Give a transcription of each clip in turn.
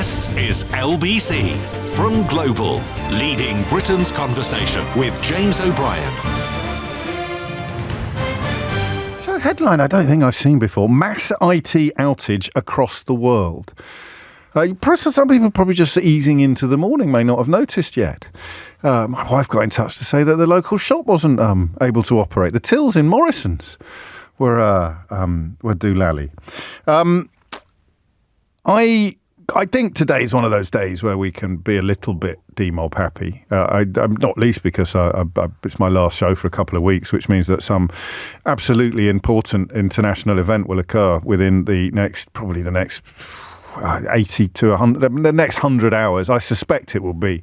This is LBC from Global, leading Britain's conversation with James O'Brien. So, a headline I don't think I've seen before: mass IT outage across the world. Some people probably just easing into the morning may not have noticed yet. My wife got in touch to say that the local shop wasn't able to operate. The tills in Morrison's were doolally. I think today is one of those days where we can be a little bit demob happy. I'm not least because it's my last show for a couple of weeks, which means that some absolutely important international event will occur within the next 80 to 100, the next 100 hours. I suspect it will be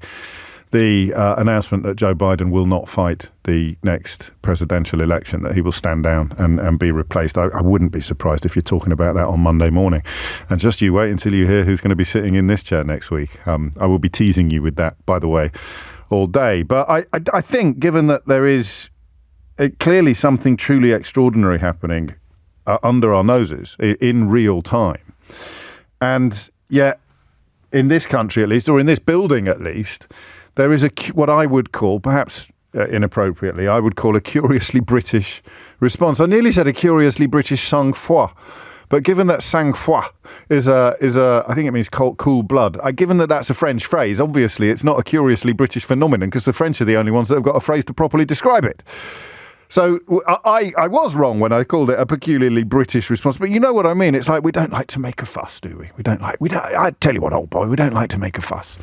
the announcement that Joe Biden will not fight the next presidential election, that he will stand down and be replaced. I wouldn't be surprised if you're talking about that on Monday morning. And just you wait until you hear who's going to be sitting in this chair next week. I will be teasing you with that, by the way, all day. But I think, given that there is clearly something truly extraordinary happening under our noses in real time, and yet in this country at least, or in this building at least, there is what I would call, perhaps inappropriately, I would call a curiously British response. I nearly said a curiously British sang-froid, but given that sang-froid is I think it means cool blood. Given that that's a French phrase, obviously it's not a curiously British phenomenon, because the French are the only ones that have got a phrase to properly describe it. So I was wrong when I called it a peculiarly British response, but you know what I mean. It's like, we don't like to make a fuss, do we? I tell you what, old boy, we don't like to make a fuss.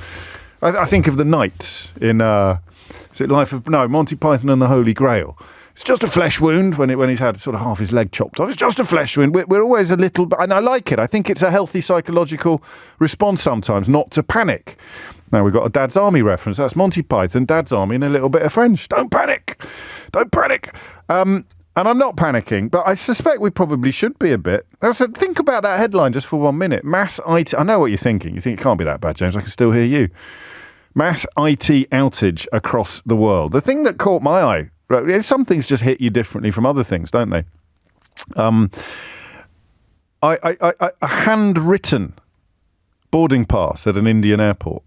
I think of the knights in Monty Python and the Holy Grail. It's just a flesh wound when he's had sort of half his leg chopped off. It's just a flesh wound. We're always a little bit, and I like it. I think it's a healthy psychological response sometimes, not to panic. Now we've got a Dad's Army reference. That's Monty Python, Dad's Army, and a little bit of French. Don't panic. Don't panic. And I'm not panicking, but I suspect we probably should be a bit. Think about that headline just for 1 minute. Mass IT. I know what you're thinking. You think it can't be that bad, James. I can still hear you. Mass IT outage across the world. The thing that caught my eye, right, some things just hit you differently from other things, don't they? A handwritten boarding pass at an Indian airport.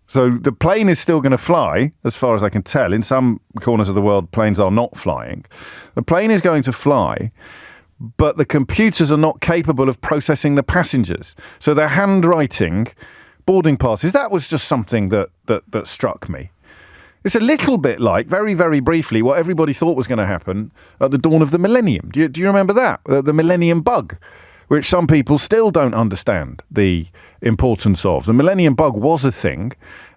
So the plane is still going to fly, as far as I can tell. In some corners of the world, planes are not flying. The plane is going to fly, but the computers are not capable of processing the passengers. So they're handwriting boarding passes. That was just something that struck me. It's a little bit like, very, very briefly, what everybody thought was going to happen at the dawn of the millennium. Do you remember that? The millennium bug, which some people still don't understand the importance of. The millennium bug was a thing,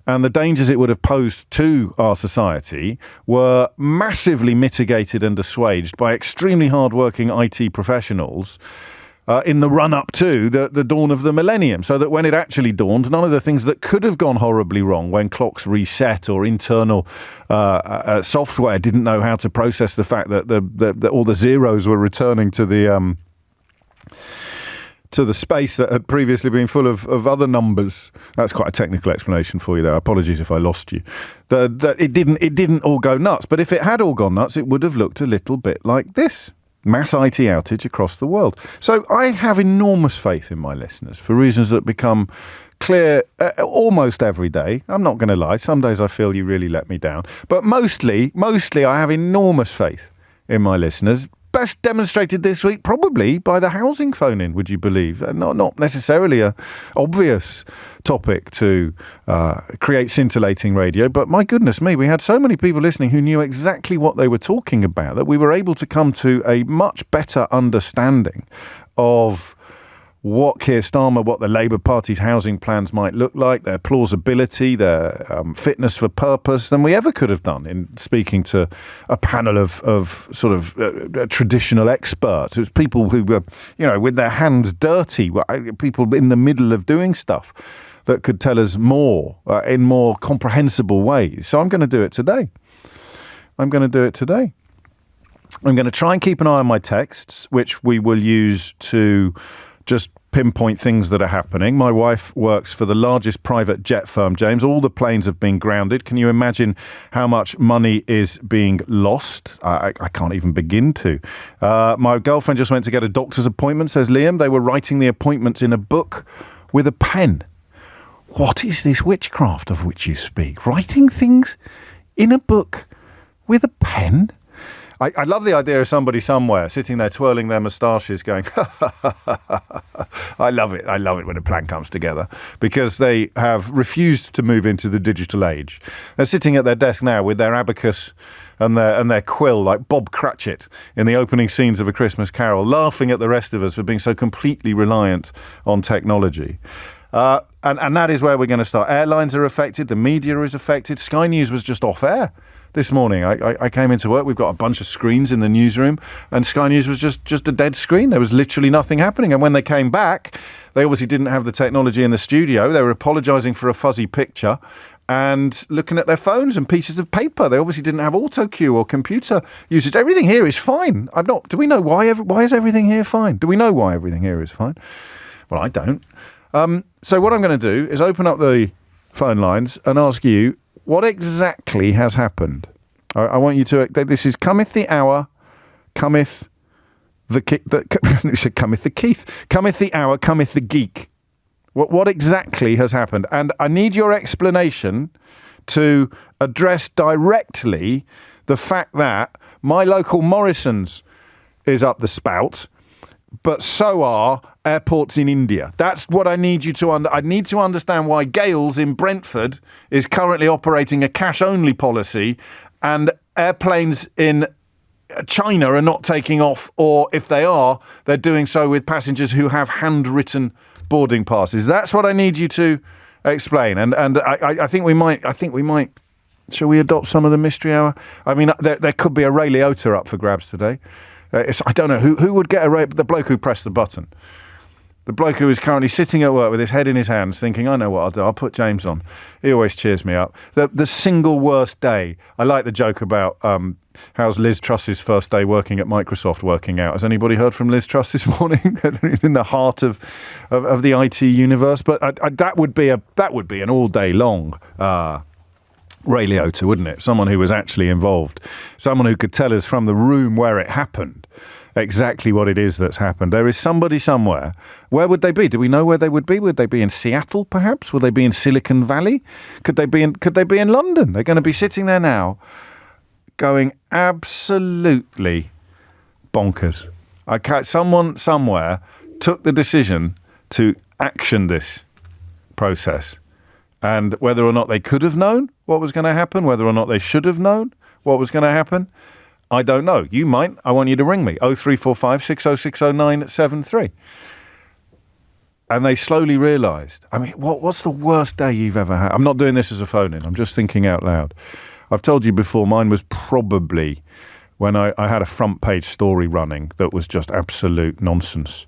and the dangers it would have posed to our society were massively mitigated and assuaged by extremely hard-working IT professionals in the run-up to the dawn of the millennium, so that when it actually dawned, none of the things that could have gone horribly wrong when clocks reset or internal software didn't know how to process the fact that all the zeros were returning to the space that had previously been full of other numbers. That's quite a technical explanation for you there. Apologies if I lost you. That it didn't all go nuts, but if it had all gone nuts, it would have looked a little bit like this. Mass IT outage across the world. So I have enormous faith in my listeners for reasons that become clear almost every day. I'm not going to lie. Some days I feel you really let me down. But mostly I have enormous faith in my listeners. Best demonstrated this week probably by the housing phone-in, would you believe? Not necessarily a obvious topic to create scintillating radio, but my goodness me, we had so many people listening who knew exactly what they were talking about that we were able to come to a much better understanding of what Keir Starmer, what the Labour Party's housing plans might look like, their plausibility, their fitness for purpose, than we ever could have done in speaking to a panel of sort of traditional experts. It was people who were, with their hands dirty, people in the middle of doing stuff that could tell us more in more comprehensible ways. So I'm going to do it today. I'm going to try and keep an eye on my texts, which we will use to just pinpoint things that are happening. My wife works for the largest private jet firm, James. All the planes have been grounded. Can you imagine how much money is being lost? I can't even begin to. My girlfriend just went to get a doctor's appointment, says Liam. They were writing the appointments in a book with a pen. what is this witchcraft of which you speak? Writing things in a book with a pen? I love the idea of somebody somewhere sitting there twirling their moustaches going, I love it. I love it when a plan comes together, because they have refused to move into the digital age. They're sitting at their desk now with their abacus and their quill like Bob Cratchit in the opening scenes of A Christmas Carol, laughing at the rest of us for being so completely reliant on technology. And that is where we're going to start. Airlines are affected. The media is affected. Sky News was just off air this morning. I came into work. We've got a bunch of screens in the newsroom, and Sky News was just a dead screen. There was literally nothing happening. And when they came back, they obviously didn't have the technology in the studio. They were apologising for a fuzzy picture and looking at their phones and pieces of paper. They obviously didn't have auto cue or computer usage. Everything here is fine. Do we know why is everything here fine? Do we know why everything here is fine? Well, I don't. So what I'm going to do is open up the phone lines and ask you, what exactly has happened? I want you to. This is cometh the hour, cometh the cometh the Keith, cometh the hour, cometh the geek. What exactly has happened? And I need your explanation to address directly the fact that my local Morrison's is up the spout, but so are airports in India. That's what I need you to I need to understand why Gales in Brentford is currently operating a cash-only policy, and airplanes in China are not taking off, or if they are, they're doing so with passengers who have handwritten boarding passes. That's what I need you to explain. And I think we might. Shall we adopt some of the mystery hour? I mean, there could be a Ray Liotta up for grabs today. I don't know who would get the bloke who pressed the button. The bloke who is currently sitting at work with his head in his hands thinking, I know what I'll do. I'll put James on. He always cheers me up. The single worst day. I like the joke about how's Liz Truss's first day working at Microsoft working out. Has anybody heard from Liz Truss this morning? In the heart of the IT universe. But that would be an all day long Ray Liotta, wouldn't it? Someone who was actually involved. Someone who could tell us from the room where it happened exactly what it is that's happened. There is somebody somewhere. Where would they be? Do we know where they would be? Would they be in Seattle, perhaps? Would they be in Silicon Valley? Could they be in London? They're going to be sitting there now going absolutely bonkers. Someone somewhere took the decision to action this process. And whether or not they could have known what was going to happen, whether or not they should have known what was going to happen, I don't know. You might. I want you to ring me. 0345 6060 973. And they slowly realised. I mean, what's the worst day you've ever had? I'm not doing this as a phone-in. I'm just thinking out loud. I've told you before, mine was probably when I had a front-page story running that was just absolute nonsense.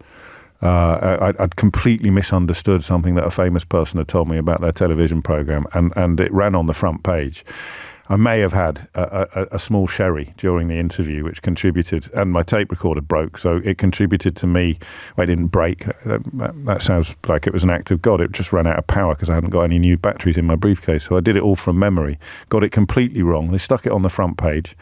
I'd completely misunderstood something that a famous person had told me about their television programme, and it ran on the front page. I may have had a small sherry during the interview, which contributed, and my tape recorder broke, so it contributed to me. Well, it didn't break. That sounds like it was an act of God. It just ran out of power because I hadn't got any new batteries in my briefcase. So I did it all from memory, got it completely wrong. They stuck it on the front page,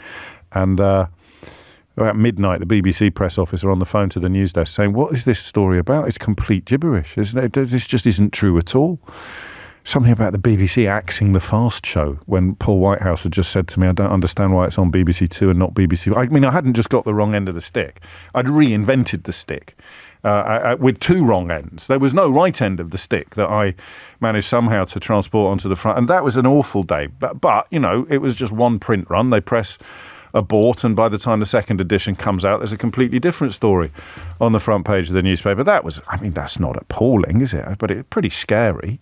and about midnight, the BBC press officer on the phone to the news desk saying, "What is this story about? It's complete gibberish. Isn't it? This just isn't true at all." Something about the BBC axing the Fast Show when Paul Whitehouse had just said to me, I don't understand why it's on BBC Two and not BBC. I mean, I hadn't just got the wrong end of the stick. I'd reinvented the stick with two wrong ends. There was no right end of the stick that I managed somehow to transport onto the front. And that was an awful day. But you know, it was just one print run. They press abort, and by the time the second edition comes out, there's a completely different story on the front page of the newspaper. That's not appalling, is it? But it's pretty scary.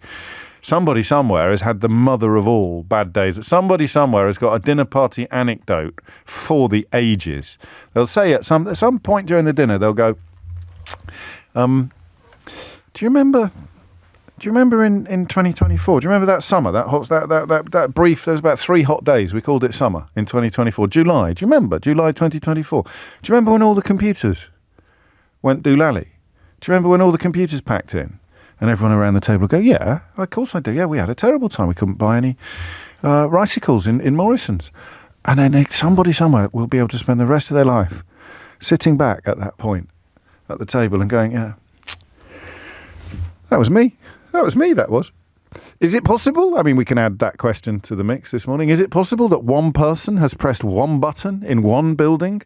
Somebody somewhere has had the mother of all bad days. Somebody somewhere has got a dinner party anecdote for the ages. They'll say at some point during the dinner, they'll go, do you remember in 2024? Do you remember that summer, that brief? There was about 3 hot days. We called it summer in 2024. July. Do you remember July 2024? Do you remember when all the computers went doolally? Do you remember when all the computers packed in? And everyone around the table will go, yeah, of course I do. Yeah, we had a terrible time. We couldn't buy any ricicles in Morrison's. And then somebody somewhere will be able to spend the rest of their life sitting back at that point at the table and going, yeah, that was me. That was me, that was. Is it possible? I mean, we can add that question to the mix this morning. Is it possible that one person has pressed one button in one building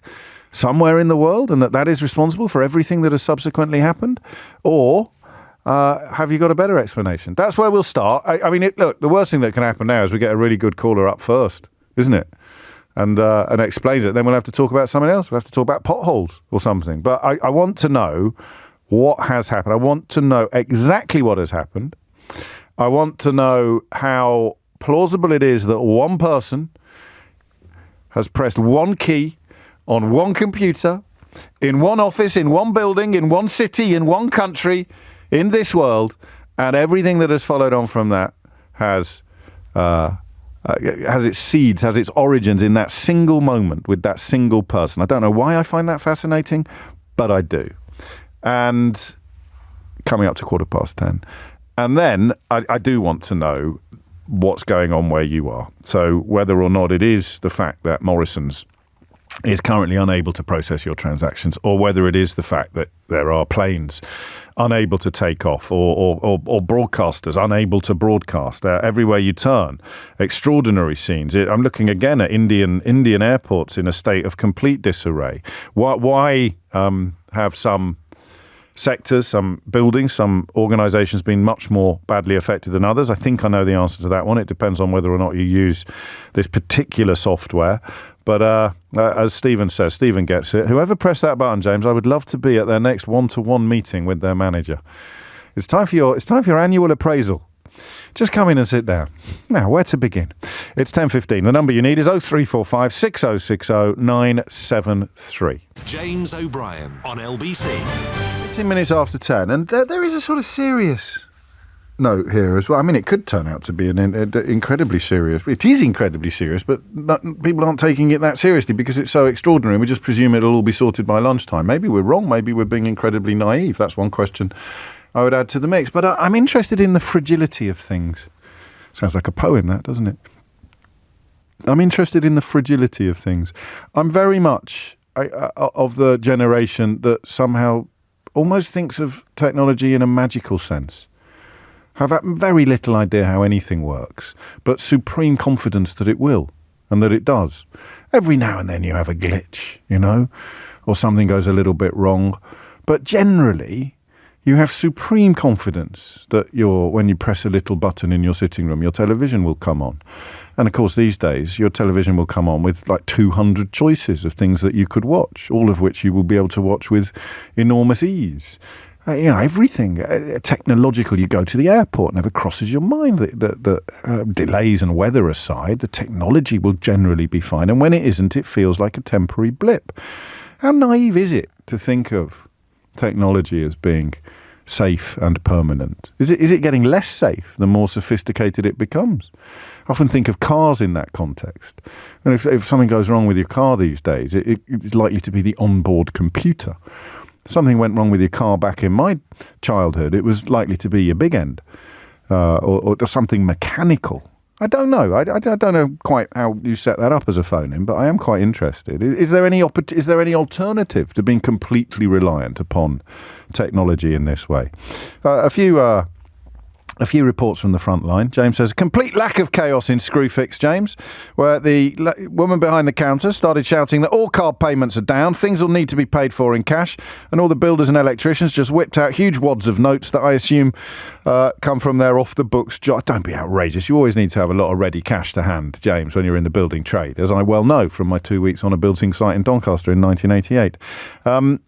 somewhere in the world and that is responsible for everything that has subsequently happened? Or have you got a better explanation? That's where we'll start. I mean, look, the worst thing that can happen now is we get a really good caller up first, isn't it? And explains it. Then we'll have to talk about something else. We'll have to talk about potholes or something. But I want to know what has happened. I want to know exactly what has happened. I want to know how plausible it is that one person has pressed one key on one computer, in one office, in one building, in one city, in one country, in this world, and everything that has followed on from that has its seeds, has its origins in that single moment with that single person. I don't know why I find that fascinating, but I do. And coming up to 10:15. And then I do want to know what's going on where you are. So whether or not it is the fact that Morrison's is currently unable to process your transactions, or whether it is the fact that there are planes unable to take off, or broadcasters unable to broadcast. Everywhere you turn, extraordinary scenes. I'm looking again at Indian airports in a state of complete disarray. Why have some sectors, some buildings, some organisations been much more badly affected than others? I think I know the answer to that one. It depends on whether or not you use this particular software. But as Stephen says, Stephen gets it. Whoever pressed that button, James, I would love to be at their next one-to-one meeting with their manager. It's time for your annual appraisal. Just come in and sit down. Now, where to begin? It's 10:15. The number you need is 0345 6060 973. James O'Brien on LBC. 10 minutes after 10, and there is a sort of serious note here as well. I mean, it could turn out to be an incredibly serious. It is incredibly serious, but people aren't taking it that seriously because it's so extraordinary. We just presume it'll all be sorted by lunchtime. Maybe we're wrong. Maybe we're being incredibly naive. That's one question I would add to the mix. But I'm interested in the fragility of things. Sounds like a poem, that, doesn't it? I'm interested in the fragility of things. I'm very much of the generation that somehow almost thinks of technology in a magical sense. Have very little idea how anything works, but supreme confidence that it will and that it does. Every now and then you have a glitch, or something goes a little bit wrong. But generally, you have supreme confidence that when you press a little button in your sitting room, your television will come on. And of course, these days, your television will come on with like 200 choices of things that you could watch, all of which you will be able to watch with enormous ease. Everything technological. You go to the airport, never crosses your mind that delays and weather aside, the technology will generally be fine. And when it isn't, it feels like a temporary blip. How naive is it to think of technology as being safe and permanent? Is it getting less safe the more sophisticated it becomes? I often think of cars in that context. And if something goes wrong with your car these days, it's likely to be the onboard computer. Something went wrong with your car back in my childhood, it was likely to be your big end or something mechanical. I don't know. I don't know quite how you set that up as a phone-in, but I am quite interested. Is there any alternative to being completely reliant upon technology in this way? A few reports from the front line. James says, complete lack of chaos in Screwfix, James, where the woman behind the counter started shouting that all card payments are down, things will need to be paid for in cash, and all the builders and electricians just whipped out huge wads of notes that I assume come from their off-the-books job. Don't be outrageous. You always need to have a lot of ready cash to hand, James, when you're in the building trade, as I well know from my 2 weeks on a building site in Doncaster in 1988.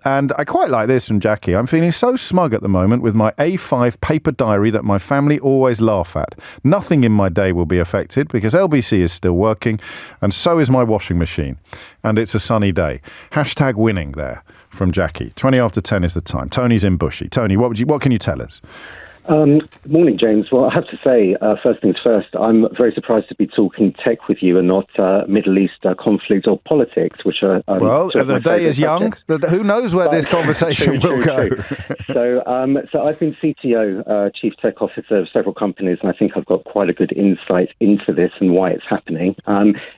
And I quite like this from Jackie. I'm feeling so smug at the moment with my A5 paper diary that my family always laugh at. Nothing in my day will be affected because LBC is still working and so is my washing machine. And it's a sunny day. Hashtag winning there from Jackie. 20 after 10 is the time. Tony's in Bushy. Tony, what can you tell us? Morning, James. Well, I have to say, first things first, I'm very surprised to be talking tech with you and not Middle East conflict or politics, which are... well, the day is young. Who knows where this conversation will go? So I've been CTO, Chief Tech Officer of several companies, and I think I've got quite a good insight into this and why it's happening.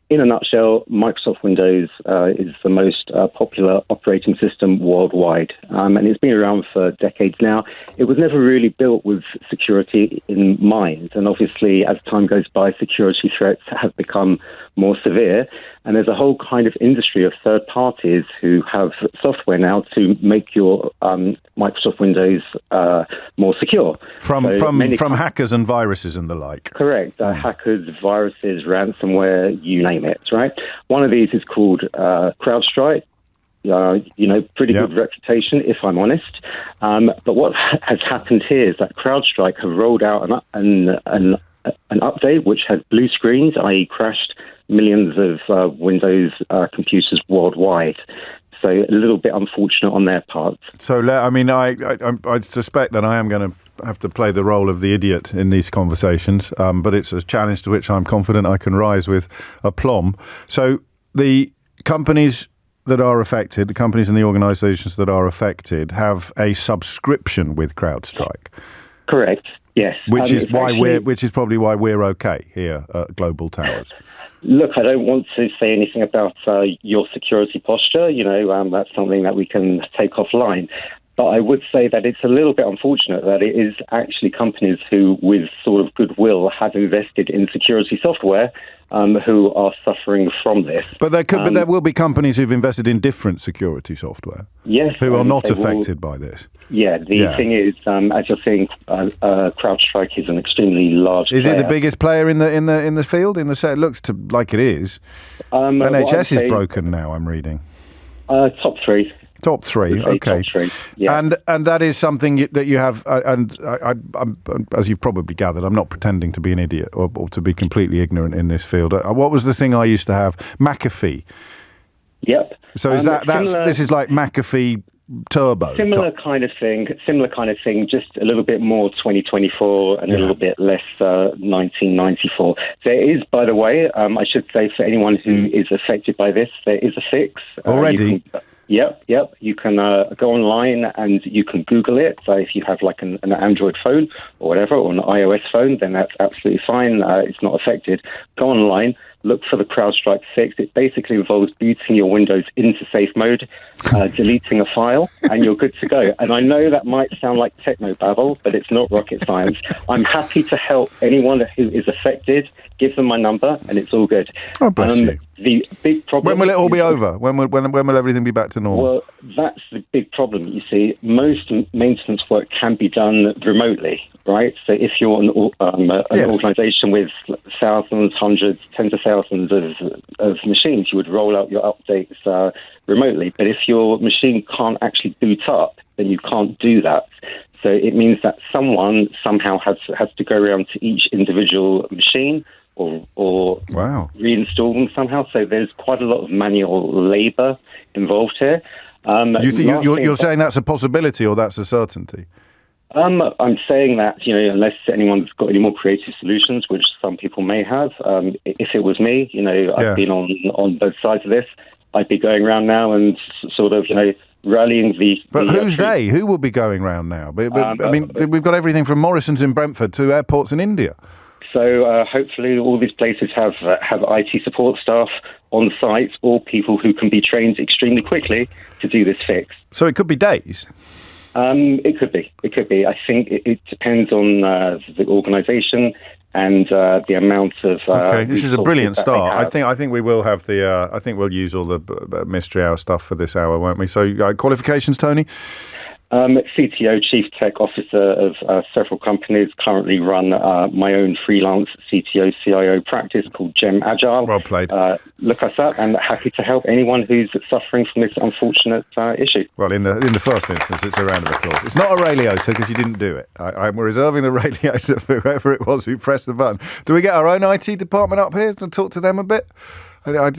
In a nutshell, Microsoft Windows is the most popular operating system worldwide, and it's been around for decades now. It was never really built with with security in mind. And obviously, as time goes by, security threats have become more severe. And there's a whole kind of industry of third parties who have software now to make your Microsoft Windows more secure. From hackers and viruses and the like. Correct. Hackers, viruses, ransomware, you name it, right? One of these is called CrowdStrike. Pretty good reputation, if I'm honest. But what has happened here is that CrowdStrike have rolled out an update which has blue screens, i.e. crashed millions of Windows computers worldwide. So a little bit unfortunate on their part. So, I mean, I suspect that I am going to have to play the role of the idiot in these conversations, but it's a challenge to which I'm confident I can rise with aplomb. So the companies that are affected, the companies and the organisations that are affected, have a subscription with CrowdStrike. Correct. Yes. Which is probably why we're okay here at Global Towers. Look, I don't want to say anything about your security posture. That's something that we can take offline. But I would say that it's a little bit unfortunate that it is actually companies who, with sort of goodwill, have invested in security software who are suffering from this. But there will be companies who've invested in different security software. Yes, who are not affected by this. Yeah, the thing is, as you're saying, CrowdStrike is an extremely large player. Is it the biggest player in the field? It looks like it is. NHS is broken now, I'm reading. Top three. Top three, okay. Top three, yeah. And that is something that you have, and I'm, as you've probably gathered, I'm not pretending to be an idiot or to be completely ignorant in this field. What was the thing I used to have? McAfee. Yep. So is this is like McAfee Turbo? Similar kind of thing, just a little bit more 2024 and a little bit less 1994. There is, by the way, I should say for anyone who is affected by this, there is a fix. Already? Yep. You can go online and you can Google it. So if you have like an Android phone or whatever, or an iOS phone, then that's absolutely fine. It's not affected. Go online, look for the CrowdStrike fix. It basically involves booting your Windows into safe mode, deleting a file, and you're good to go. And I know that might sound like techno-babble, but it's not rocket science. I'm happy to help anyone who is affected. Give them my number, and it's all good. Oh, bless you. The big problem. When will it all be over? When will everything be back to normal? Well, that's the big problem. You see, most maintenance work can be done remotely, right? So if you're an organisation with thousands, hundreds, tens of thousands of machines, you would roll out your updates remotely. But if your machine can't actually boot up, then you can't do that. So it means that someone somehow has to go around to each individual machine or reinstall them somehow. So there's quite a lot of manual labour involved here. You're saying that's a possibility or that's a certainty? I'm saying that, unless anyone's got any more creative solutions, which some people may have, if it was me, I've been on both sides of this, I'd be going around now and sort of, rallying the... But who's they? Who will be going around now? I mean, we've got everything from Morrison's in Brentford to airports in India. So hopefully all these places have IT support staff on site or people who can be trained extremely quickly to do this fix. So it could be days? It could be. I think it depends on the organisation and the amount of... okay, this is a brilliant start. I think we will have the... I think we'll use all the mystery hour stuff for this hour, won't we? So qualifications, Tony? CTO, Chief Tech Officer of several companies, currently run my own freelance CTO, CIO practice called Gem Agile. Well played. Look us up and happy to help anyone who's suffering from this unfortunate issue. Well, in the first instance, it's a round of applause. It's not a Ray Liotta because you didn't do it. I'm reserving the Ray Liotta for whoever it was who pressed the button. Do we get our own IT department up here to talk to them a bit? We don't.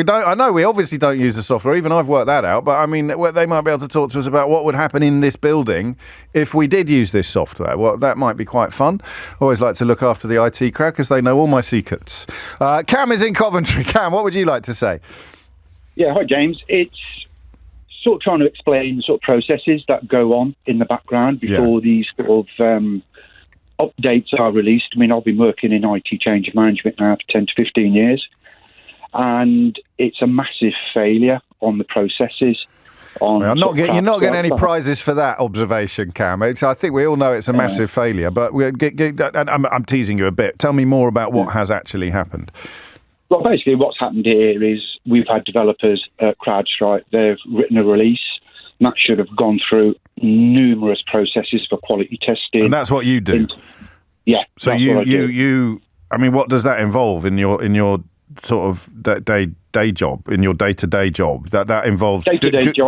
I know we obviously don't use the software. Even I've worked that out. But I mean, they might be able to talk to us about what would happen in this building if we did use this software. Well, that might be quite fun. Always like to look after the IT crowd because they know all my secrets. Cam is in Coventry. Cam, what would you like to say? Yeah, hi James. It's sort of trying to explain the sort of processes that go on in the background before these sort of updates are released. I mean, I've been working in IT change management now for 10 to 15 years, and it's a massive failure on the processes. You're not getting any prizes for that observation, Cam. I think we all know it's a massive failure, but I'm teasing you a bit. Tell me more about what has actually happened. Well, basically what's happened here is we've had developers at CrowdStrike. They've written a release. That should have gone through numerous processes for quality testing. And that's what you do? Yeah. So what does that involve in your sort of day job, in your day-to-day job? That involves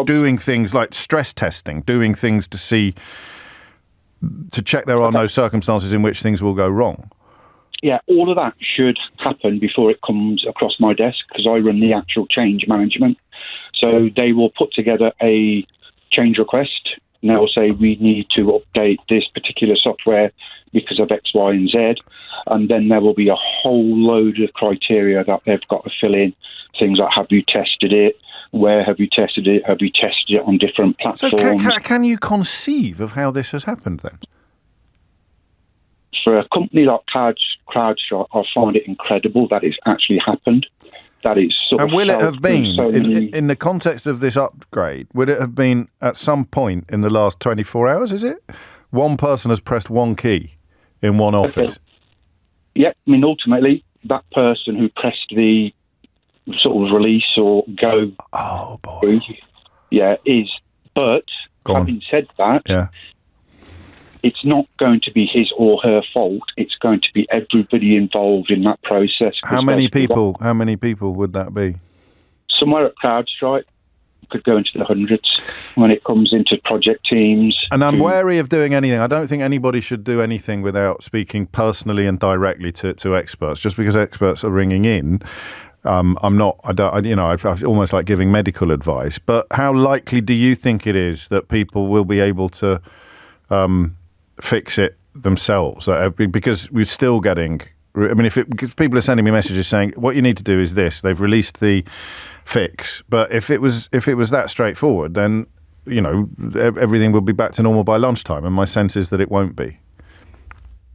doing things like stress testing, doing things to check there are no circumstances in which things will go wrong. Yeah, all of that should happen before it comes across my desk because I run the actual change management. So they will put together a change request and they'll say we need to update this particular software because of X, Y, and Z. And then there will be a whole load of criteria that they've got to fill in. Things like, have you tested it? Where have you tested it? Have you tested it on different platforms? So can you conceive of how this has happened then? For a company like CrowdStrike, I find it incredible that it's actually happened. That it's sort of. And will it have been, in the context of this upgrade, would it have been at some point in the last 24 hours, is it? One person has pressed one key in one office. Yeah, I mean, ultimately, that person who pressed the sort of release or go. Oh, boy. Yeah, is. But having said that, it's not going to be his or her fault. It's going to be everybody involved in that process. How many people would that be? Somewhere at CrowdStrike could go into the hundreds when it comes into project teams. And I'm wary of doing anything. I don't think anybody should do anything without speaking personally and directly to experts. Just because experts are ringing in, I almost like giving medical advice. But how likely do you think it is that people will be able to fix it themselves? Because we're still getting. I mean, because people are sending me messages saying what you need to do is this. They've released the fix, but if it was that straightforward, then everything will be back to normal by lunchtime. And my sense is that it won't be.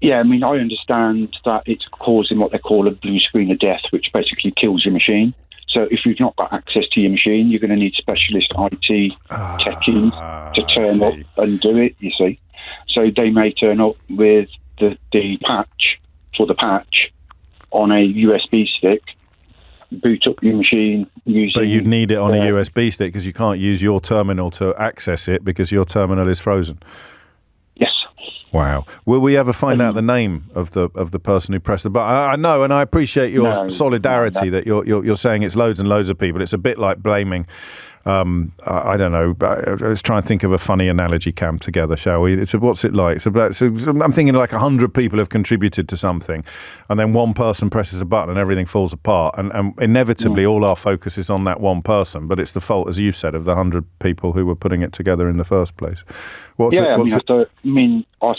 Yeah, I mean, I understand that it's causing what they call a blue screen of death, which basically kills your machine. So if you've not got access to your machine, you're going to need specialist IT techies to turn up and do it, you see. So they may turn up with the patch for the patch on a USB stick, boot up your machine using... But you'd need it on a USB stick because you can't use your terminal to access it because your terminal is frozen. Yes. Wow. Will we ever find out the name of the person who pressed the button? I know, and I appreciate your solidarity that you're saying it's loads and loads of people. It's a bit like blaming... I don't know. Let's try and think of a funny analogy, Cam, together, shall we? What's it like? I'm thinking like 100 people have contributed to something, and then one person presses a button and everything falls apart. And inevitably, all our focus is on that one person, but it's the fault, as you said, of the 100 people who were putting it together in the first place. I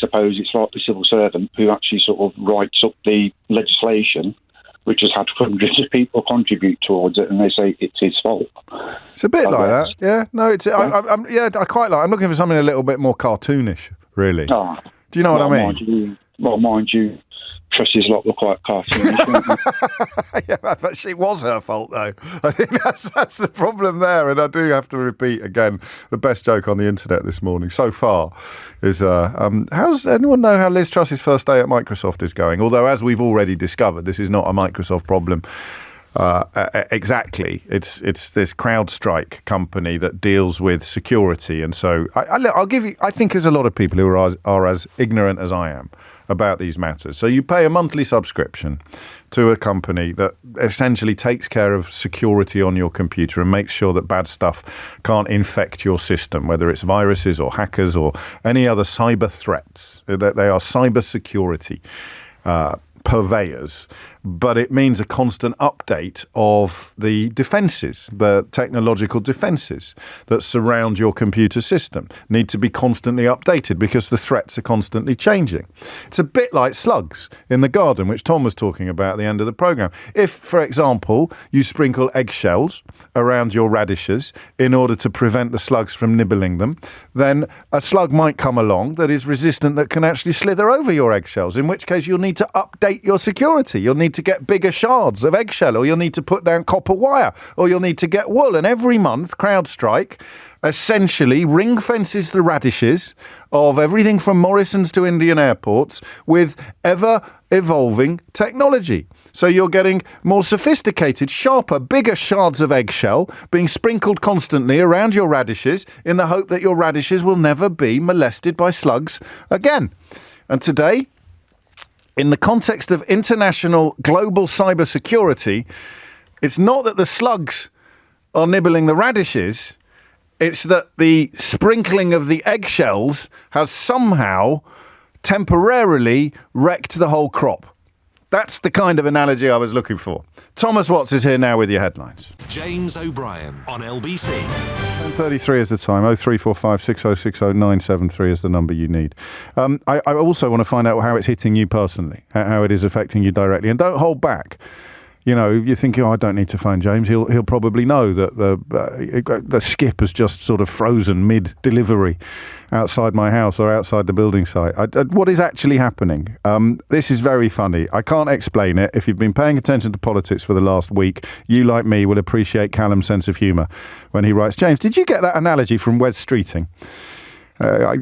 suppose it's like the civil servant who actually sort of writes up the legislation, which has had hundreds of people contribute towards it, and they say it's his fault. It's a bit like that, yeah. No, it's I quite like. I'm looking for something a little bit more cartoonish, really. Do you know what I mean? Mind you, Triss's lot look quite cartoonish. Yeah, but it was her fault, though. I think that's the problem there. And I do have to repeat again, the best joke on the internet this morning so far is, does anyone know how Liz Truss's first day at Microsoft is going? Although, as we've already discovered, this is not a Microsoft problem. Exactly. It's this CrowdStrike company that deals with security. And so I'll give you, I think there's a lot of people who are as ignorant as I am about these matters. So you pay a monthly subscription to a company that essentially takes care of security on your computer and makes sure that bad stuff can't infect your system, whether it's viruses or hackers or any other cyber threats. They are cyber security purveyors, but it means a constant update of the defenses, the technological defenses that surround your computer system need to be constantly updated because the threats are constantly changing. It's a bit like slugs in the garden, which Tom was talking about at the end of the programme. If, for example, you sprinkle eggshells around your radishes in order to prevent the slugs from nibbling them, then a slug might come along that is resistant that can actually slither over your eggshells, in which case you'll need to update your security. You'll need need to get bigger shards of eggshell, or you'll need to put down copper wire, or you'll need to get wool. And every month, CrowdStrike essentially ring fences the radishes of everything from Morrison's to Indian airports with ever evolving technology. So you're getting more sophisticated, sharper, bigger shards of eggshell being sprinkled constantly around your radishes in the hope that your radishes will never be molested by slugs again. And today, in the context of international global cybersecurity, it's not that the slugs are nibbling the radishes, it's that the sprinkling of the eggshells has somehow temporarily wrecked the whole crop. That's the kind of analogy I was looking for. Thomas Watts is here now with your headlines. James O'Brien on LBC. 10:33 is the time. 0345 6060 973 is the number you need. I also want to find out how it's hitting you personally, how it is affecting you directly. And don't hold back. You know, you're thinking, I don't need to phone James. He'll probably know that the skip has just sort of frozen mid-delivery outside my house or outside the building site. What is actually happening? This is very funny. I can't explain it. If you've been paying attention to politics for the last week, you, like me, will appreciate Callum's sense of humour when he writes, James, did you get that analogy from Wes Streeting?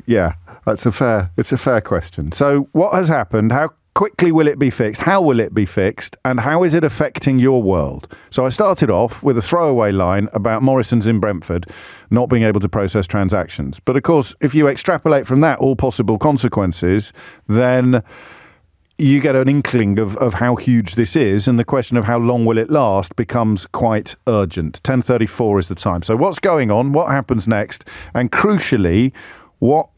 Yeah, it's a fair question. So what has happened? How quickly will it be fixed? How will it be fixed? And how is it affecting your world? So I started off with a throwaway line about Morrison's in Brentford not being able to process transactions. But of course, if you extrapolate from that all possible consequences, then you get an inkling of how huge this is. And the question of how long will it last becomes quite urgent. 10:34 is the time. So what's going on? What happens next? And crucially, what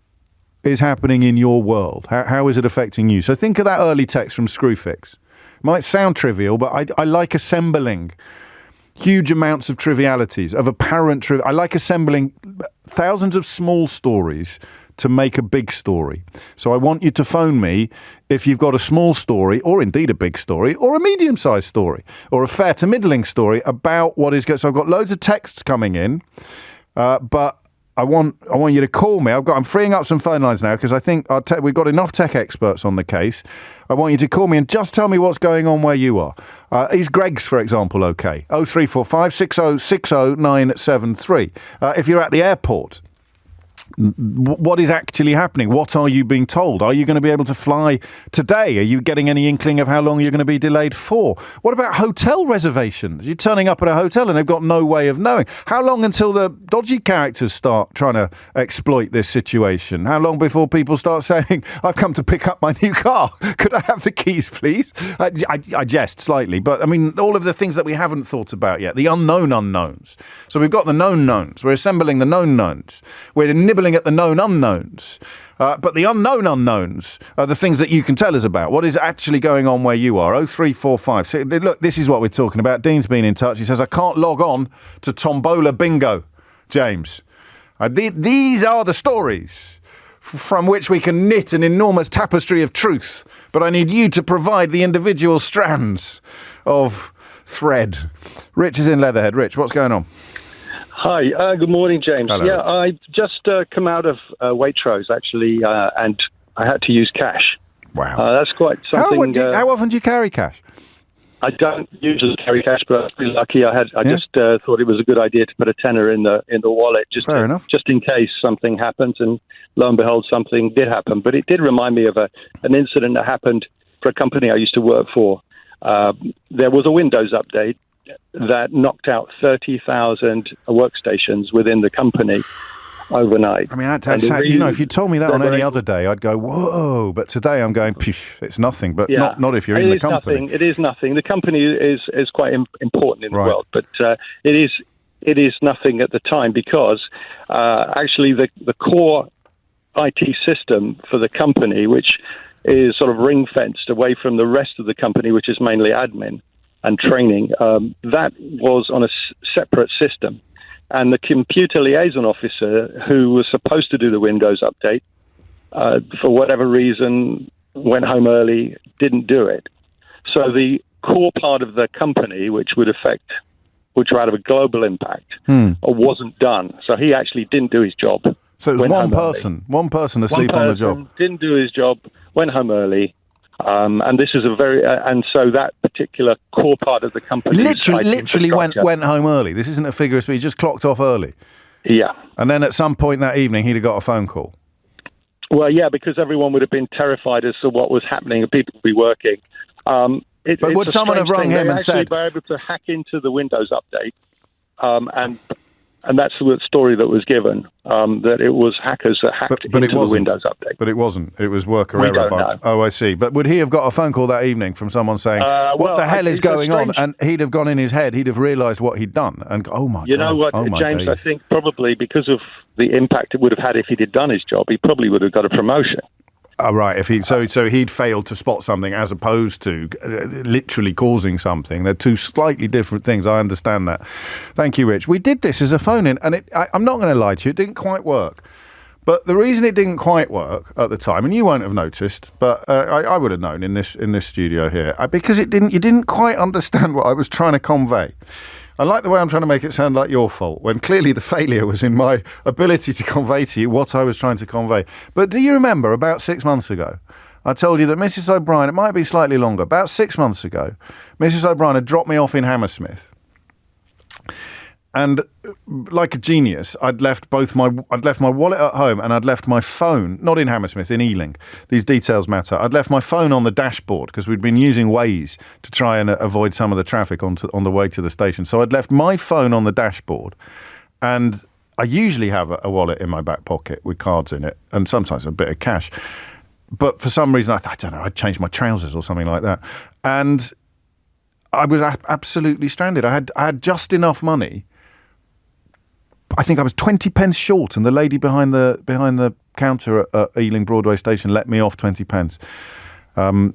is happening in your world? How is it affecting you? So think of that early text from Screwfix. Might sound trivial, but I like assembling huge amounts of trivialities, of apparent truth. I like assembling thousands of small stories to make a big story. So I want you to phone me if you've got a small story, or indeed a big story, or a medium-sized story, or a fair to middling story about what is going. So I've got loads of texts coming in, but I want you to call me. I'm freeing up some phone lines now because I think we've got enough tech experts on the case. I want you to call me and just tell me what's going on where you are. Is Greg's, for example, okay? 0345 6060 973. If you're at the airport, what is actually happening? What are you being told? Are you going to be able to fly today? Are you getting any inkling of how long you're going to be delayed for? What about hotel reservations? You're turning up at a hotel and they've got no way of knowing. How long until the dodgy characters start trying to exploit this situation? How long before people start saying, I've come to pick up my new car. Could I have the keys, please? I jest slightly, but I mean, all of the things that we haven't thought about yet, the unknown unknowns. So we've got the known knowns. We're assembling the known knowns. We're nibbling at the known unknowns. But the unknown unknowns are the things that you can tell us about. What is actually going on where you are? 0345. So, look, this is what we're talking about. Dean's been in touch. He says, I can't log on to Tombola Bingo, James. These are the stories from which we can knit an enormous tapestry of truth. But I need you to provide the individual strands of thread. Rich is in Leatherhead. Rich, what's going on? Hi, good morning, James. Hello, yeah, Rich. I just come out of Waitrose, actually, and I had to use cash. Wow. That's quite something. How often do you carry cash? I don't usually carry cash, but I was pretty lucky. I just thought it was a good idea to put a tenner in the wallet, just in case something happens. And lo and behold, something did happen. But it did remind me of an incident that happened for a company I used to work for. There was a Windows update that knocked out 30,000 workstations within the company overnight. I mean, if you told me that on any other day, I'd go, whoa. But today I'm going, it's nothing. But not if you're in the company. It is nothing. The company is quite important in the world, but it is nothing at the time because actually the core IT system for the company, which is sort of ring-fenced away from the rest of the company, which is mainly admin and training, that was on a separate system. And the computer liaison officer who was supposed to do the Windows update, for whatever reason, went home early, didn't do it. So the core part of the company, which would have a global impact, wasn't done. So he actually didn't do his job. So it was one person asleep on the job. Didn't do his job, went home early. And this is and so that particular core part of the company literally went home early. This isn't a figure of speech. He just clocked off early. Yeah. And then at some point that evening, he'd have got a phone call. Well, yeah, because everyone would have been terrified as to what was happening and people would be working. But would someone have rung him and said... They were able to hack into the Windows update, and that's the story that was given, that it was hackers that hacked into the Windows update. But it wasn't. It was worker error. Don't know. Oh, I see. But would he have got a phone call that evening from someone saying, what the hell is going on? And he'd have gone in his head, he'd have realised what he'd done. And, oh, my God. You know what, James, I think probably because of the impact it would have had if he'd done his job, he probably would have got a promotion. Oh, right. So he'd failed to spot something as opposed to literally causing something. They're two slightly different things. I understand that. Thank you, Rich. We did this as a phone-in, and I'm not going to lie to you, it didn't quite work. But the reason it didn't quite work at the time, and you won't have noticed, but I would have known in this studio here, because you didn't quite understand what I was trying to convey. I like the way I'm trying to make it sound like your fault, when clearly the failure was in my ability to convey to you what I was trying to convey. But do you remember about 6 months ago, I told you that Mrs. O'Brien, it might be slightly longer, about 6 months ago, Mrs. O'Brien had dropped me off in Hammersmith. And like a genius, I'd left my wallet at home and I'd left my phone, not in Hammersmith, in Ealing. These details matter. I'd left my phone on the dashboard because we'd been using Waze to try and avoid some of the traffic on the way to the station. So I'd left my phone on the dashboard, and I usually have a wallet in my back pocket with cards in it and sometimes a bit of cash. But for some reason, I don't know, I'd changed my trousers or something like that. And I was absolutely stranded. I had just enough money. I think I was 20 pence short, and the lady behind the counter at Ealing Broadway Station let me off 20 pence. And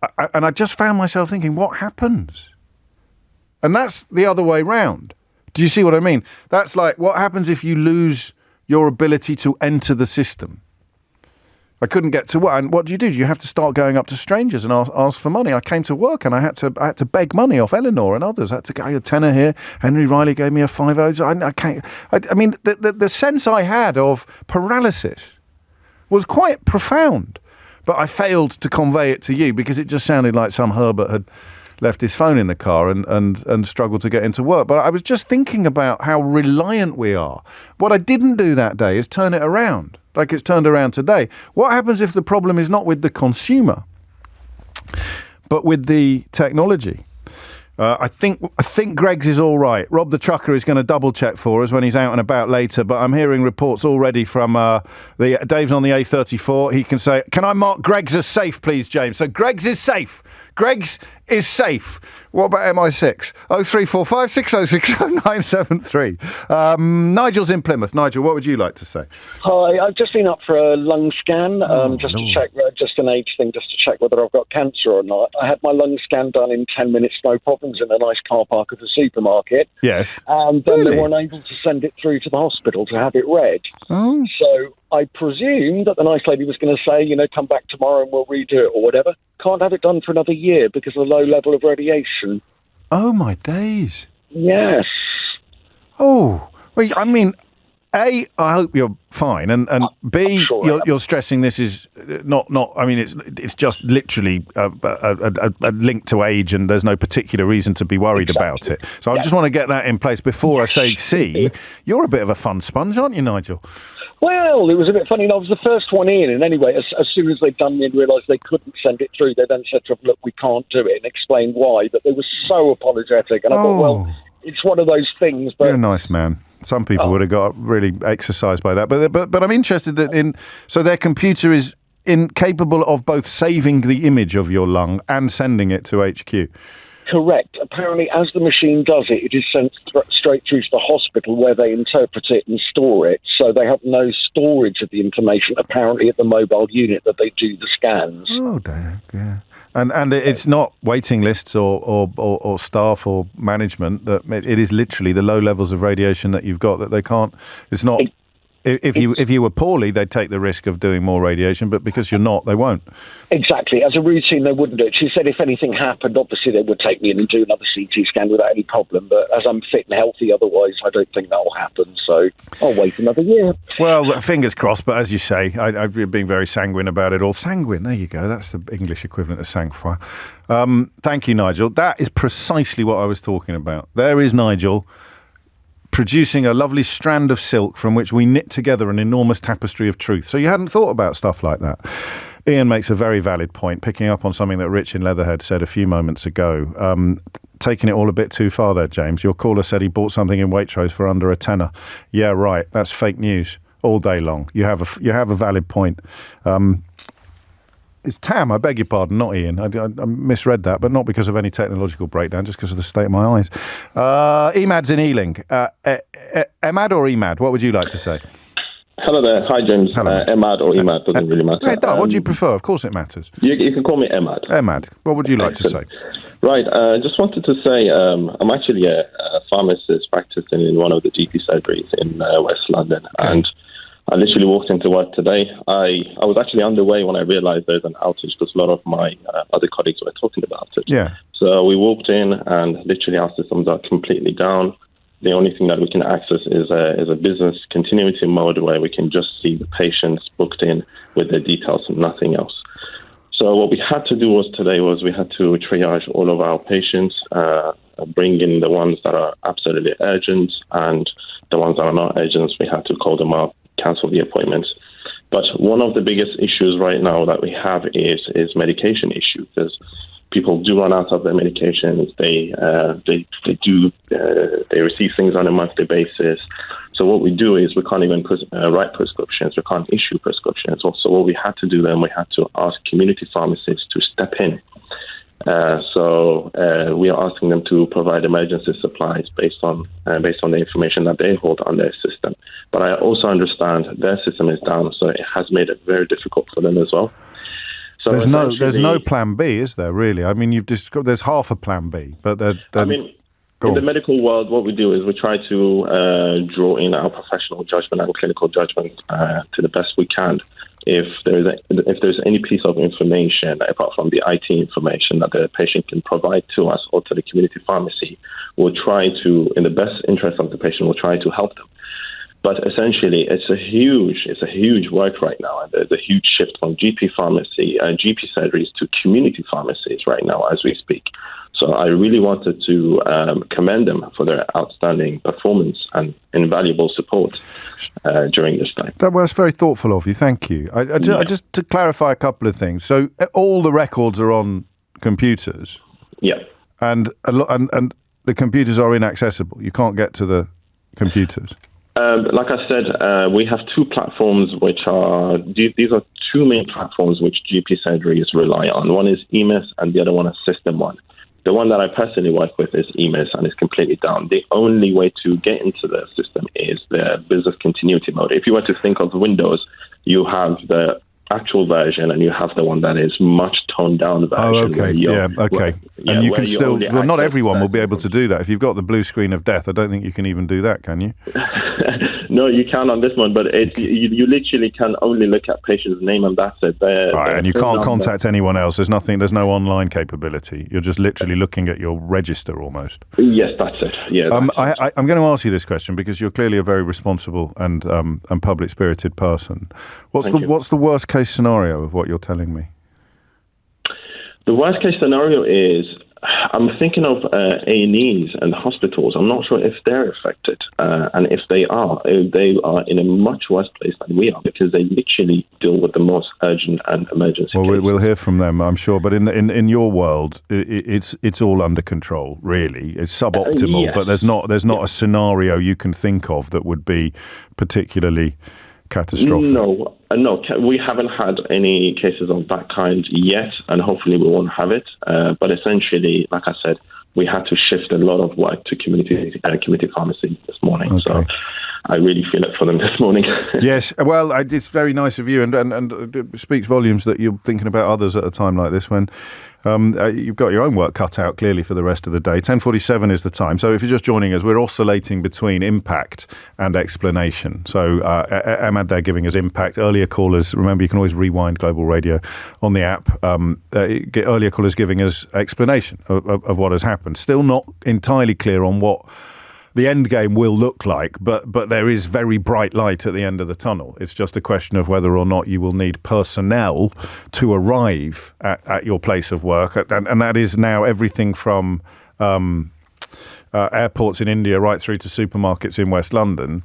I just found myself thinking, what happens? And that's the other way round. Do you see what I mean? That's like, what happens if you lose your ability to enter the system? I couldn't get to work. And what do? You have to start going up to strangers and ask for money. I came to work and I had to beg money off Eleanor and others. I had to get a tenner here. Henry Riley gave me a 50. I can't. I mean, the sense I had of paralysis was quite profound, but I failed to convey it to you because it just sounded like some Herbert had left his phone in the car and struggled to get into work. But I was just thinking about how reliant we are. What I didn't do that day is turn it around, like it's turned around today. What happens if the problem is not with the consumer, but with the technology? I think Greg's is all right. Rob the trucker is going to double check for us when he's out and about later, but I'm hearing reports already from Dave's on the A34. He can say, can I mark Greg's as safe, please, James? So Greg's is safe. Greg's is safe. What about MI6? 03456060973. Nigel's in Plymouth. Nigel, what would you like to say? Hi, I've just been up for a lung scan, to check, just an age thing, just to check whether I've got cancer or not. I had my lung scan done in 10 minutes, no problems, in a nice car park of a supermarket. Yes. And then they weren't able to send it through to the hospital to have it read. Oh. So I presumed that the nice lady was going to say, come back tomorrow and we'll redo it or whatever. Can't have it done for another year because of the low level of radiation. Oh, my days. Yes. Oh, well, I mean, A, I hope you're fine, and B, sure you're stressing this is not. I mean, it's just literally a link to age, and there's no particular reason to be worried about it. So I just want to get that in place before I say C. You're a bit of a fun sponge, aren't you, Nigel? Well, it was a bit funny. I was the first one in, and anyway, as soon as they'd done me and realised they couldn't send it through, they then said to them, look, we can't do it, and explained why. But they were so apologetic, and I thought, well, it's one of those things. But you're a nice man. Some people would have got really exercised by that, but I'm interested that so their computer is incapable of both saving the image of your lung and sending it to HQ. Correct. Apparently, as the machine does it, it is sent straight through to the hospital where they interpret it and store it. So they have no storage of the information, apparently, at the mobile unit that they do the scans. Oh, dear, yeah. And it's not waiting lists or staff or management. That it is literally the low levels of radiation that you've got that they can't. It's not if you were poorly, they'd take the risk of doing more radiation, but because you're not, they won't. Exactly. As a routine, they wouldn't do it. She said if anything happened, obviously they would take me in and do another CT scan without any problem. But as I'm fit and healthy, otherwise, I don't think that will happen. So I'll wait another year. Well, fingers crossed. But as you say, I've been being very sanguine about it all. Sanguine, there you go. That's the English equivalent of sanctifier. Thank you, Nigel. That is precisely what I was talking about. There is Nigel, producing a lovely strand of silk from which we knit together an enormous tapestry of truth. So you hadn't thought about stuff like that. Ian makes a very valid point, picking up on something that Rich in Leatherhead said a few moments ago. Taking it all a bit too far there, James. Your caller said he bought something in Waitrose for under a tenner. Yeah, right. That's fake news all day long. You have a valid point. It's Tam, I beg your pardon, not Ian. I misread that, but not because of any technological breakdown, just because of the state of my eyes. Emad's in Ealing. Emad or Emad? What would you like to say? Hello there. Hi, James. Hello. Emad or Emad, doesn't really matter. What do you prefer? Of course it matters. You can call me Emad. Emad, what would you like to say? Right. Just wanted to say I'm actually a pharmacist practicing in one of the GP surgeries in West London. Okay. And I literally walked into work today. I was actually underway when I realized there's an outage because a lot of my other colleagues were talking about it. Yeah. So we walked in and literally our systems are completely down. The only thing that we can access is a business continuity mode where we can just see the patients booked in with their details and nothing else. So what we had to do today was we had to triage all of our patients, bring in the ones that are absolutely urgent and the ones that are not urgent, we had to call them up, cancel the appointments. But one of the biggest issues right now that we have is medication issue, because people do run out of their medications. They receive things on a monthly basis. So what we do is we can't even write prescriptions. We can't issue prescriptions. So what we had to do then, we had to ask community pharmacists to step in. So we are asking them to provide emergency supplies based on the information that they hold on their system. But I also understand their system is down, so it has made it very difficult for them as well. So there's no plan B, is there? Really? I mean, there's half a plan B, but in the medical world, what we do is we try to draw in our professional judgment and clinical judgment to the best we can. If there's any piece of information apart from the IT information that the patient can provide to us or to the community pharmacy, we'll try to, in the best interest of the patient, we'll try to help them. But essentially, it's a huge work right now, and there's a huge shift from GP pharmacy, GP surgeries to community pharmacies right now as we speak. So I really wanted to commend them for their outstanding performance and invaluable support during this time. That's very thoughtful of you. Thank you. I just to clarify a couple of things. So all the records are on computers. Yeah. And the computers are inaccessible. You can't get to the computers. Like I said, we have two platforms these are two main platforms which GP surgeries rely on. One is EMIS and the other one is System 1. The one that I personally work with is EMIS and is completely down. The only way to get into the system is the business continuity mode. If you were to think of Windows, you have the actual version and you have the one that is much toned down version. Oh, okay. Okay. And you can still, not everyone will be able to do that. If you've got the blue screen of death, I don't think you can even do that, can you? No, you can on this one, but you literally can only look at patient's name and that's it. And you can't contact anyone else. There's no online capability. You're just literally looking at your register almost. Yes, that's it. Yeah. I'm going to ask you this question because you're clearly a very responsible and public-spirited person. What's the worst case scenario of what you're telling me? The worst case scenario is I'm thinking of A&Es and hospitals. I'm not sure if they're affected. And if they are in a much worse place than we are because they literally deal with the most urgent and emergency cases. We'll hear from them, I'm sure. But in your world, it's all under control, really. It's suboptimal, yes. But there's not a scenario you can think of that would be particularly catastrophic. No, we haven't had any cases of that kind yet, and hopefully we won't have it. But essentially, like I said, we had to shift a lot of work to community pharmacy this morning. Okay. So I really feel it for them this morning. Yes, well, it's very nice of you, and it speaks volumes that you're thinking about others at a time like this when you've got your own work cut out clearly for the rest of the day. 10:47 is the time. So if you're just joining us, we're oscillating between impact and explanation. So Ahmad there giving us impact. Earlier callers, remember you can always rewind Global Radio on the app. Earlier callers giving us explanation of what has happened. Still not entirely clear on what the end game will look like, but there is very bright light at the end of the tunnel. It's just a question of whether or not you will need personnel to arrive at your place of work. And that is now everything from airports in India right through to supermarkets in West London.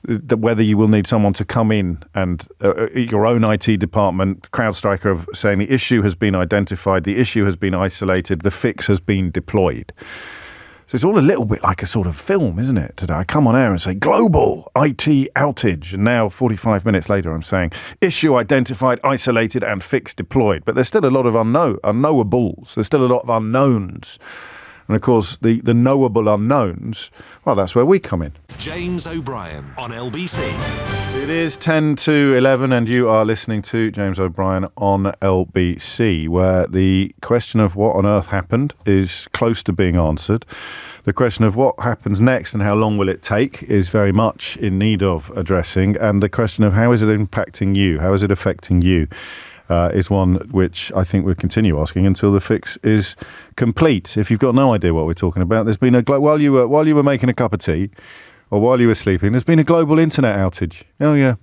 Whether you will need someone to come in and your own IT department, CrowdStrike are saying the issue has been identified, the issue has been isolated, the fix has been deployed. So it's all a little bit like a sort of film, isn't it, today? I come on air and say, global IT outage. And now, 45 minutes later, I'm saying, issue identified, isolated, and fix deployed. But there's still a lot of unknowables. There's still a lot of unknowns. And, of course, the knowable unknowns, well, that's where we come in. James O'Brien on LBC. It is 10 to 11, and you are listening to James O'Brien on LBC, where the question of what on earth happened is close to being answered. The question of what happens next and how long will it take is very much in need of addressing. And the question of how is it impacting you, how is it affecting you, is one which I think we'll continue asking until the fix is complete. If you've got no idea what we're talking about, there's been while you were making a cup of tea, or while you were sleeping, there's been a global internet outage. Oh yeah.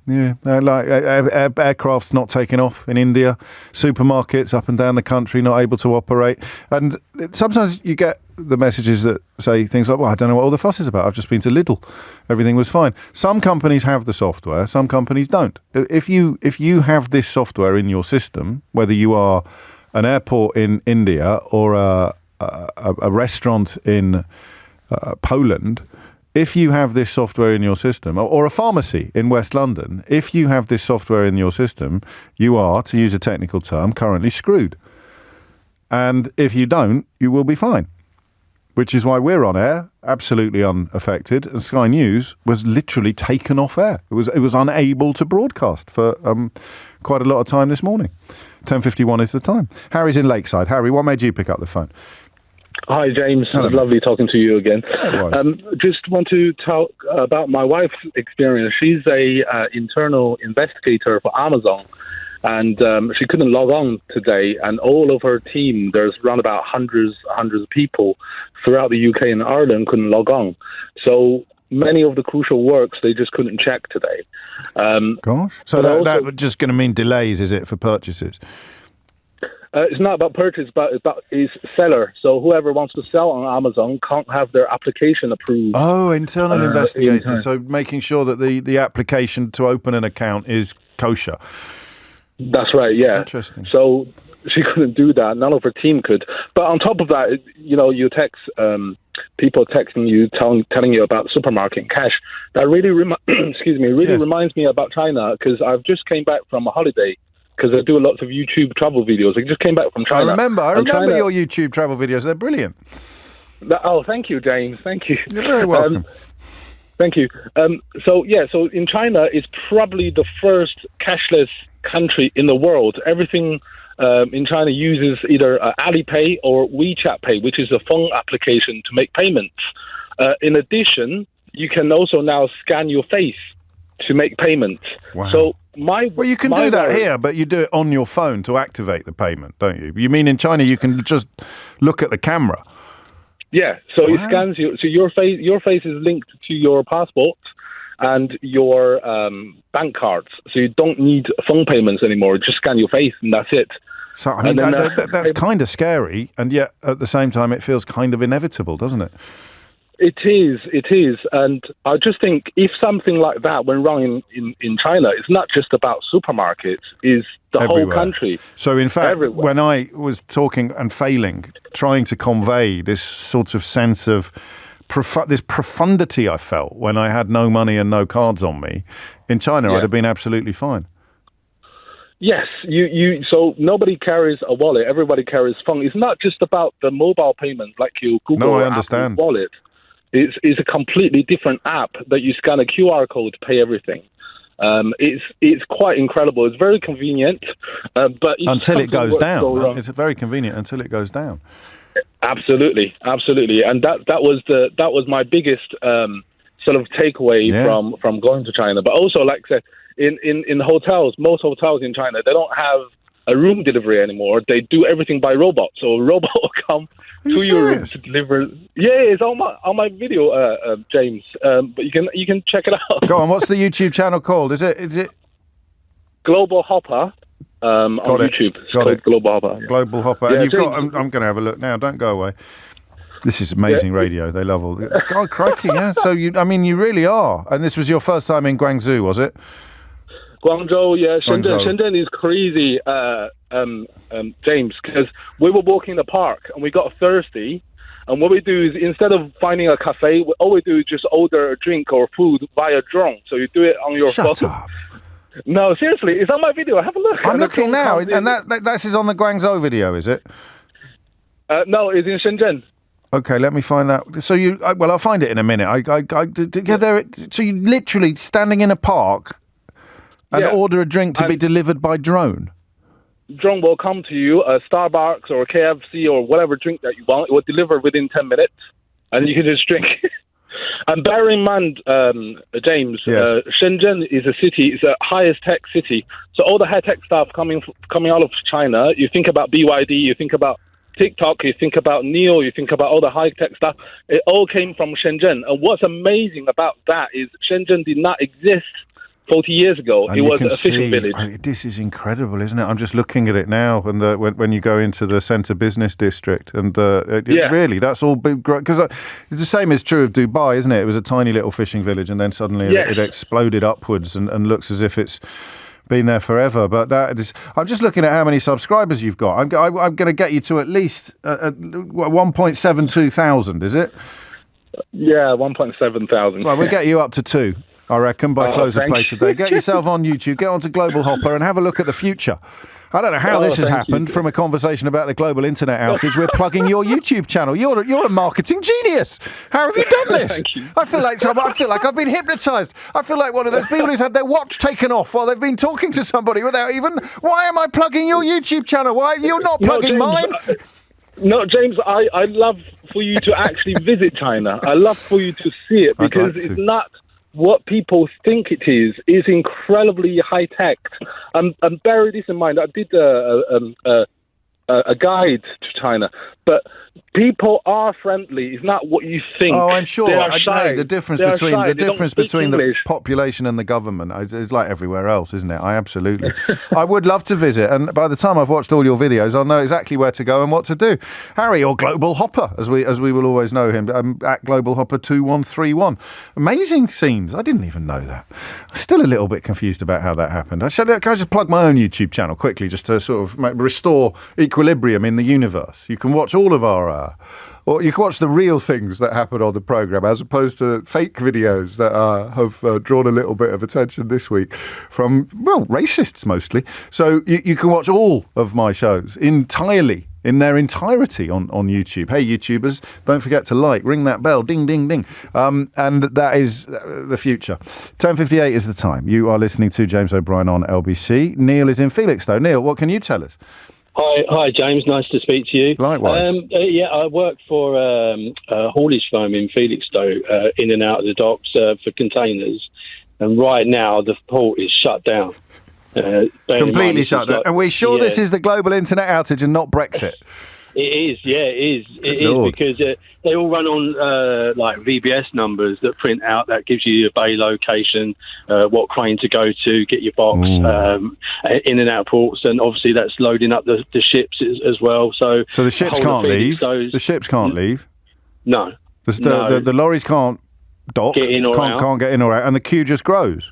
Aircraft's not taking off in India. Supermarkets up and down the country not able to operate. And sometimes you get the messages that say things like, well, I don't know what all the fuss is about. I've just been to Lidl. Everything was fine. Some companies have the software. Some companies don't. If you have this software in your system, whether you are an airport in India or a restaurant in Poland, if you have this software in your system, or a pharmacy in West London, if you have this software in your system, you are, to use a technical term, currently screwed. And if you don't, you will be fine. Which is why we're on air, absolutely unaffected. And Sky News was literally taken off air. It was unable to broadcast for quite a lot of time this morning. 10:51 is the time. Harry's in Lakeside. Harry, what made you pick up the phone? Hi, James. Hello. It was lovely talking to you again. Likewise. Just want to talk about my wife's experience. She's a internal investigator for Amazon, and she couldn't log on today. And all of her team, there's around about hundreds of people throughout the UK and Ireland couldn't log on. So many of the crucial works they just couldn't check today. Gosh. So that was just going to mean delays, is it, for purchases? It's not about purchase, but it's seller. So whoever wants to sell on Amazon can't have their application approved. Oh, internal investigator. So making sure that the application to open an account is kosher. That's right, yeah. Interesting. So she couldn't do that. None of her team could. But on top of that, you text people texting you, telling you about supermarket and cash. That really, reminds me about China, because I've just came back from a holiday. Because I do lots of YouTube travel videos. I just came back from China. I remember your YouTube travel videos. They're brilliant. Thank you, James. Thank you. You're very welcome. Thank you. So in China, it's probably the first cashless country in the world. Everything in China uses either Alipay or WeChat Pay, which is a phone application to make payments. In addition, you can also now scan your face to make payments. Wow. So you can do that here, but you do it on your phone to activate the payment, don't you? You mean in China you can just look at the camera? Yeah, so It scans you. So your face is linked to your passport and your bank cards. So you don't need phone payments anymore. Just scan your face and that's it. So I mean, that's kind of scary, and yet at the same time it feels kind of inevitable, doesn't it? It is. And I just think if something like that went wrong in China, it's not just about supermarkets, it's the whole country. So in fact, when I was talking and trying to convey this sort of sense of this profundity I felt when I had no money and no cards on me, in China I'd have been absolutely fine. Yes, so nobody carries a wallet, everybody carries phone. It's not just about the mobile payment like your Google or Apple wallet. It's a completely different app that you scan a QR code to pay everything. It's quite incredible. It's very convenient, but until it goes down, it's very convenient until it goes down. Absolutely, and that was my biggest sort of takeaway from going to China. But also, like I said, in hotels, most hotels in China, they don't have a room delivery anymore. They do everything by robot. So a robot will come to your room to deliver. Yeah, it's on my video, James. But you can check it out. Go on. What's the YouTube channel called? Is it Global Hopper? On YouTube. Got it. Global Hopper. Yeah. Global Hopper. Yeah, and I'm going to have a look now. Don't go away. This is amazing radio. They love all the... Oh, crikey, yeah. So, you really are. And this was your first time in Guangzhou, was it? Guangzhou, yeah. Shenzhen is crazy, James, because we were walking in the park and we got thirsty. And what we do is, instead of finding a cafe, all we do is just order a drink or food via drone. So you do it on your phone. Shut up. No, seriously, it's on my video. Have a look. I'm looking now, and that is on the Guangzhou video, is it? No, it's in Shenzhen. Okay, let me find that. So I'll find it in a minute. So you literally standing in a park and order a drink to be delivered by drone. Drone will come to you, a Starbucks or a KFC or whatever drink that you want. It will deliver within 10 minutes, and you can just drink. And bear in mind, James, Shenzhen is a city. It's a highest tech city. So all the high tech stuff coming out of China. You think about BYD, you think about TikTok, you think about NIO, you think about all the high tech stuff. It all came from Shenzhen. And what's amazing about that is Shenzhen did not exist 40 years ago. It was a fishing village. This is incredible, isn't it? I'm just looking at it now, and when you go into the centre business district, and really, that's all big. Because the same is true of Dubai, isn't it? It was a tiny little fishing village, and then suddenly it exploded upwards and looks as if it's been there forever. But I'm just looking at how many subscribers you've got. I'm going to get you to at least 1.72 thousand, is it? Yeah, 1.7 thousand. Well, we'll get you up to 2. I reckon, by close of play today. Get yourself on YouTube, get onto Global Hopper and have a look at the future. I don't know how this has happened from a conversation about the global internet outage. We're plugging your YouTube channel. You're a marketing genius. How have you done this? I feel like I've been hypnotised. I feel like one of those people who's had their watch taken off while they've been talking to somebody without even... Why am I plugging your YouTube channel? Why you're not plugging mine? No, James, I love for you to actually visit China. I love for you to see it, because it's not what people think it is. It's incredibly high tech. And bear this in mind. I did a guide to China, but people are friendly. It's not what you think. Oh, I'm sure. The difference between the population and the government is like everywhere else, isn't it? Absolutely. I would love to visit, and by the time I've watched all your videos, I'll know exactly where to go and what to do. Harry, or Global Hopper, as we will always know him, at Global Hopper 2131. Amazing scenes. I didn't even know that. I'm still a little bit confused about how that happened. Can I just plug my own YouTube channel quickly, just to sort of restore equilibrium in the universe? You can watch all of our or you can watch the real things that happen on the programme, as opposed to fake videos that have drawn a little bit of attention this week from, well, racists mostly. So you can watch all of my shows entirely, in their entirety on YouTube. Hey, YouTubers, don't forget to ring that bell, ding, ding, ding. And that is the future. 10:58 is the time. You are listening to James O'Brien on LBC. Neil is in Felixstowe. Neil, what can you tell us? Hi, James. Nice to speak to you. Likewise. I work for a haulage firm in Felixstowe, in and out of the docks for containers. And right now, the port is shut down. Completely shut down. And we're sure this is the global internet outage and not Brexit? It is, It is because they all run on like VBS numbers that print out, that gives you your bay location, what crane to go to, get your box in and out of ports, and obviously that's loading up the ships as well. So the ships can't leave. The ships can't leave. No. The lorries can't dock. Get in or out. Can't get in or out, and the queue just grows.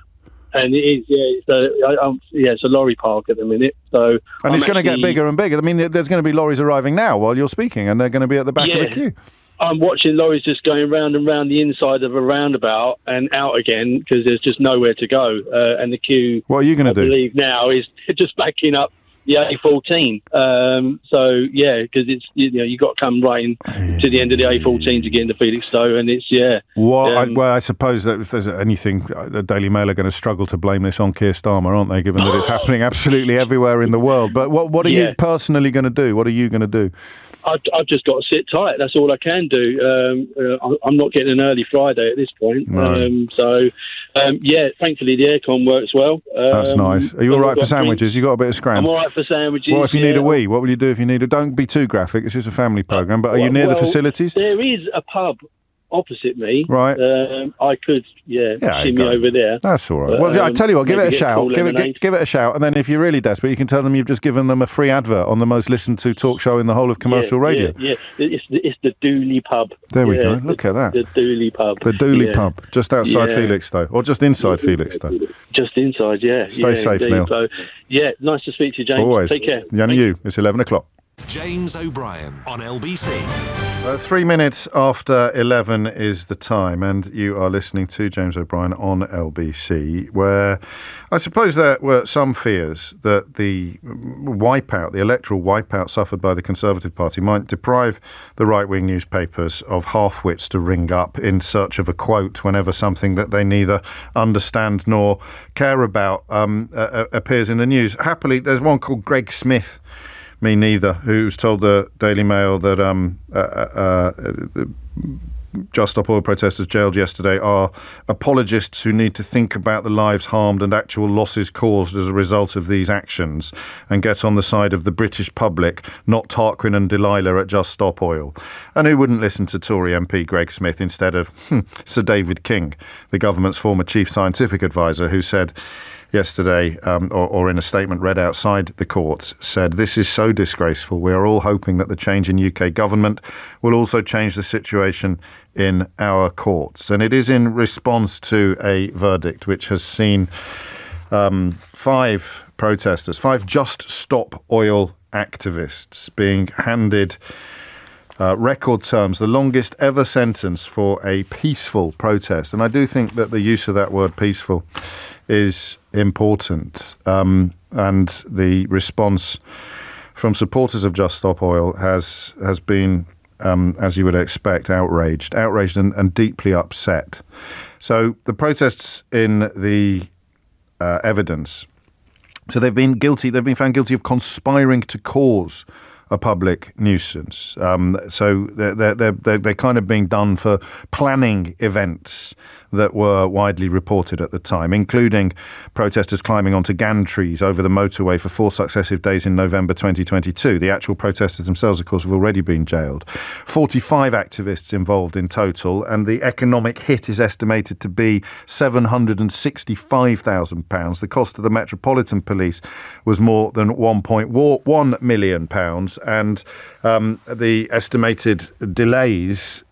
And it is, it's a lorry park at the minute. So, and it's going to get bigger and bigger. I mean, there's going to be lorries arriving now while you're speaking, and they're going to be at the back of the queue. I'm watching lorries just going round and round the inside of a roundabout and out again, because there's just nowhere to go. And the queue, what are you going to do? I believe now, is just backing up A14. Because it's you got to come right in to the end of the A14 to get into Felixstowe, and it's I suppose that if there's anything, the Daily Mail are going to struggle to blame this on Keir Starmer, aren't they? Given that it's happening absolutely everywhere in the world. But what are you personally going to do? What are you going to do? I've just got to sit tight. That's all I can do. I'm not getting an early Friday at this point. Right. Thankfully the aircon works well. That's nice. Are you all right for sandwiches? You got a bit of scram? I'm all right for sandwiches. What if you need a wee? What will you do if you need a... Don't be too graphic. It's just a family programme. But are you near the facilities? There is a pub opposite me. Right. I could, shimmy over there. That's all right. Well, I tell you what, give it a shout. Give it a shout. And then if you're really desperate, you can tell them you've just given them a free advert on the most listened to talk show in the whole of commercial radio. Yeah. It's the Dooley pub. There we go. Look at that. The Dooley pub. The Dooley pub, just outside Felixstowe, or just inside Felixstowe. Just inside, Stay safe, Neil. Nice to speak to you, James. Always. Take care. And you. It's 11 o'clock. James O'Brien on LBC. 3 minutes after 11 is the time, and you are listening to James O'Brien on LBC, where I suppose there were some fears that the electoral wipeout suffered by the Conservative Party might deprive the right-wing newspapers of half-wits to ring up in search of a quote whenever something that they neither understand nor care about appears in the news. Happily, there's one called Greg Smith, me neither, who's told the Daily Mail that the Just Stop Oil protesters jailed yesterday are apologists who need to think about the lives harmed and actual losses caused as a result of these actions and get on the side of the British public, not Tarquin and Delilah at Just Stop Oil. And who wouldn't listen to Tory MP Greg Smith instead of Sir David King, the government's former chief scientific advisor, who said yesterday, or in a statement read outside the court, said, "This is so disgraceful. We are all hoping that the change in UK government will also change the situation in our courts." And it is in response to a verdict which has seen 5 protesters, 5 Just Stop Oil activists being handed record terms, the longest ever sentence for a peaceful protest. And I do think that the use of that word peaceful is important. And the response from supporters of Just Stop Oil has been, as you would expect, outraged and deeply upset. So the protests in the evidence, so they've been found guilty of conspiring to cause a public nuisance. So they're kind of being done for planning events that were widely reported at the time, including protesters climbing onto gantries over the motorway for 4 successive days in November 2022. The actual protesters themselves, of course, have already been jailed. 45 activists involved in total, and the economic hit is estimated to be £765,000. The cost of the Metropolitan Police was more than £1.1 million, and the estimated delays,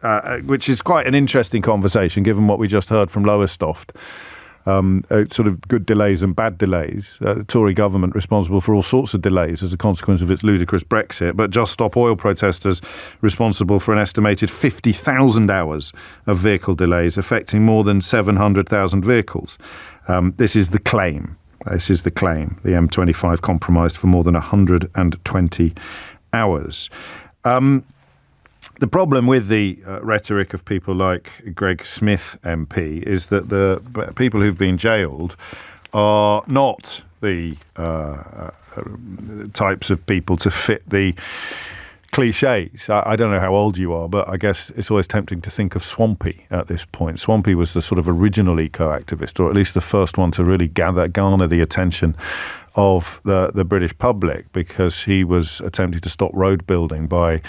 which is quite an interesting conversation given what we just heard from Lowestoft, sort of good delays and bad delays. The Tory government responsible for all sorts of delays as a consequence of its ludicrous Brexit, but Just Stop Oil protesters responsible for an estimated 50,000 hours of vehicle delays, affecting more than 700,000 vehicles. This is the claim. The M25 compromised for more than 120 hours. The problem with the rhetoric of people like Greg Smith MP is that the people who've been jailed are not the types of people to fit the cliches. I don't know how old you are, but I guess it's always tempting to think of Swampy at this point. Swampy was the sort of original eco-activist, or at least the first one to really garner the attention of the British public, because he was attempting to stop road building by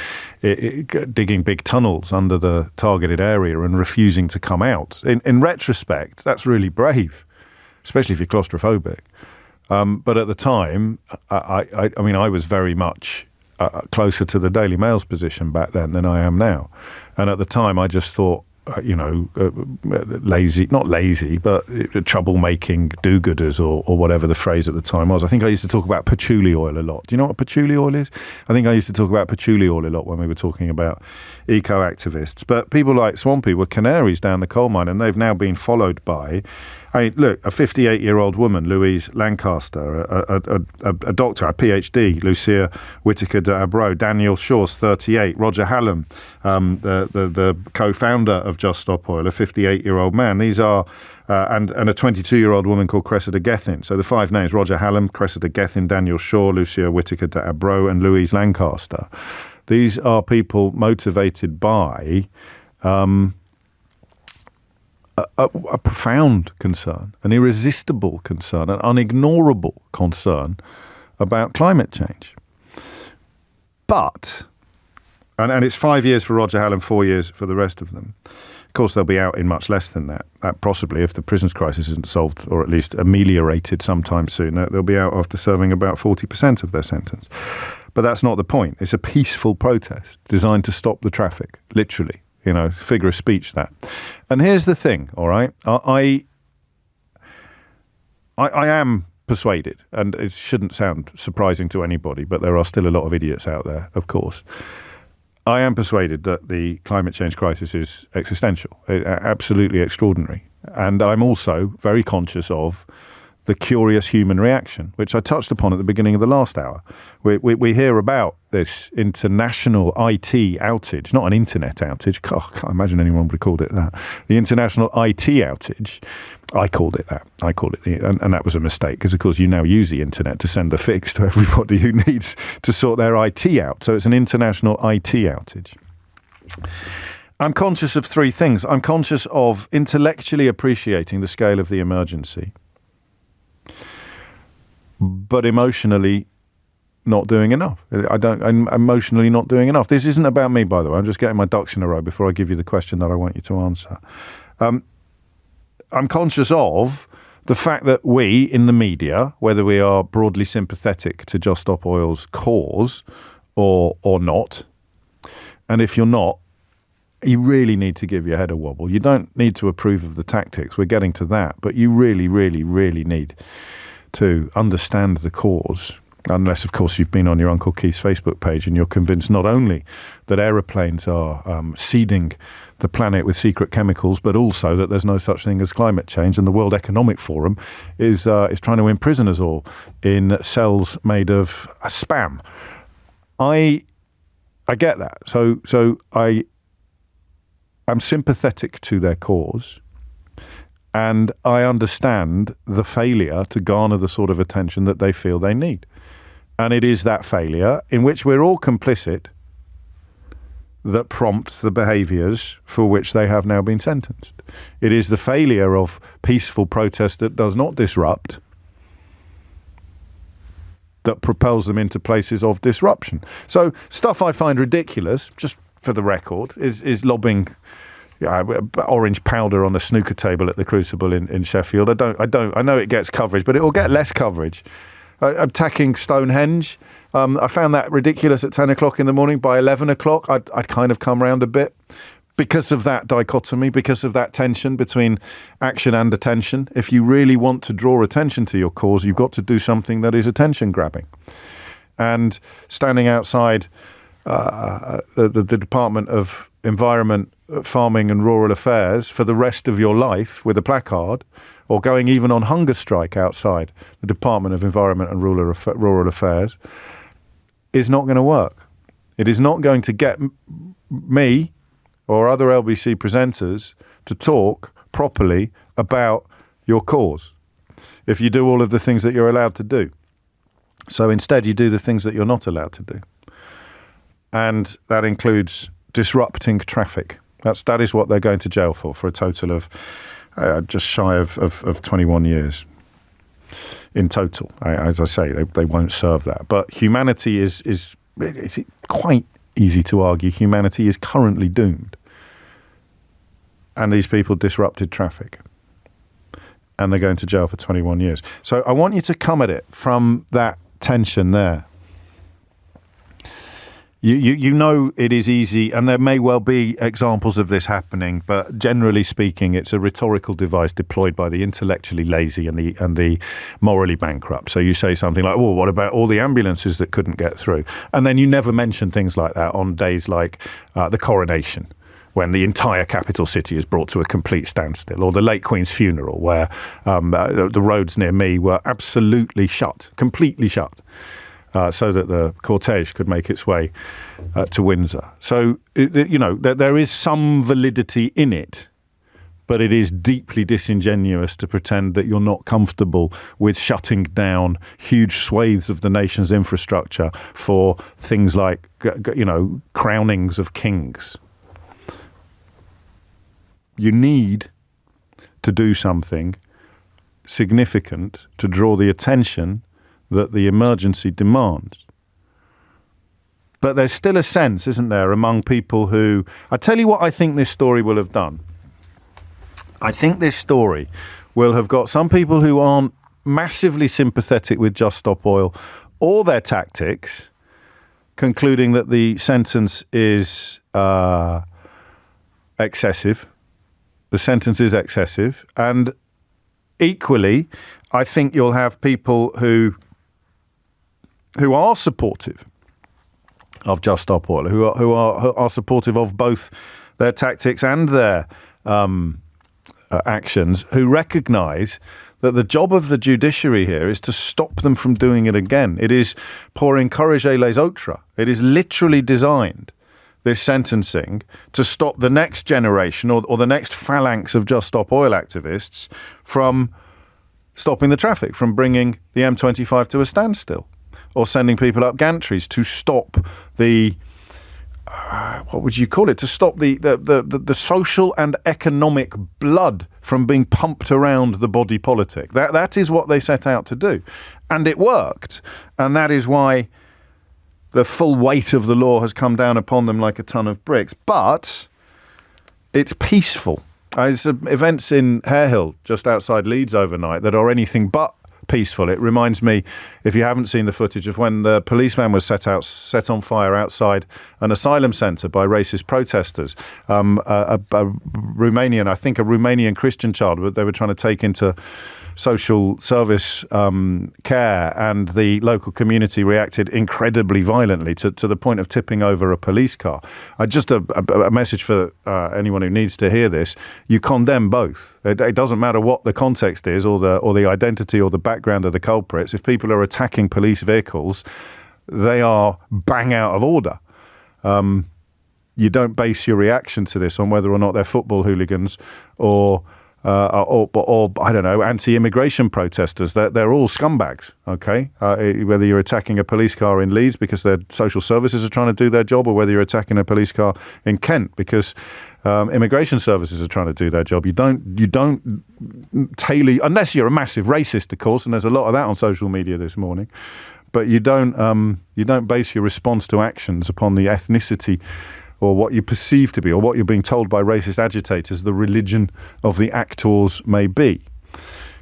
digging big tunnels under the targeted area and refusing to come out. In retrospect, that's really brave, especially if you're claustrophobic. But at the time, I mean, I was very much closer to the Daily Mail's position back then than I am now. And at the time, I just thought, lazy, not lazy, but troublemaking do-gooders or whatever the phrase at the time was. I think I used to talk about patchouli oil a lot. Do you know what patchouli oil is? I think I used to talk about patchouli oil a lot when we were talking about eco-activists. But people like Swampy were canaries down the coal mine, and they've now been followed by Look, a 58-year-old woman, Louise Lancaster, a doctor, a PhD, Lucia Whitaker de Abreu, Daniel Shaw's 38, Roger Hallam, the co-founder of Just Stop Oil, a 58-year-old man. These are, and a 22-year-old woman called Cressida Gethin. So the 5 names: Roger Hallam, Cressida Gethin, Daniel Shaw, Lucia Whitaker de Abreu, and Louise Lancaster. These are people motivated by a profound concern, an irresistible concern, an unignorable concern about climate change. But, and it's 5 years for Roger Hallam, 4 years for the rest of them. Of course, they'll be out in much less than that. Possibly, if the prisons crisis isn't solved, or at least ameliorated sometime soon, they'll be out after serving about 40% of their sentence. But that's not the point. It's a peaceful protest designed to stop the traffic, literally. Figure of speech, that. And here's the thing, all right? I am persuaded, and it shouldn't sound surprising to anybody, but there are still a lot of idiots out there, of course. I am persuaded that the climate change crisis is existential, absolutely extraordinary. And I'm also very conscious of the curious human reaction, which I touched upon at the beginning of the last hour. We hear about this international IT outage, not an internet outage. God, I can't imagine anyone would have called it that. The international IT outage, I called it that. And that was a mistake, because, of course, you now use the internet to send the fix to everybody who needs to sort their IT out. So it's an international IT outage. I'm conscious of 3 things. I'm conscious of intellectually appreciating the scale of the emergency, but emotionally not doing enough. I'm emotionally not doing enough. This isn't about me, by the way. I'm just getting my ducks in a row before I give you the question that I want you to answer. I'm conscious of the fact that we in the media, whether we are broadly sympathetic to Just Stop Oil's cause or not, and if you're not, you really need to give your head a wobble. You don't need to approve of the tactics. We're getting to that. But you really, really, really need to understand the cause, unless, of course, you've been on your Uncle Keith's Facebook page and you're convinced not only that aeroplanes are seeding the planet with secret chemicals, but also that there's no such thing as climate change, and the World Economic Forum is trying to imprison us all in cells made of spam. I get that. So I'm sympathetic to their cause. And I understand the failure to garner the sort of attention that they feel they need. And it is that failure, in which we're all complicit, that prompts the behaviours for which they have now been sentenced. It is the failure of peaceful protest that does not disrupt that propels them into places of disruption. So stuff I find ridiculous, just for the record, is lobbing orange powder on a snooker table at the Crucible in Sheffield. I know it gets coverage, but it will get less coverage. Attacking Stonehenge, I found that ridiculous at 10 o'clock in the morning. By 11 o'clock, I'd kind of come round a bit because of that dichotomy, because of that tension between action and attention. If you really want to draw attention to your cause, you've got to do something that is attention grabbing. And standing outside the Department of Environment, Farming and Rural Affairs for the rest of your life with a placard, or going even on hunger strike outside the Department of Environment and Rural Affairs, is not going to work. It is not going to get me or other LBC presenters to talk properly about your cause if you do all of the things that you're allowed to do. So instead, you do the things that you're not allowed to do. And that includes disrupting traffic. That is what they're going to jail for a total of just shy of 21 years in total. As I say, they won't serve that. But humanity is it's quite easy to argue humanity is currently doomed. And these people disrupted traffic. And they're going to jail for 21 years. So I want you to come at it from that tension there. You know it is easy, and there may well be examples of this happening, but generally speaking, it's a rhetorical device deployed by the intellectually lazy and the morally bankrupt. So you say something like, well, what about all the ambulances that couldn't get through? And then you never mention things like that on days like the coronation when the entire capital city is brought to a complete standstill, or the late Queen's funeral, where the roads near me were absolutely shut, completely shut, so that the cortege could make its way to Windsor. So, there is some validity in it, but it is deeply disingenuous to pretend that you're not comfortable with shutting down huge swathes of the nation's infrastructure for things like, crownings of kings. You need to do something significant to draw the attention that the emergency demands. But there's still a sense, isn't there, among people who... I tell you what I think this story will have done. I think this story will have got some people who aren't massively sympathetic with Just Stop Oil or their tactics, concluding that the sentence is excessive. The sentence is excessive. And equally, I think you'll have people who are supportive of Just Stop Oil, who are supportive of both their tactics and their actions, who recognise that the job of the judiciary here is to stop them from doing it again. It is pour encourager les autres. It is literally designed, this sentencing, to stop the next generation or the next phalanx of Just Stop Oil activists from stopping the traffic, from bringing the M25 to a standstill, or sending people up gantries to stop the what would you call it? To stop the social and economic blood from being pumped around the body politic. That is what they set out to do. And it worked. And that is why the full weight of the law has come down upon them like a ton of bricks. But it's peaceful. There's events in Harehill, just outside Leeds overnight, that are anything but peaceful. It reminds me, if you haven't seen the footage, of when the police van was set on fire outside an asylum centre by racist protesters. A Romanian, I think a Romanian Christian child, they were trying to take into social service care, and the local community reacted incredibly violently to the point of tipping over a police car. Just a message for anyone who needs to hear this: you condemn both. It doesn't matter what the context is, or the identity or the background of the culprits. If people are attacking police vehicles, they are bang out of order. You don't base your reaction to this on whether or not they're football hooligans or I don't know, anti-immigration protesters. They're all scumbags, okay? Whether you're attacking a police car in Leeds because their social services are trying to do their job, or whether you're attacking a police car in Kent because immigration services are trying to do their job. You don't tailor, unless you're a massive racist, of course, and there's a lot of that on social media this morning. But you don't base your response to actions upon the ethnicity or what you perceive to be, or what you're being told by racist agitators the religion of the actors may be.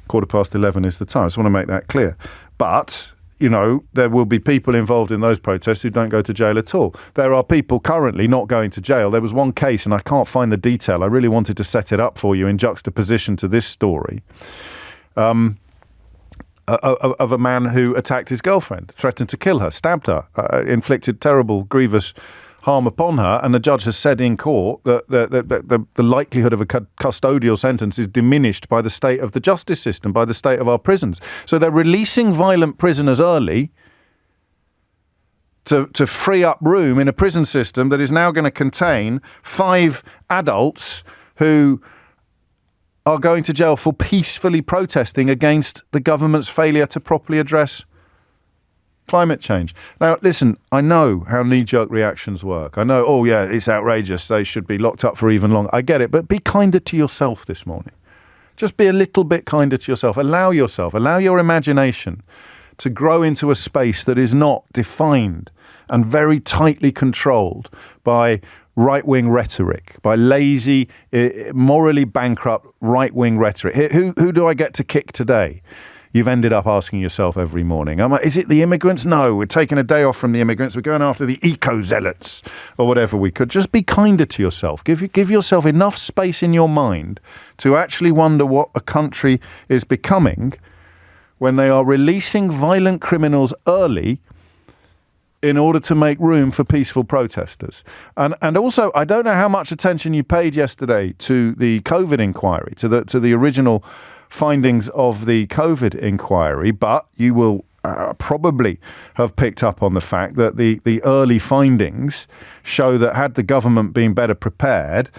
11:15 is the time. I just want to make that clear. But, there will be people involved in those protests who don't go to jail at all. There are people currently not going to jail. There was one case, and I can't find the detail. I really wanted to set it up for you in juxtaposition to this story, of a man who attacked his girlfriend, threatened to kill her, stabbed her, inflicted terrible, grievous harm upon her, and the judge has said in court that the likelihood of a custodial sentence is diminished by the state of the justice system, by the state of our prisons. So they're releasing violent prisoners early to free up room in a prison system that is now going to contain 5 adults who are going to jail for peacefully protesting against the government's failure to properly address climate change. Now, listen, I know how knee-jerk reactions work. I know, oh yeah, it's outrageous. They should be locked up for even longer. I get it, but be kinder to yourself this morning. Just be a little bit kinder to yourself. Allow your imagination to grow into a space that is not defined and very tightly controlled by right-wing rhetoric, by lazy, morally bankrupt right-wing rhetoric. Who do I get to kick today? You've ended up asking yourself every morning. Is it the immigrants? No, we're taking a day off from the immigrants. We're going after the eco-zealots or whatever we could. Just be kinder to yourself. Give yourself enough space in your mind to actually wonder what a country is becoming when they are releasing violent criminals early in order to make room for peaceful protesters. And also, I don't know how much attention you paid yesterday to the COVID inquiry, to the original findings of the COVID inquiry, but you will probably have picked up on the fact that the early findings show that had the government been better prepared,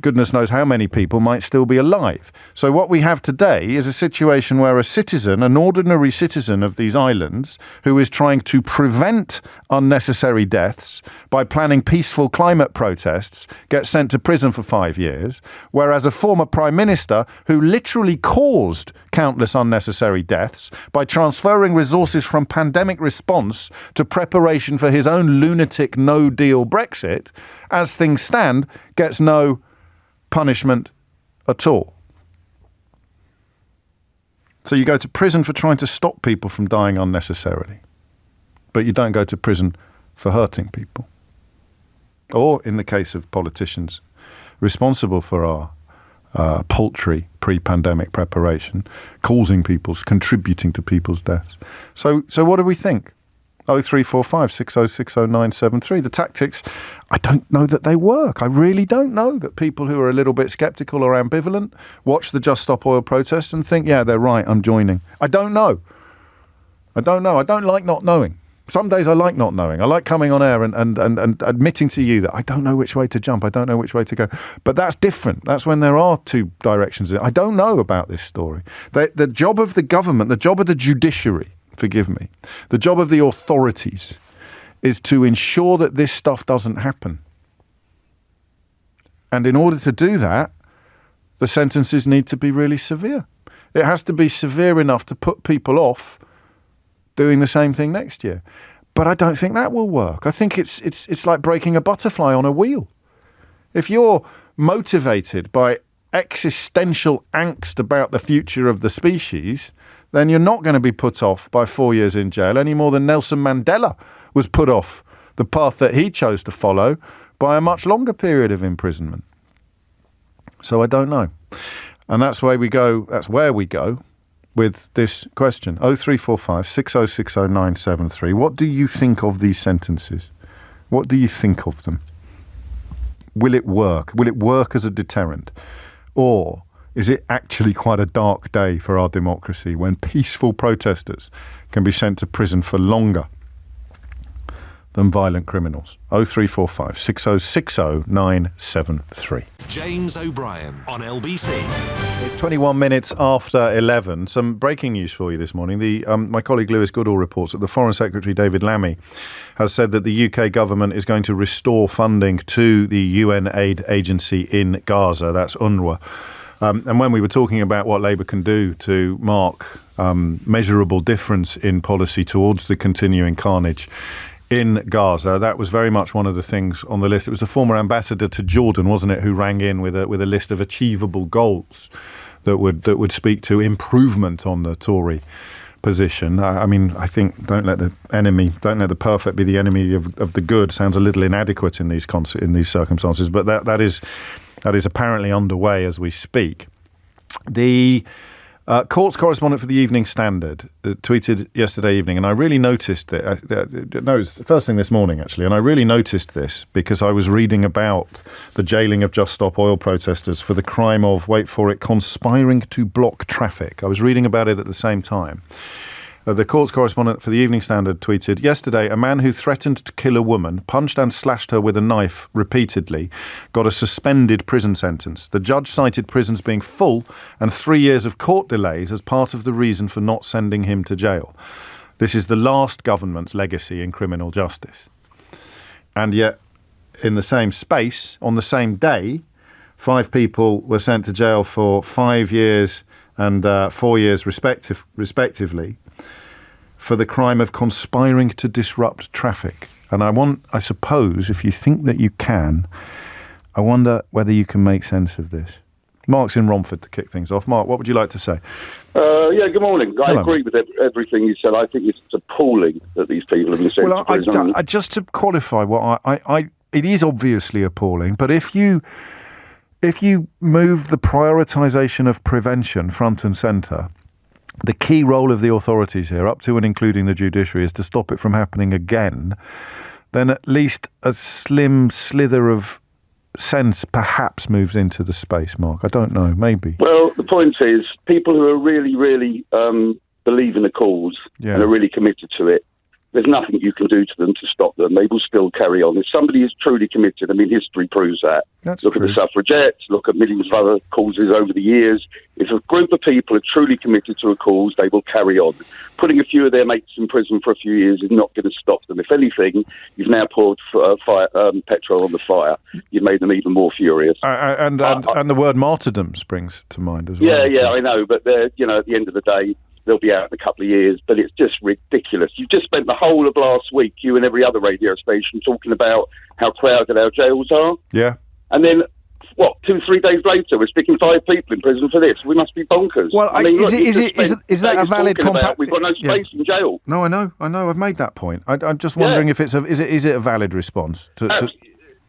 goodness knows how many people might still be alive. So what we have today is a situation where a citizen, an ordinary citizen of these islands, who is trying to prevent unnecessary deaths by planning peaceful climate protests, gets sent to prison for 5 years, whereas a former prime minister who literally caused countless unnecessary deaths by transferring resources from pandemic response to preparation for his own lunatic no-deal Brexit, as things stand, gets no punishment at all. So you go to prison for trying to stop people from dying unnecessarily, but you don't go to prison for hurting people. Or, in the case of politicians responsible for our paltry pre-pandemic preparation, contributing to people's deaths. So what do we think? 0345 6060973. The tactics, I don't know that they work. I really don't know that people who are a little bit sceptical or ambivalent watch the Just Stop Oil protest and think, yeah, they're right, I'm joining. I don't know. I don't like not knowing. Some days I like not knowing. I like coming on air and admitting to you that I don't know which way to jump. I don't know which way to go. But that's different. That's when there are two directions. I don't know about this story. The job of the government, the job of the judiciary, forgive me, the job of the authorities is to ensure that this stuff doesn't happen. And in order to do that, the sentences need to be really severe. It has to be severe enough to put people off doing the same thing next year. But I don't think that will work. I think it's like breaking a butterfly on a wheel. If you're motivated by existential angst about the future of the species, then you're not going to be put off by 4 years in jail any more than Nelson Mandela was put off the path that he chose to follow by a much longer period of imprisonment. So I don't know. And that's where we go with this question. 0345 6060973. What do you think of these sentences? What do you think of them? Will it work? Will it work as a deterrent? Or is it actually quite a dark day for our democracy when peaceful protesters can be sent to prison for longer than violent criminals? 0345 6060973. James O'Brien on LBC. It's 21 minutes after 11. Some breaking news for you this morning. My colleague Lewis Goodall reports that the Foreign Secretary David Lammy has said that the UK government is going to restore funding to the UN aid agency in Gaza. That's UNRWA. And when we were talking about what Labour can do to mark measurable difference in policy towards the continuing carnage in Gaza, that was very much one of the things on the list. It was the former ambassador to Jordan, wasn't it, who rang in with a list of achievable goals that would speak to improvement on the Tory position. I mean, I think don't let the perfect be the enemy of the good sounds a little inadequate in these circumstances, but that is apparently underway as we speak. The courts correspondent for the Evening Standard tweeted yesterday evening, and I really noticed it. It was the first thing this morning, actually, and I really noticed this because I was reading about the jailing of Just Stop Oil protesters for the crime of, wait for it, conspiring to block traffic. I was reading about it at the same time. The courts correspondent for the Evening Standard tweeted, yesterday, a man who threatened to kill a woman, punched and slashed her with a knife repeatedly, got a suspended prison sentence. The judge cited prisons being full and 3 years of court delays as part of the reason for not sending him to jail. This is the last government's legacy in criminal justice. And yet, in the same space, on the same day, 5 people were sent to jail for 5 years and 4 years respectively, for the crime of conspiring to disrupt traffic. And I suppose, if you think that you can, I wonder whether you can make sense of this. Mark's in Romford to kick things off. Mark, what would you like to say? Good morning. Hello. I agree with everything you said. I think it's appalling that these people have been sent to prison. Just to qualify, it is obviously appalling, but if you move the prioritisation of prevention front and centre, the key role of the authorities here, up to and including the judiciary, is to stop it from happening again, then at least a slim slither of sense perhaps moves into the space, Mark. I don't know, maybe. Well, the point is, people who are really, really believe in the cause and are really committed to it, there's nothing you can do to them to stop them. They will still carry on. If somebody is truly committed, I mean, history proves that. Look at the suffragettes, look at millions of other causes over the years. If a group of people are truly committed to a cause, they will carry on. Putting a few of their mates in prison for a few years is not going to stop them. If anything, you've now poured petrol on the fire. You've made them even more furious. And the word martyrdom springs to mind as well. Yeah, I know. But at the end of the day, they'll be out in a couple of years, but it's just ridiculous. You just spent the whole of last week, you and every other radio station, talking about how crowded our jails are. Yeah. And then, 2-3 days later, we're sticking 5 people in prison for this. We must be bonkers. Well, is that a valid compact? We've got no space in jail. No, I know. I've made that point. I'm just wondering if is it a valid response to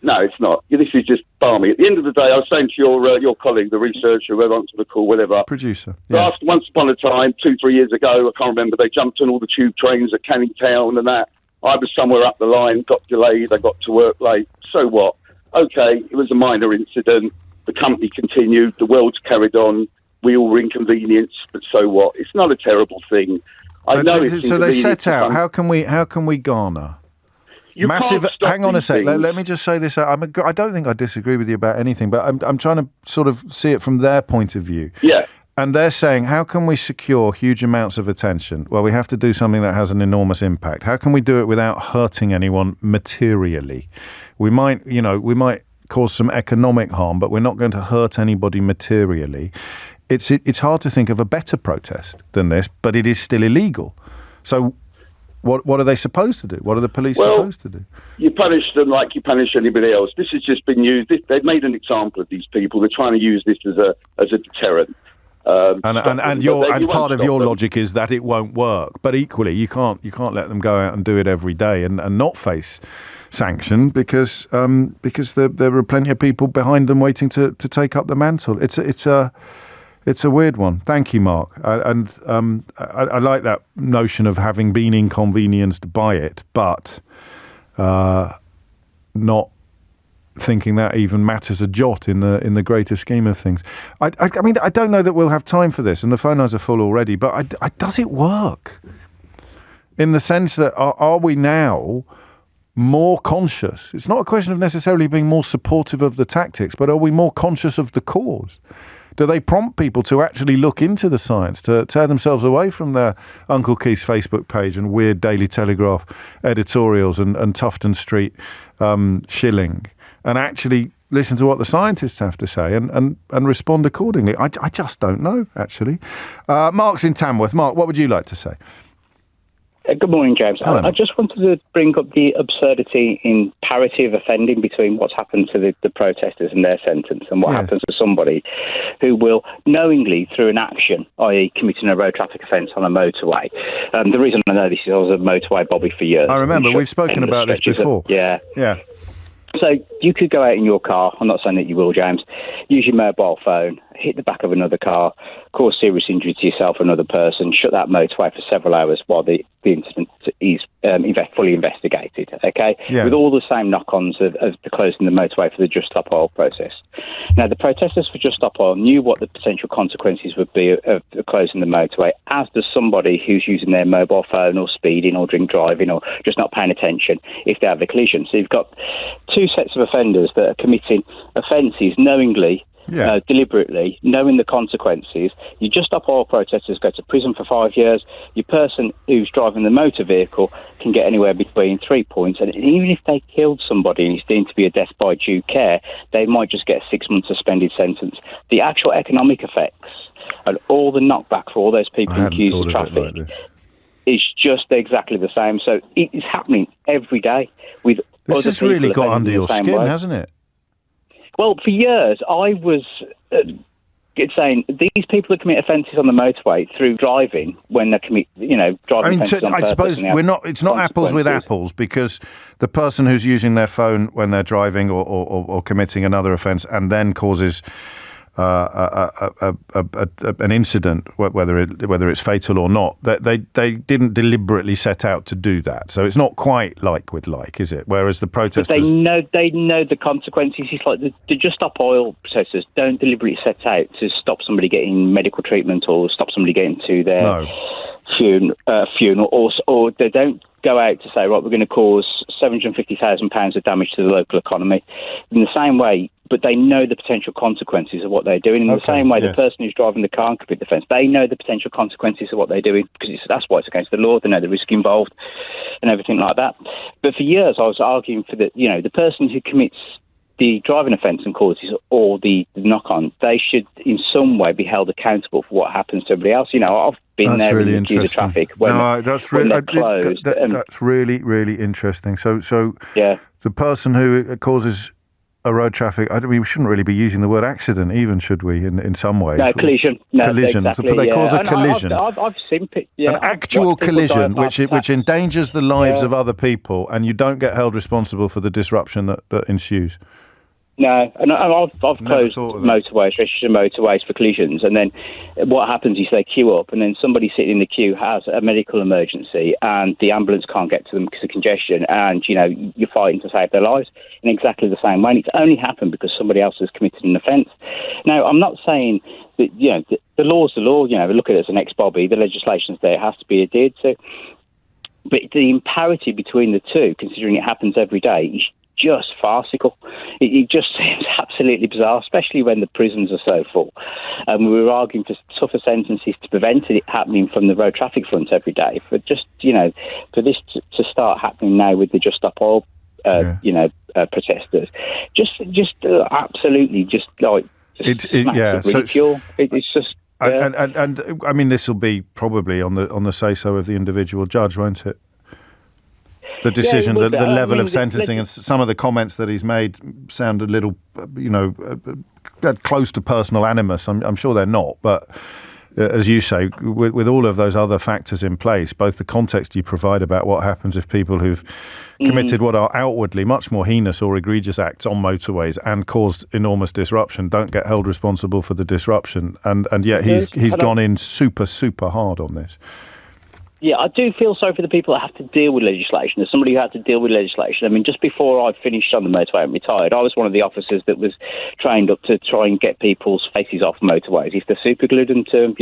No, it's not. This is just balmy. At the end of the day, I was saying to your colleague, the researcher, whoever answered the call, whatever. Producer. Once upon a time, 2-3 years ago, I can't remember, they jumped on all the tube trains at Canning Town and that. I was somewhere up the line, got delayed, I got to work late. So what? Okay, it was a minor incident. The company continued, the world's carried on. We all were inconvenienced, but so what? It's not a terrible thing. I know it's so they set out, how can we garner? Massive. Hang on a sec. Let me just say this. I don't think I disagree with you about anything, but I'm trying to sort of see it from their point of view. Yeah. And they're saying, how can we secure huge amounts of attention? Well, we have to do something that has an enormous impact. How can we do it without hurting anyone materially? We might cause some economic harm, but we're not going to hurt anybody materially. It's hard to think of a better protest than this, but it is still illegal. So what are they supposed to do? What are the police supposed to do? You punish them like you punish anybody else. This has just been used. They've made an example of these people. They're trying to use this as a deterrent. And part of your logic is that it won't work. But equally, you can't let them go out and do it every day and not face sanction because there are plenty of people behind them waiting to take up the mantle. It's a weird one. Thank you, Mark. I like that notion of having been inconvenienced by it, but not thinking that even matters a jot in the greater scheme of things. I mean, I don't know that we'll have time for this, and the phone lines are full already, but does it work? In the sense that are we now more conscious? It's not a question of necessarily being more supportive of the tactics, but are we more conscious of the cause? Do they prompt people to actually look into the science, to tear themselves away from their Uncle Keith's Facebook page and weird Daily Telegraph editorials and Tufton Street shilling, and actually listen to what the scientists have to say and respond accordingly? I just don't know, actually. Mark's in Tamworth. Mark, what would you like to say? Good morning, James. I just wanted to bring up the absurdity in parity of offending between what's happened to the protesters and their sentence and what happens to somebody who will knowingly, through an action, i.e. committing a road traffic offence on a motorway. The reason I know this is I was a motorway bobby for years. I remember, we've spoken about this before. Yeah. So you could go out in your car, I'm not saying that you will, James, use your mobile phone, hit the back of another car, cause serious injury to yourself or another person, shut that motorway for several hours while the incident is fully investigated, okay? Yeah. With all the same knock-ons of the closing the motorway for the Just Stop Oil process. Now, the protesters for Just Stop Oil knew what the potential consequences would be of closing the motorway, as does somebody who's using their mobile phone or speeding or drink driving or just not paying attention if they have a collision. So you've got two sets of offenders that are committing offences knowingly, deliberately, knowing the consequences. You Just Stop Oil protesters go to prison for 5 years. Your person who's driving the motor vehicle can get anywhere between 3 points. And even if they killed somebody and it's deemed to be a death by due care, they might just get a 6-month suspended sentence. The actual economic effects and all the knockback for all those people accused of traffic is just exactly the same. So it is happening every day with this has really got under your skin, hasn't it? Well, for years, I was saying these people that commit offences on the motorway through driving when they commit, driving offences on purpose. I suppose it's not apples with apples, because the person who's using their phone when they're driving or committing another offence and then causes an incident, whether it's fatal or not, they didn't deliberately set out to do that. So it's not quite like with like, is it? Whereas the protesters, but they know the consequences. It's like the Just Stop Oil protesters don't deliberately set out to stop somebody getting medical treatment or stop somebody getting to their funeral, or they don't go out to say, right, we're going to cause £750,000 of damage to the local economy. In the same way, but they know the potential consequences of what they're doing. In the same way, the person who's driving the car and commit the offence, they know the potential consequences of what they're doing, because that's why it's against the law. They know the risk involved and everything like that. But for years, I was arguing for the person who commits the driving offence and causes or the knock-on, they should in some way be held accountable for what happens to everybody else. I've been there in the queue of traffic when they're closed. That's really, really interesting. So the person who causes a road traffic, we shouldn't really be using the word accident even, should we, in some ways? No, collision. No, collision. Exactly, so they cause a collision. I've seen an actual collision which endangers the lives of other people, and you don't get held responsible for the disruption that ensues. No, and I've closed motorways, registered motorways for collisions, and then what happens is they queue up, and then somebody sitting in the queue has a medical emergency, and the ambulance can't get to them because of congestion, and you're fighting to save their lives in exactly the same way. And it's only happened because somebody else has committed an offence. Now, I'm not saying that the law's the law. We look at it as an ex-bobby. The legislation's there; it has to be adhered to. But the imparity between the two, considering it happens every day, is just farcical. It just seems absolutely bizarre, especially when the prisons are so full. We were arguing for tougher sentences to prevent it happening from the road traffic front every day. For just, for this to start happening now with the Just Stop Oil, protesters, absolutely just like ridicule. It's just. And I mean, this will be probably on the say-so of the individual judge, won't it? The decision, the level of sentencing, and some of the comments that he's made sound a little, close to personal animus. I'm sure they're not, but as you say, with all of those other factors in place, both the context you provide about what happens if people who've committed what are outwardly much more heinous or egregious acts on motorways and caused enormous disruption don't get held responsible for the disruption, and yet he's gone in super, super hard on this. Yeah, I do feel sorry for the people that have to deal with legislation. As somebody who had to deal with legislation, I mean, just before I finished on the motorway and retired, I was one of the officers that was trained up to try and get people's faces off motorways if they're superglued into them,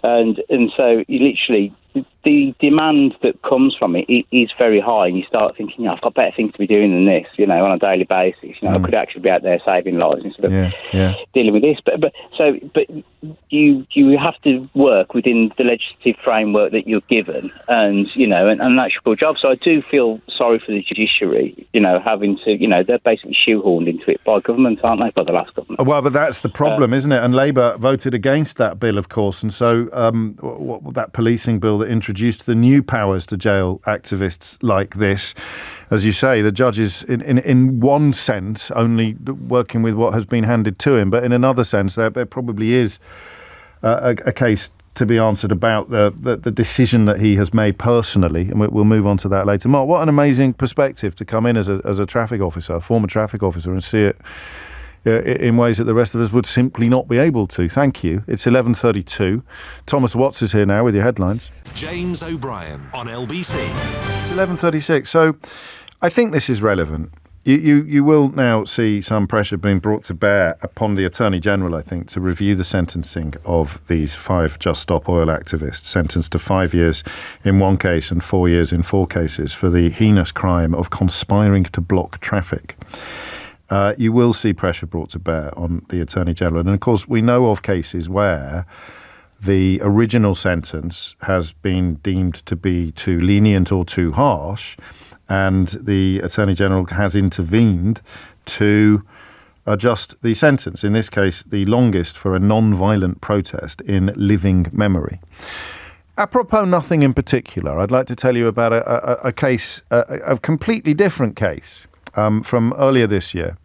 And so you literally, the demand that comes from it is very high, and you start thinking, I've got better things to be doing than this, on a daily basis. I could actually be out there saving lives instead of dealing with this. But you have to work within the legislative framework that you're given, and that's your job. So I do feel sorry for the judiciary, having to, they're basically shoehorned into it by government, aren't they, by the last government? Well, but that's the problem, isn't it? And Labour voted against that bill, of course, and so that policing bill that introduced the new powers to jail activists like this. As you say, the judge is, in one sense, only working with what has been handed to him, but in another sense, there probably is a case to be answered about the decision that he has made personally, and we'll move on to that later. Mark, what an amazing perspective to come in as a traffic officer, a former traffic officer, and see it in ways that the rest of us would simply not be able to. Thank you. It's 11:32. Thomas Watts is here now with your headlines. James O'Brien on LBC. It's 11:36. So I think this is relevant. You will now see some pressure being brought to bear upon the Attorney General, I think, to review the sentencing of these 5 Just Stop Oil activists sentenced to 5 years in one case and 4 years in 4 cases for the heinous crime of conspiring to block traffic. You will see pressure brought to bear on the Attorney General. And, of course, we know of cases where the original sentence has been deemed to be too lenient or too harsh, and the Attorney General has intervened to adjust the sentence, in this case, the longest for a non-violent protest in living memory. Apropos nothing in particular, I'd like to tell you about a case, a completely different case from earlier this year,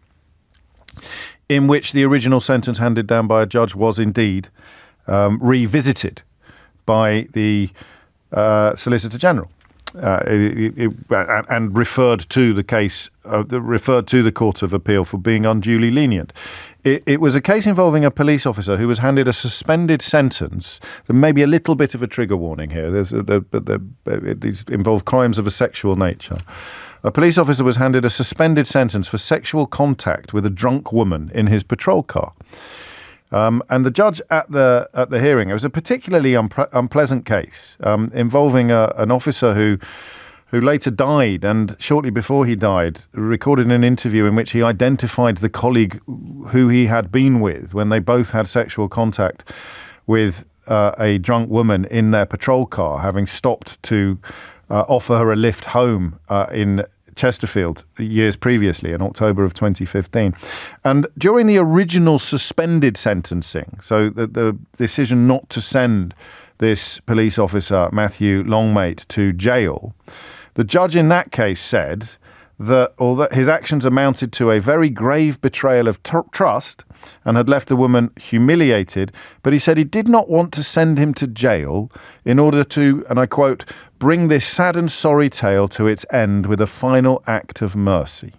in which the original sentence handed down by a judge was indeed revisited by the Solicitor General. and referred to the case, referred to the Court of Appeal for being unduly lenient. It was a case involving a police officer who was handed a suspended sentence. There may be a little bit of a trigger warning here. These involve crimes of a sexual nature. A police officer was handed a suspended sentence for sexual contact with a drunk woman in his patrol car. And the judge at the hearing, it was a particularly unpleasant case involving an officer who later died, and shortly before he died, recorded an interview in which he identified the colleague who he had been with when they both had sexual contact with a drunk woman in their patrol car, having stopped to offer her a lift home in Chesterfield years previously, in October of 2015. And during the original suspended sentencing, so the decision not to send this police officer, Matthew Longmate, to jail, the judge in that case said that although his actions amounted to a very grave betrayal of trust and had left the woman humiliated, but he said he did not want to send him to jail in order to, and I quote, bring this sad and sorry tale to its end with a final act of mercy.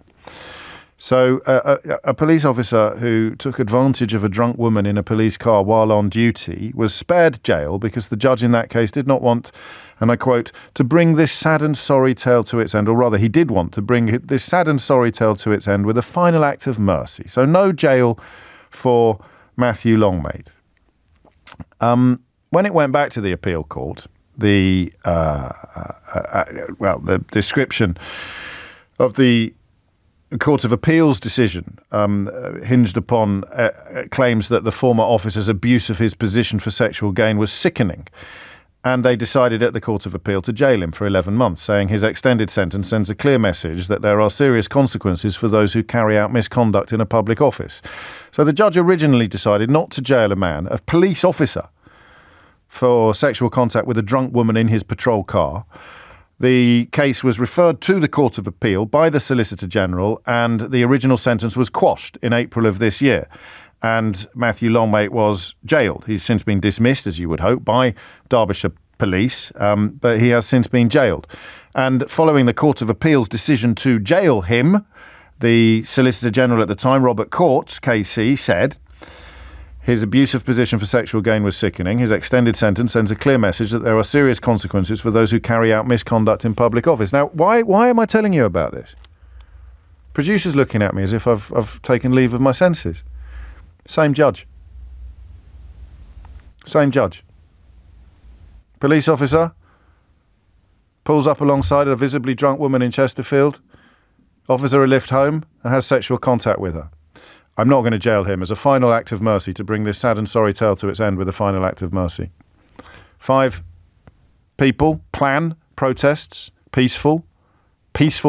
So a police officer who took advantage of a drunk woman in a police car while on duty was spared jail because the judge in that case did not want, and I quote, to bring this sad and sorry tale to its end, or rather he did want to bring this sad and sorry tale to its end with a final act of mercy. So no jail for Matthew Longmate. When it went back to the appeal court, the description of the Court of Appeal's decision hinged upon claims that the former officer's abuse of his position for sexual gain was sickening. And they decided at the Court of Appeal to jail him for 11 months, saying his extended sentence sends a clear message that there are serious consequences for those who carry out misconduct in a public office. So the judge originally decided not to jail a man, a police officer, for sexual contact with a drunk woman in his patrol car. The case was referred to the Court of Appeal by the Solicitor General, and the original sentence was quashed in April of this year. And Matthew Longmate was jailed. He's since been dismissed, as you would hope, by Derbyshire Police, but he has since been jailed. And following the Court of Appeal's decision to jail him, the Solicitor General at the time, Robert Court, KC, said, his abusive position for sexual gain was sickening. His extended sentence sends a clear message that there are serious consequences for those who carry out misconduct in public office. Now, why am I telling you about this? Producer's looking at me as if I've taken leave of my senses. Same judge. Same judge. Police officer pulls up alongside a visibly drunk woman in Chesterfield, offers her a lift home, and has sexual contact with her. I'm not going to jail him as a final act of mercy to bring this sad and sorry tale to its end with a final act of mercy. 5 people plan protests, peaceful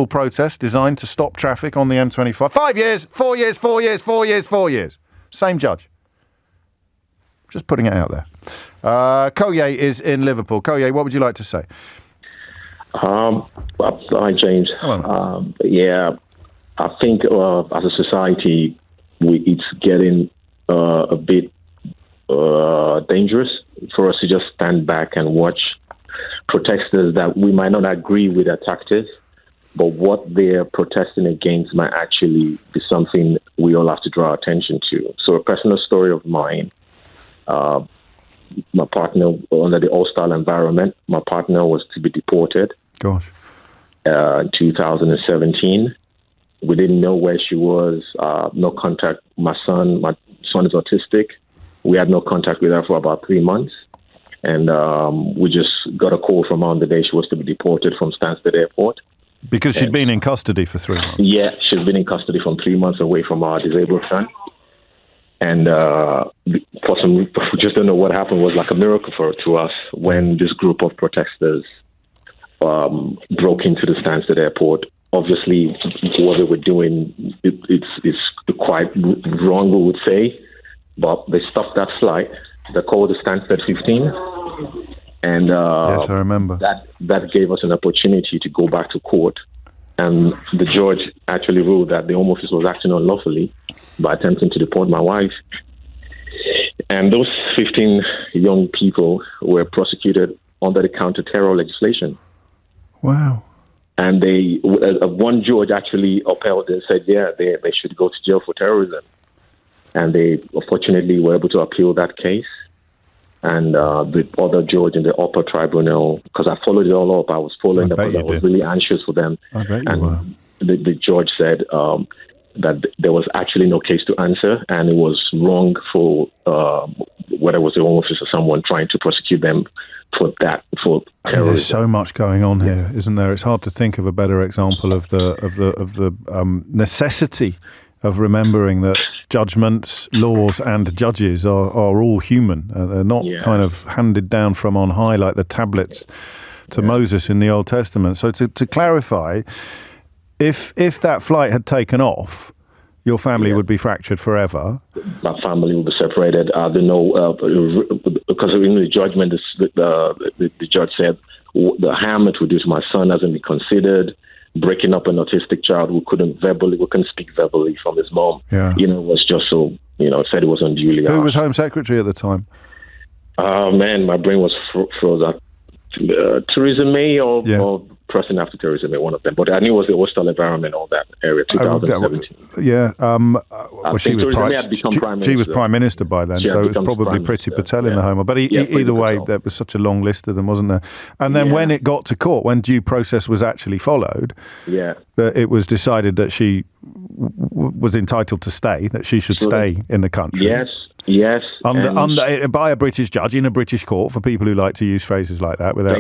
protests designed to stop traffic on the M25. 5 years, 4 years, 4 years, 4 years, 4 years. Same judge. Just putting it out there. Koye is in Liverpool. Koye, what would you like to say? Hi, James. Yeah, I think as a society, it's getting a bit dangerous for us to just stand back and watch protesters that we might not agree with their tactics, but what they're protesting against might actually be something we all have to draw attention to. So a personal story of mine, my partner, under the hostile environment, my partner was to be deported. Gosh. In 2017. We didn't know where she was, no contact. My son is autistic. We had no contact with her for about 3 months. And we just got a call from her on the day she was to be deported from Stansted Airport. Because she'd been in custody for 3 months? Yeah, she's been in custody from 3 months away from our disabled son. And we just don't know what happened. It was like a miracle to us when this group of protesters broke into the Stansted Airport. Obviously, what they were doing, it's quite wrong, we would say, but they stopped that flight. They called the Stansted 15, and yes, I remember. That gave us an opportunity to go back to court, and the judge actually ruled that the Home Office was acting unlawfully by attempting to deport my wife. And those 15 young people were prosecuted under the counter-terror legislation. Wow. And one judge actually upheld and said, they should go to jail for terrorism. And they unfortunately were able to appeal that case. And the other judge in the upper tribunal, because I followed it all up, I was following up, I was really anxious for them. I bet you were. The judge said that there was actually no case to answer, and it was wrong for whether it was the Home Office or someone trying to prosecute them for terrorism. There's so much going on here, isn't there? It's hard to think of a better example of the necessity of remembering that judgments, laws, and judges are all human. They're not kind of handed down from on high like the tablets to Moses in the Old Testament. So to clarify, if that flight had taken off, your family would be fractured forever. My family would be separated. Because in the judgment, the judge said the harm it would do to my son hasn't been considered. Breaking up an autistic child who couldn't speak verbally from his mom. Yeah. Was just so, said it was unduly harsh. Who was Home Secretary at the time? Man, my brain was frozen. Theresa May or President after Theresa May, one of them. But I knew it was the hostile environment, all that area, 2017. She was Prime Minister by then, so it was probably Priti Patel in the Home. But either way, there was such a long list of them, wasn't there? And then when it got to court, when due process was actually followed, it was decided that she was entitled to stay, that she should stay in the country. Yes. By a British judge in a British court, for people who like to use phrases like that without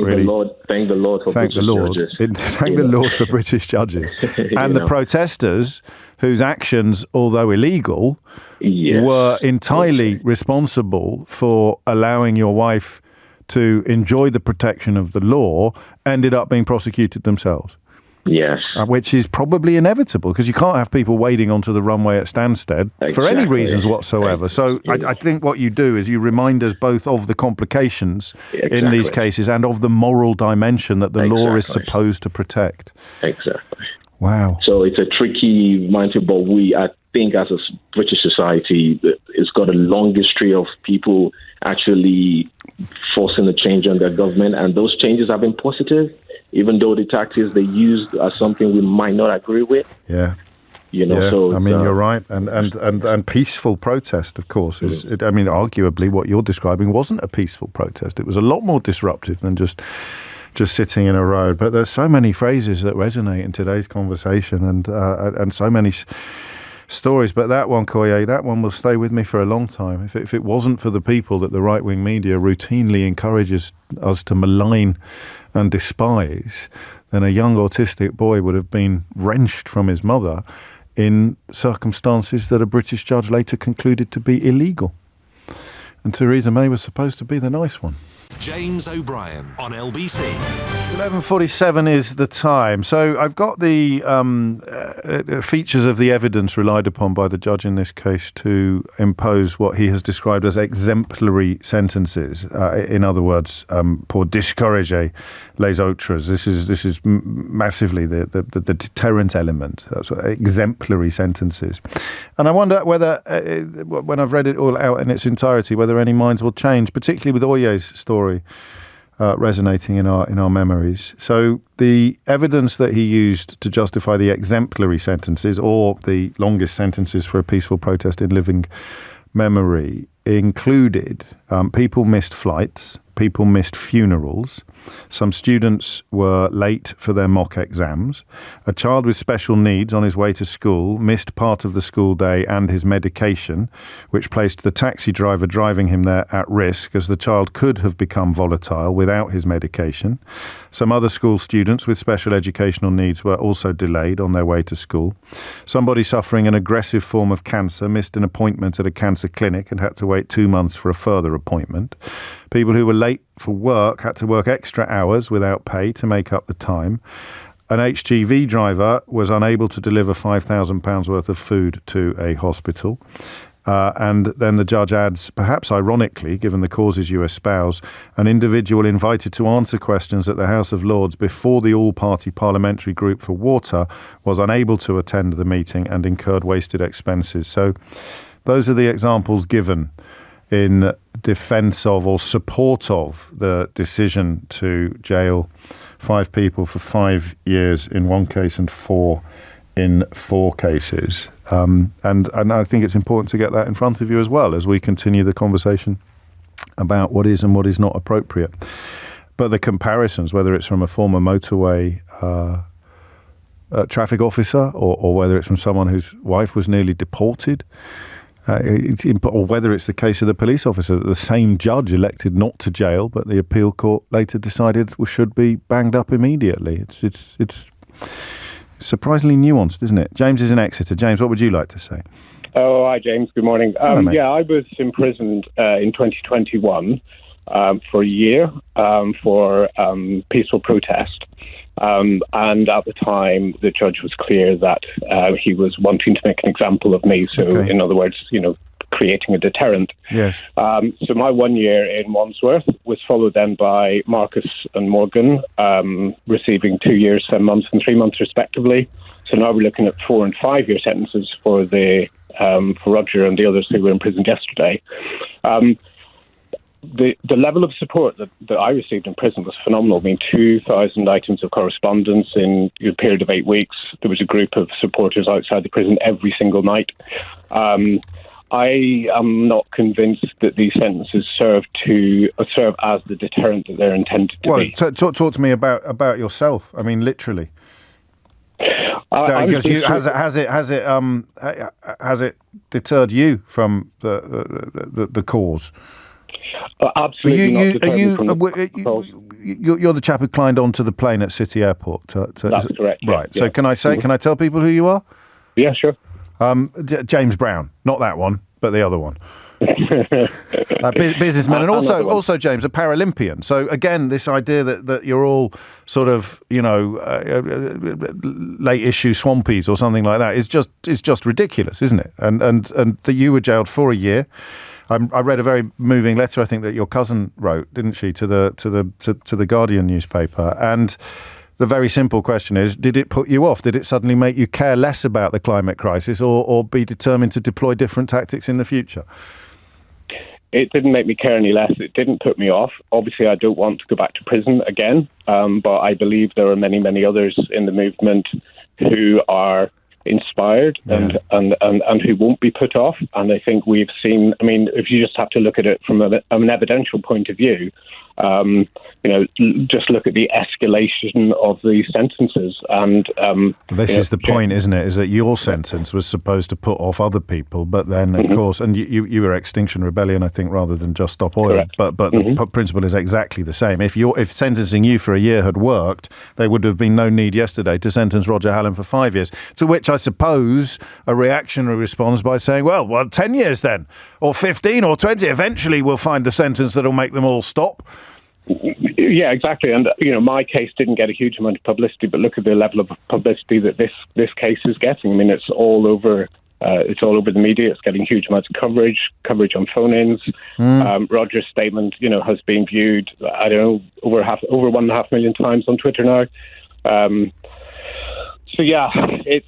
thank the Lord for British judges. Thank the Lord for British judges. And the protesters, whose actions, although illegal, were entirely responsible for allowing your wife to enjoy the protection of the law, ended up being prosecuted themselves. Yes. Which is probably inevitable, because you can't have people waiting onto the runway at Stansted for any reasons whatsoever. So I think what you do is you remind us both of the complications in these cases and of the moral dimension that the law is supposed to protect. Exactly. Wow. So it's a tricky mindset, but I think as a British society, it's got a long history of people actually forcing a change on their government, and those changes have been positive, even though the tactics they used are something we might not agree with. Yeah. So you're right. And peaceful protest, of course, is, arguably what you're describing wasn't a peaceful protest. It was a lot more disruptive than just sitting in a road. But there's so many phrases that resonate in today's conversation and so many stories. But that one, Koye, that one will stay with me for a long time. If it wasn't for the people that the right-wing media routinely encourages us to malign and despise, then a young autistic boy would have been wrenched from his mother in circumstances that a British judge later concluded to be illegal. And Theresa May was supposed to be the nice one. James O'Brien on LBC. 11:47 is the time. So I've got the features of the evidence relied upon by the judge in this case to impose what he has described as exemplary sentences. In other words, pour discourager les autres. This is massively the deterrent element. That's what exemplary sentences. And I wonder whether, when I've read it all out in its entirety, whether any minds will change, particularly with Oye's story resonating in our memories. So the evidence that he used to justify the exemplary sentences, or the longest sentences for a peaceful protest in living memory, included people missed flights, people missed funerals, some students were late for their mock exams, a child with special needs on his way to school missed part of the school day and his medication, which placed the taxi driver driving him there at risk, as the child could have become volatile without his medication. Some other school students with special educational needs were also delayed on their way to school. Somebody suffering an aggressive form of cancer missed an appointment at a cancer clinic and had to wait 2 months for a further appointment. People who were late for work had to work extra hours without pay to make up the time. An HGV driver was unable to deliver £5,000 worth of food to a hospital. And then the judge adds, perhaps ironically, given the causes you espouse, an individual invited to answer questions at the House of Lords before the all-party parliamentary group for water was unable to attend the meeting and incurred wasted expenses. So those are the examples given in defence of or support of the decision to jail 5 people for 5 years in one case and 4 in 4 cases. And I think it's important to get that in front of you as well as we continue the conversation about what is and what is not appropriate. But the comparisons, whether it's from a former motorway traffic officer or whether it's from someone whose wife was nearly deported, or whether it's the case of the police officer that the same judge elected not to jail, but the appeal court later decided should be banged up immediately. It's surprisingly nuanced, isn't it? James is in Exeter. James, what would you like to say? Oh, hi, James. Good morning. Yeah, I was imprisoned in 2021 for a year for peaceful protest. And at the time, the judge was clear that he was wanting to make an example of me. So, in other words, creating a deterrent. Yes. So my 1 year in Wandsworth was followed then by Marcus and Morgan, receiving 2 years, 7 months and 3 months respectively. So now we're looking at 4 and 5 year sentences for for Roger and the others who were imprisoned yesterday. The level of support that I received in prison was phenomenal. I mean, 2,000 items of correspondence in a period of 8 weeks. There was a group of supporters outside the prison every single night. I am not convinced that these sentences serve as the deterrent that they're intended to be. Talk to me about yourself. I mean, literally. Because has it deterred you from the cause? Absolutely not. You're the chap who climbed onto the plane at City Airport. That's correct. Right. Yeah. So can I tell people who you are? Yeah, sure. James Brown, not that one, but the other one. Businessman, and also James, a Paralympian. So again, this idea that you're all sort of late issue swampies or something like that is just ridiculous, isn't it? And that you were jailed for a year. I read a very moving letter, I think, that your cousin wrote, didn't she, to the Guardian newspaper, and the very simple question is, did it put you off? Did it suddenly make you care less about the climate crisis or be determined to deploy different tactics in the future? It didn't make me care any less. It didn't put me off. Obviously, I don't want to go back to prison again, but I believe there are many, many others in the movement who are inspired and who won't be put off. And I think we've seen, I mean, if you just have to look at it from an evidential point of view, just look at the escalation of these sentences. And this is the point, isn't it? Is that your sentence was supposed to put off other people, but then, of course, and you were Extinction Rebellion, I think, rather than Just Stop Oil. Correct. But the principle is exactly the same. If sentencing you for a year had worked, there would have been no need yesterday to sentence Roger Hallam for 5 years. To which I suppose a reactionary responds by saying, well, 10 years then, or 15 or 20. Eventually, we'll find the sentence that'll make them all stop. Yeah, exactly. And, my case didn't get a huge amount of publicity, but look at the level of publicity that this case is getting. I mean, it's all over the media. It's getting huge amounts of coverage on phone-ins. Roger's statement, has been viewed, I don't know, over 1.5 million times on Twitter now. So yeah, it's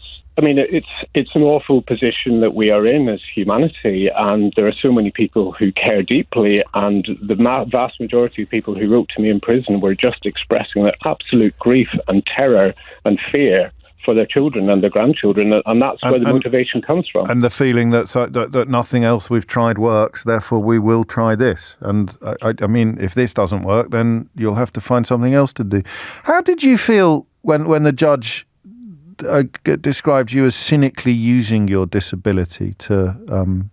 an awful position that we are in as humanity, and there are so many people who care deeply, and the vast majority of people who wrote to me in prison were just expressing their absolute grief and terror and fear for their children and their grandchildren, and that's where the motivation comes from. And the feeling that nothing else we've tried works, therefore we will try this. And I mean, if this doesn't work, then you'll have to find something else to do. How did you feel when the judge described you as cynically using your disability to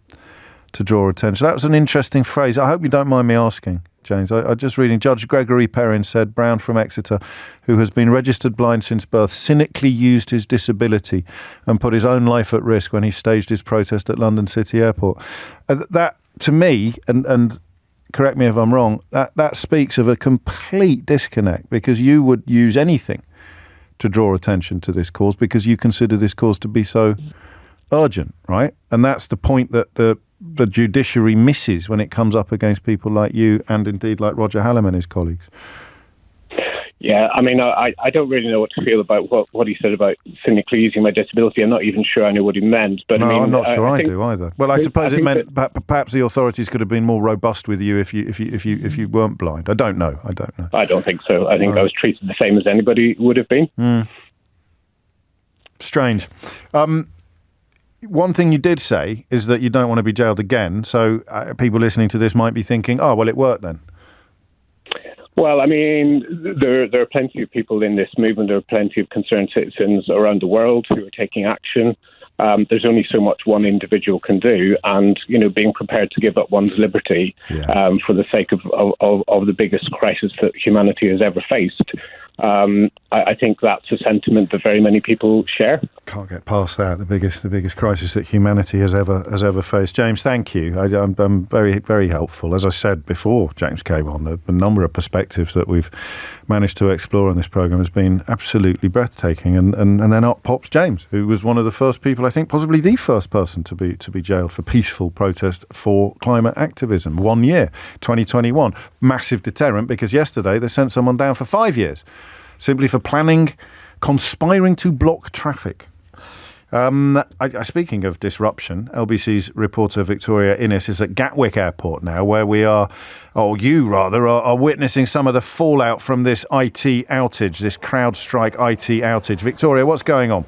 draw attention? That was an interesting phrase. I hope you don't mind me asking, James. I'm just reading. Judge Gregory Perrin said Brown from Exeter, who has been registered blind since birth, cynically used his disability and put his own life at risk when he staged his protest at London City Airport. That, to me, and correct me if I'm wrong, that speaks of a complete disconnect, because you would use anything to draw attention to this cause because you consider this cause to be so urgent, right? And that's the point that the judiciary misses when it comes up against people like you and indeed like Roger Hallam and his colleagues. Yeah, I mean, I don't really know what to feel about what he said about cynically using my disability. I'm not even sure I know what he meant. But no, I mean, I'm not sure I do either. Well, I suppose it meant perhaps the authorities could have been more robust with you if you weren't blind. I don't know. I don't think so. I think I was treated the same as anybody would have been. Strange. One thing you did say is that you don't want to be jailed again. So people listening to this might be thinking, oh, well, it worked then. Well, I mean, there are plenty of people in this movement. There are plenty of concerned citizens around the world who are taking action. There's only so much one individual can do, and being prepared to give up one's liberty for the sake of the biggest crisis that humanity has ever faced. I think that's a sentiment that very many people share. Can't get past that. The biggest crisis that humanity has ever faced. James, thank you. I'm very, very helpful. As I said before, James came on, the number of perspectives that we've managed to explore on this programme has been absolutely breathtaking. And then up pops James, who was one of the first people, I think, possibly the first person to be jailed for peaceful protest for climate activism. 1 year, 2021. Massive deterrent, because yesterday they sent someone down for 5 years. Simply for conspiring to block traffic. Speaking of disruption, LBC's reporter Victoria Innes is at Gatwick Airport now, where you are witnessing some of the fallout from this IT outage, this CrowdStrike IT outage. Victoria, what's going on?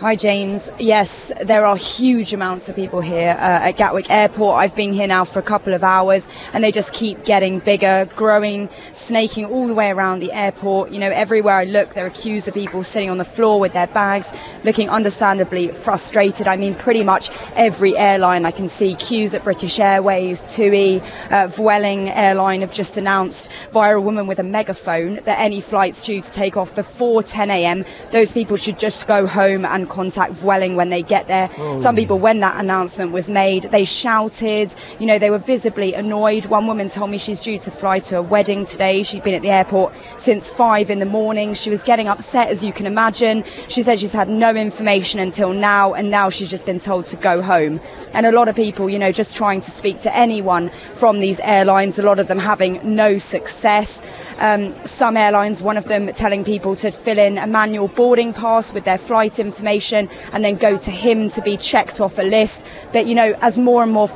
Hi, James. Yes, there are huge amounts of people here at Gatwick Airport. I've been here now for a couple of hours, and they just keep getting bigger, growing, snaking all the way around the airport. Everywhere I look, there are queues of people sitting on the floor with their bags, looking understandably frustrated. I mean, pretty much every airline I can see queues at British Airways, TUI, Vueling Airline have just announced via a woman with a megaphone that any flights due to take off before 10 a.m, those people should just go home and contact Vueling when they get there. Some people, when that announcement was made, they shouted, they were visibly annoyed. One woman told me she's due to fly to a wedding today. She'd been at the airport since 5 a.m. She was getting upset, as you can imagine. She said she's had no information until now, and now she's just been told to go home. And a lot of people, just trying to speak to anyone from these airlines, a lot of them having no success. Some airlines, one of them telling people to fill in a manual boarding pass with their flight information and then go to him to be checked off a list. But, as more and more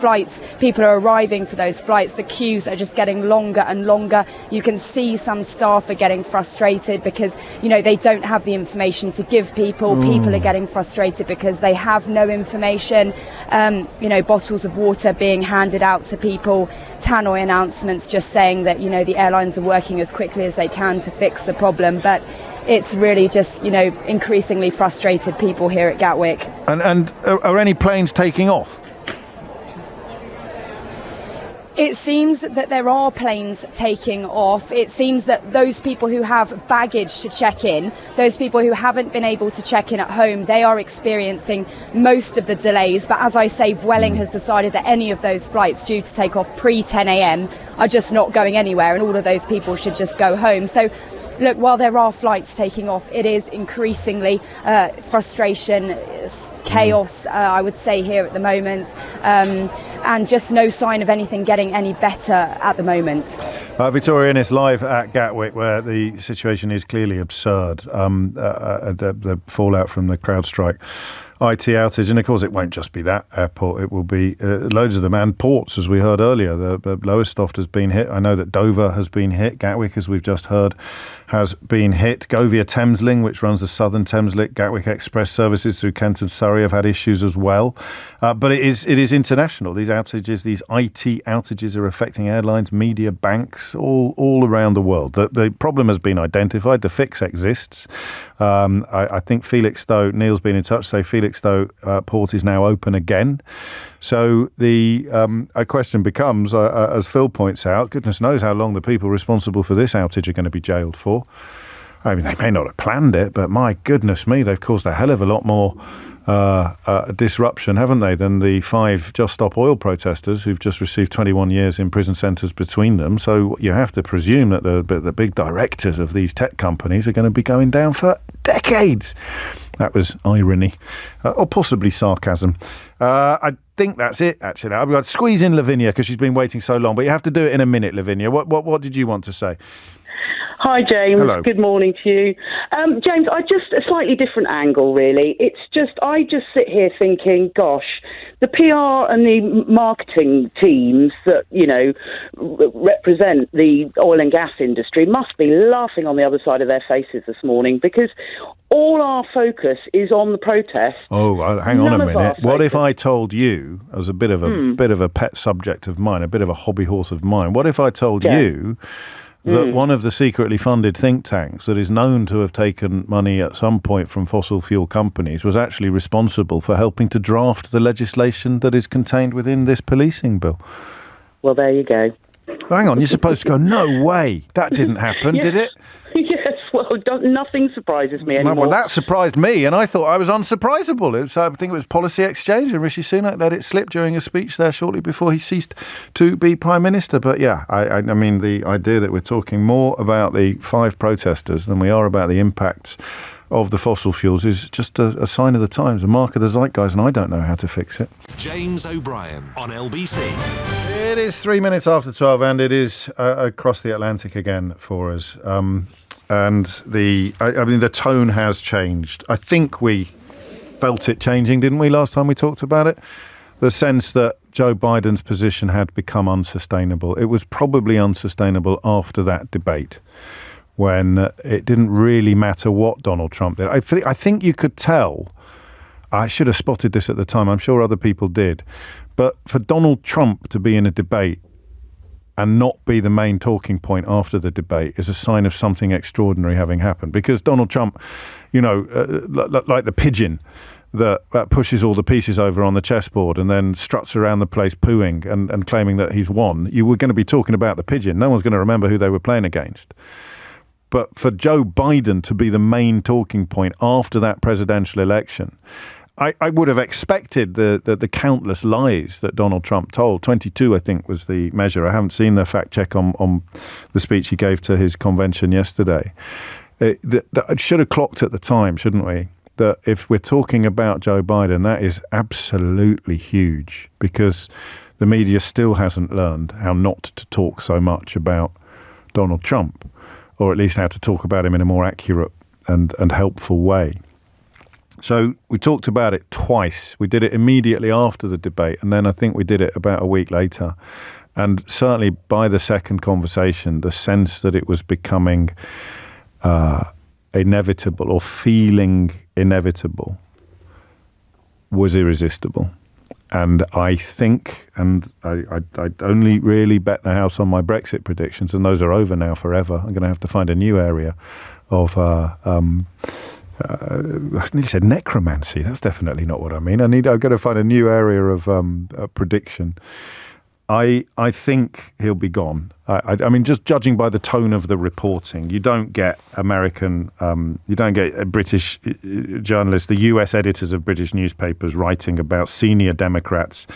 people are arriving for those flights, the queues are just getting longer and longer. You can see some staff are getting frustrated because, they don't have the information to give people. People are getting frustrated because they have no information. Bottles of water being handed out to people. Tannoy announcements just saying that, the airlines are working as quickly as they can to fix the problem. But it's really just, increasingly frustrated people here at Gatwick. And are any planes taking off? It seems that there are planes taking off. It seems that those people who have baggage to check in, those people who haven't been able to check in at home, they are experiencing most of the delays. But as I say, Vueling has decided that any of those flights due to take off pre-10 a.m. are just not going anywhere, and all of those people should just go home. So, look, while there are flights taking off, it is increasingly frustration, chaos, I would say, here at the moment. And just no sign of anything getting any better at the moment. Victoria Innes live at Gatwick, where the situation is clearly absurd. The fallout from the CrowdStrike IT outage, and of course it won't just be that airport, it will be loads of them, and ports, as we heard earlier. The Lowestoft has been hit. I know that Dover has been hit. Gatwick, as we've just heard, has been hit. Govia Thameslink, which runs the Southern Thameslink, Gatwick Express services through Kent and Surrey, have had issues as well. But it is international. These outages, these IT outages, are affecting airlines, media, banks, all around the world. The problem has been identified. The fix exists. I think Felixstowe, Neil's been in touch, say Felixstowe port is now open again. So the question becomes, as Phil points out, goodness knows how long the people responsible for this outage are going to be jailed for. I mean, they may not have planned it, but my goodness me, they've caused a hell of a lot more disruption, haven't they, than the 5 Just Stop Oil protesters who've just received 21 years in prison centres between them. So you have to presume that the big directors of these tech companies are going to be going down for decades. That was irony, or possibly sarcasm. I think that's it, actually. I've got to squeeze in Lavinia because she's been waiting so long, but you have to do it in a minute, Lavinia. What did you want to say? Hi, James. Hello. Good morning to you. James, a slightly different angle, really. I just sit here thinking, gosh, the PR and the marketing teams that, represent the oil and gas industry must be laughing on the other side of their faces this morning, because all our focus is on the protest. Oh, hang on a minute. What if I told you, as a bit of a pet subject of mine, a bit of a hobby horse of mine, what if I told you that one of the secretly funded think tanks that is known to have taken money at some point from fossil fuel companies was actually responsible for helping to draft the legislation that is contained within this policing bill? Well, there you go. Hang on, you're supposed to go, no way, that didn't happen, did it? Yes, well, nothing surprises me anymore. Well, that surprised me, and I thought I was unsurprisable. I think it was Policy Exchange, and Rishi Sunak let it slip during a speech there shortly before he ceased to be Prime Minister. But yeah, I mean, the idea that we're talking more about the 5 protesters than we are about the impacts of the fossil fuels is just a sign of the times, a mark of the zeitgeist, and I don't know how to fix it. James O'Brien on LBC. It is 3 minutes after 12, and it is across the Atlantic again for us. And the tone has changed. I think we felt it changing, didn't we, last time we talked about it? The sense that Joe Biden's position had become unsustainable. It was probably unsustainable after that debate, when it didn't really matter what Donald Trump did. I think you could tell. I should have spotted this at the time. I'm sure other people did. But for Donald Trump to be in a debate and not be the main talking point after the debate is a sign of something extraordinary having happened. Because Donald Trump, like the pigeon that pushes all the pieces over on the chessboard and then struts around the place pooing and claiming that he's won, you were going to be talking about the pigeon. No one's going to remember who they were playing against. But for Joe Biden to be the main talking point after that presidential election, I would have expected the countless lies that Donald Trump told. 22, I think, was the measure. I haven't seen the fact check on the speech he gave to his convention yesterday. It should have clocked at the time, shouldn't we? That if we're talking about Joe Biden, that is absolutely huge, because the media still hasn't learned how not to talk so much about Donald Trump, or at least how to talk about him in a more accurate and helpful way. So we talked about it twice. We did it immediately after the debate, and then I think we did it about a week later. And certainly by the second conversation, the sense that it was becoming inevitable or feeling inevitable was irresistible. And I think, and I only really bet the house on my Brexit predictions, and those are over now forever. I'm going to have to find a new area of I nearly said necromancy. That's definitely not what I mean. I've got to find a new area of prediction. I think he'll be gone. I mean, just judging by the tone of the reporting, you don't get British journalists, the US editors of British newspapers writing about senior Democrats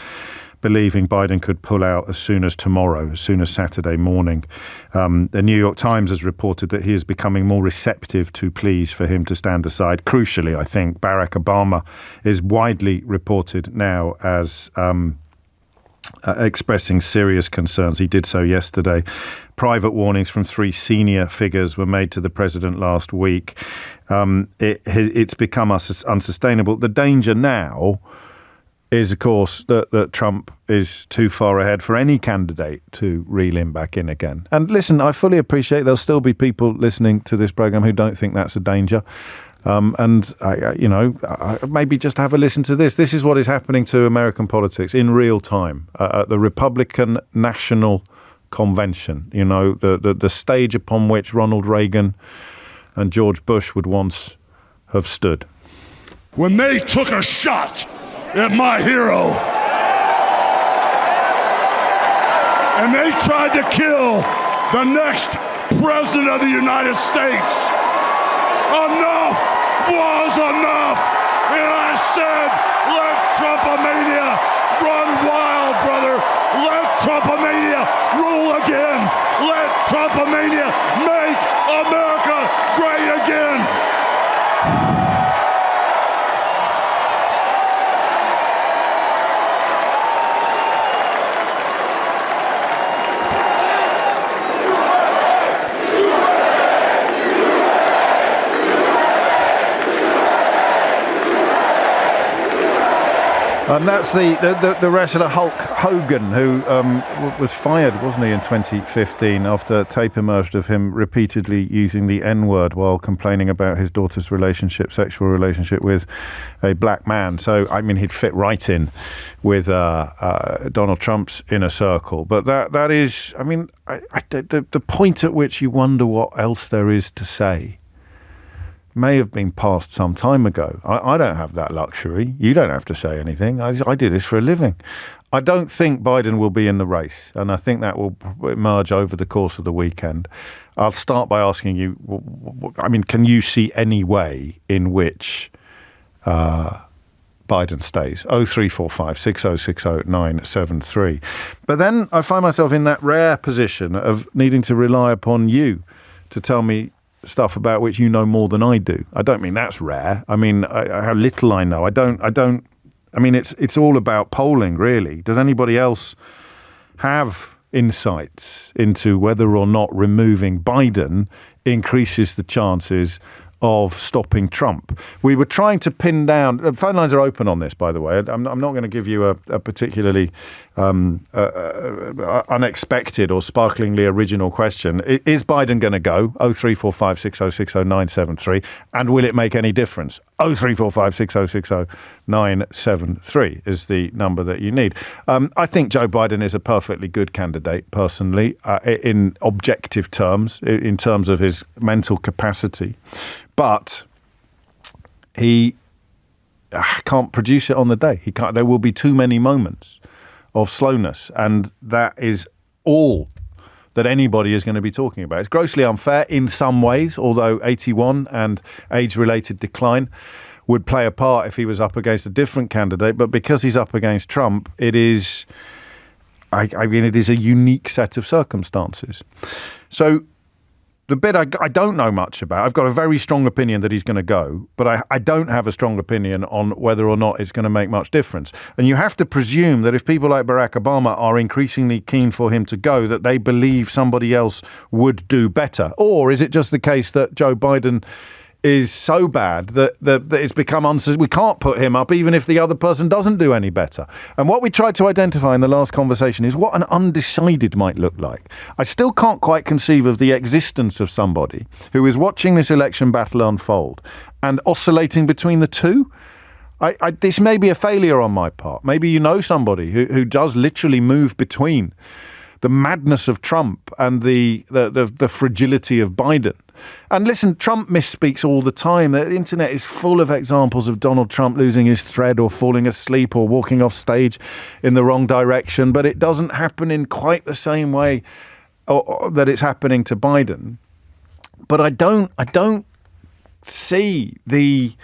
believing Biden could pull out as soon as tomorrow, as soon as Saturday morning. The New York Times has reported that he is becoming more receptive to pleas for him to stand aside. Crucially, I think Barack Obama is widely reported now as expressing serious concerns. He did so yesterday. Private warnings from 3 senior figures were made to the president last week. It's become unsustainable. The danger now is, of course, that Trump is too far ahead for any candidate to reel him back in again. And listen, I fully appreciate there'll still be people listening to this program who don't think that's a danger. Maybe just have a listen to this. This is what is happening to American politics in real time at the Republican National Convention. You know, the stage upon which Ronald Reagan and George Bush would once have stood. When they took a shot at my hero, and they tried to kill the next president of the United States, enough was enough. And I said, let Trumpomania run wild, brother. Let Trumpomania rule again. Let Trumpomania make America great again. That's the wrestler Hulk Hogan, who was fired, wasn't he, in 2015 after tape emerged of him repeatedly using the N-word while complaining about his daughter's sexual relationship with a black man. So, I mean, he'd fit right in with Donald Trump's inner circle. But that is, I mean, the point at which you wonder what else there is to say may have been passed some time ago. I don't have that luxury. You don't have to say anything. I do this for a living. I don't think Biden will be in the race, and I think that will emerge over the course of the weekend. I'll start by asking you, I mean, can you see any way in which Biden stays? 0345 6060 973. But then I find myself in that rare position of needing to rely upon you to tell me stuff about which you know more than I do. I don't mean that's rare. I mean how little I know. I mean it's all about polling, really. Does anybody else have insights into whether or not removing Biden increases the chances of stopping Trump? We were trying to pin down. Phone lines are open on this, by the way. I'm not going to give you a particularly unexpected or sparklingly original question. Is Biden going to go? 0345 6060 973. And will it make any difference? 0345 6060 973 is the number that you need. I think Joe Biden is a perfectly good candidate, personally, in objective terms, in terms of his mental capacity. But he can't produce it on the day. There will be too many moments of slowness, and that is all that anybody is going to be talking about. It's grossly unfair in some ways, although 81 and age-related decline would play a part if he was up against a different candidate. But because he's up against Trump, it is, I mean, it is a unique set of circumstances. So the bit I don't know much about, I've got a very strong opinion that he's going to go, but I don't have a strong opinion on whether or not it's going to make much difference. And you have to presume that if people like Barack Obama are increasingly keen for him to go, that they believe somebody else would do better. Or is it just the case that Joe Biden is so bad that it's become we can't put him up even if the other person doesn't do any better? And what we tried to identify in the last conversation is what an undecided might look like. I still can't quite conceive of the existence of somebody who is watching this election battle unfold and oscillating between the two. This may be a failure on my part. Maybe you know somebody who does literally move between the madness of Trump and the fragility of Biden. And listen, Trump misspeaks all the time. The internet is full of examples of Donald Trump losing his thread or falling asleep or walking off stage in the wrong direction. But it doesn't happen in quite the same way that it's happening to Biden. But I don't see the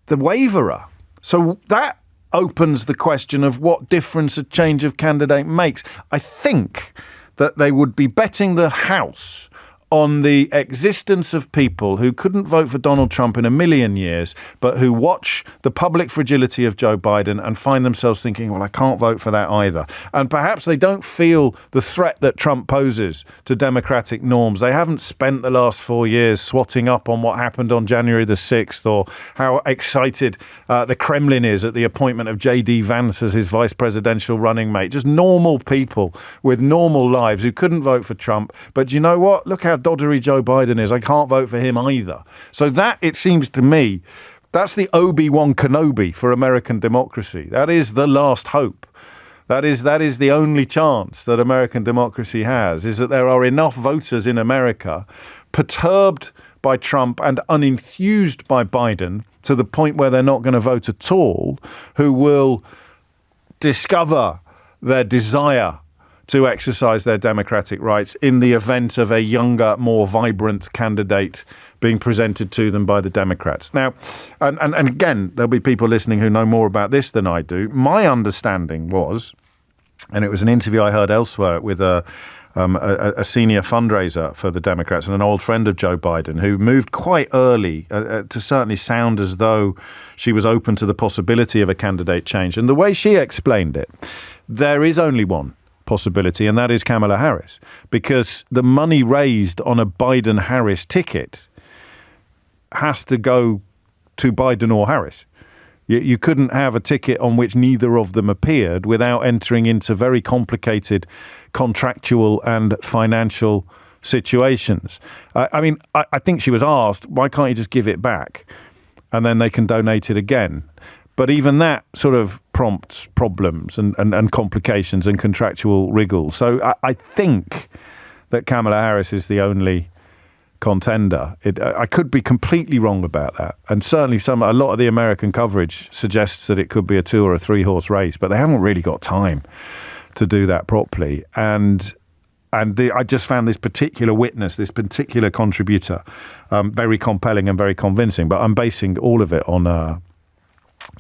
waverer. So that opens the question of what difference a change of candidate makes. I think that they would be betting the house on the existence of people who couldn't vote for Donald Trump in a million years, but who watch the public fragility of Joe Biden and find themselves thinking, well, I can't vote for that either. And perhaps they don't feel the threat that Trump poses to democratic norms. They haven't spent the last 4 years swatting up on what happened on January the 6th or how excited the Kremlin is at the appointment of J.D. Vance as his vice presidential running mate. Just normal people with normal lives who couldn't vote for Trump. But you know what? Look how doddery Joe Biden is. I can't vote for him either. So that, it seems to me, that's the Obi-Wan Kenobi for American democracy. That is the last hope. That is the only chance that American democracy has, is that there are enough voters in America perturbed by Trump and unenthused by Biden to the point where they're not going to vote at all, who will discover their desire to exercise their democratic rights in the event of a younger, more vibrant candidate being presented to them by the Democrats. Now, and again, there'll be people listening who know more about this than I do. My understanding was, and it was an interview I heard elsewhere with a senior fundraiser for the Democrats and an old friend of Joe Biden who moved quite early to certainly sound as though she was open to the possibility of a candidate change. And the way she explained it, there is only one possibility, and that is Kamala Harris, because the money raised on a Biden-Harris ticket has to go to Biden or Harris. You couldn't have a ticket on which neither of them appeared without entering into very complicated contractual and financial situations. I think she was asked, why can't you just give it back and then they can donate it again? But even that sort of prompts problems and complications and contractual wriggles. So I think that Kamala Harris is the only contender. I could be completely wrong about that. And certainly a lot of the American coverage suggests that it could be a 2 or a 3 horse race, but they haven't really got time to do that properly. And I just found this particular witness, this particular contributor, very compelling and very convincing. But I'm basing all of it on that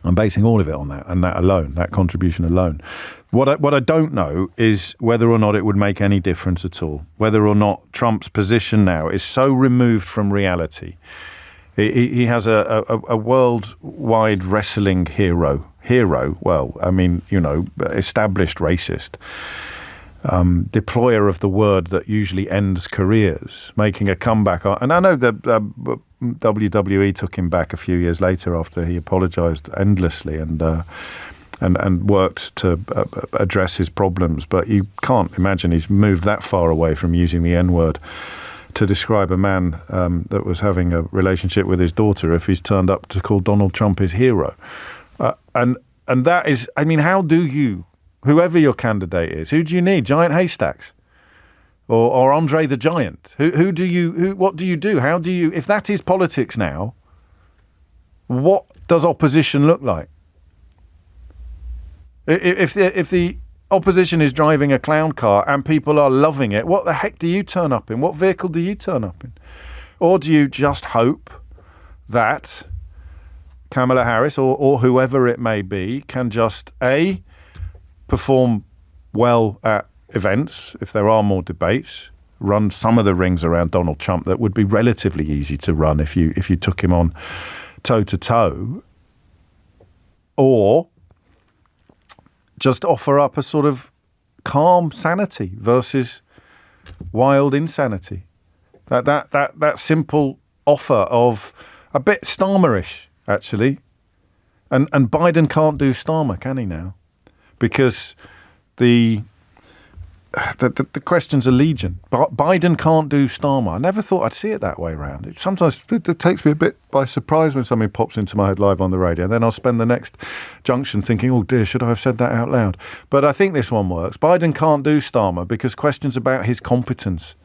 and that alone, that contribution alone. What I don't know is whether or not it would make any difference at all. Whether or not Trump's position now is so removed from reality. He has a worldwide wrestling hero. Well, I mean, established racist. Deployer of the word that usually ends careers, making a comeback. And I know that WWE took him back a few years later after he apologized endlessly and worked to address his problems. But you can't imagine he's moved that far away from using the N-word to describe a man that was having a relationship with his daughter if he's turned up to call Donald Trump his hero. And that is, I mean, how do you, whoever your candidate is, who do you need? Giant haystacks? Or Andre the Giant? What do you do? How do you, if that is politics now, what does opposition look like? If the opposition is driving a clown car and people are loving it, what the heck do you turn up in? What vehicle do you turn up in? Or do you just hope that Kamala Harris or whoever it may be can just, A, perform well at events, if there are more debates, run some of the rings around Donald Trump that would be relatively easy to run if you took him on toe-to-toe, or just offer up a sort of calm sanity versus wild insanity. That simple offer of a bit Starmer-ish, actually. And Biden can't do Starmer, can he now? Because the questions are legion. Biden can't do Starmer. I never thought I'd see it that way around. It takes me a bit by surprise when something pops into my head live on the radio. Then I'll spend the next junction thinking, oh dear, should I have said that out loud? But I think this one works. Biden can't do Starmer because questions about his competence.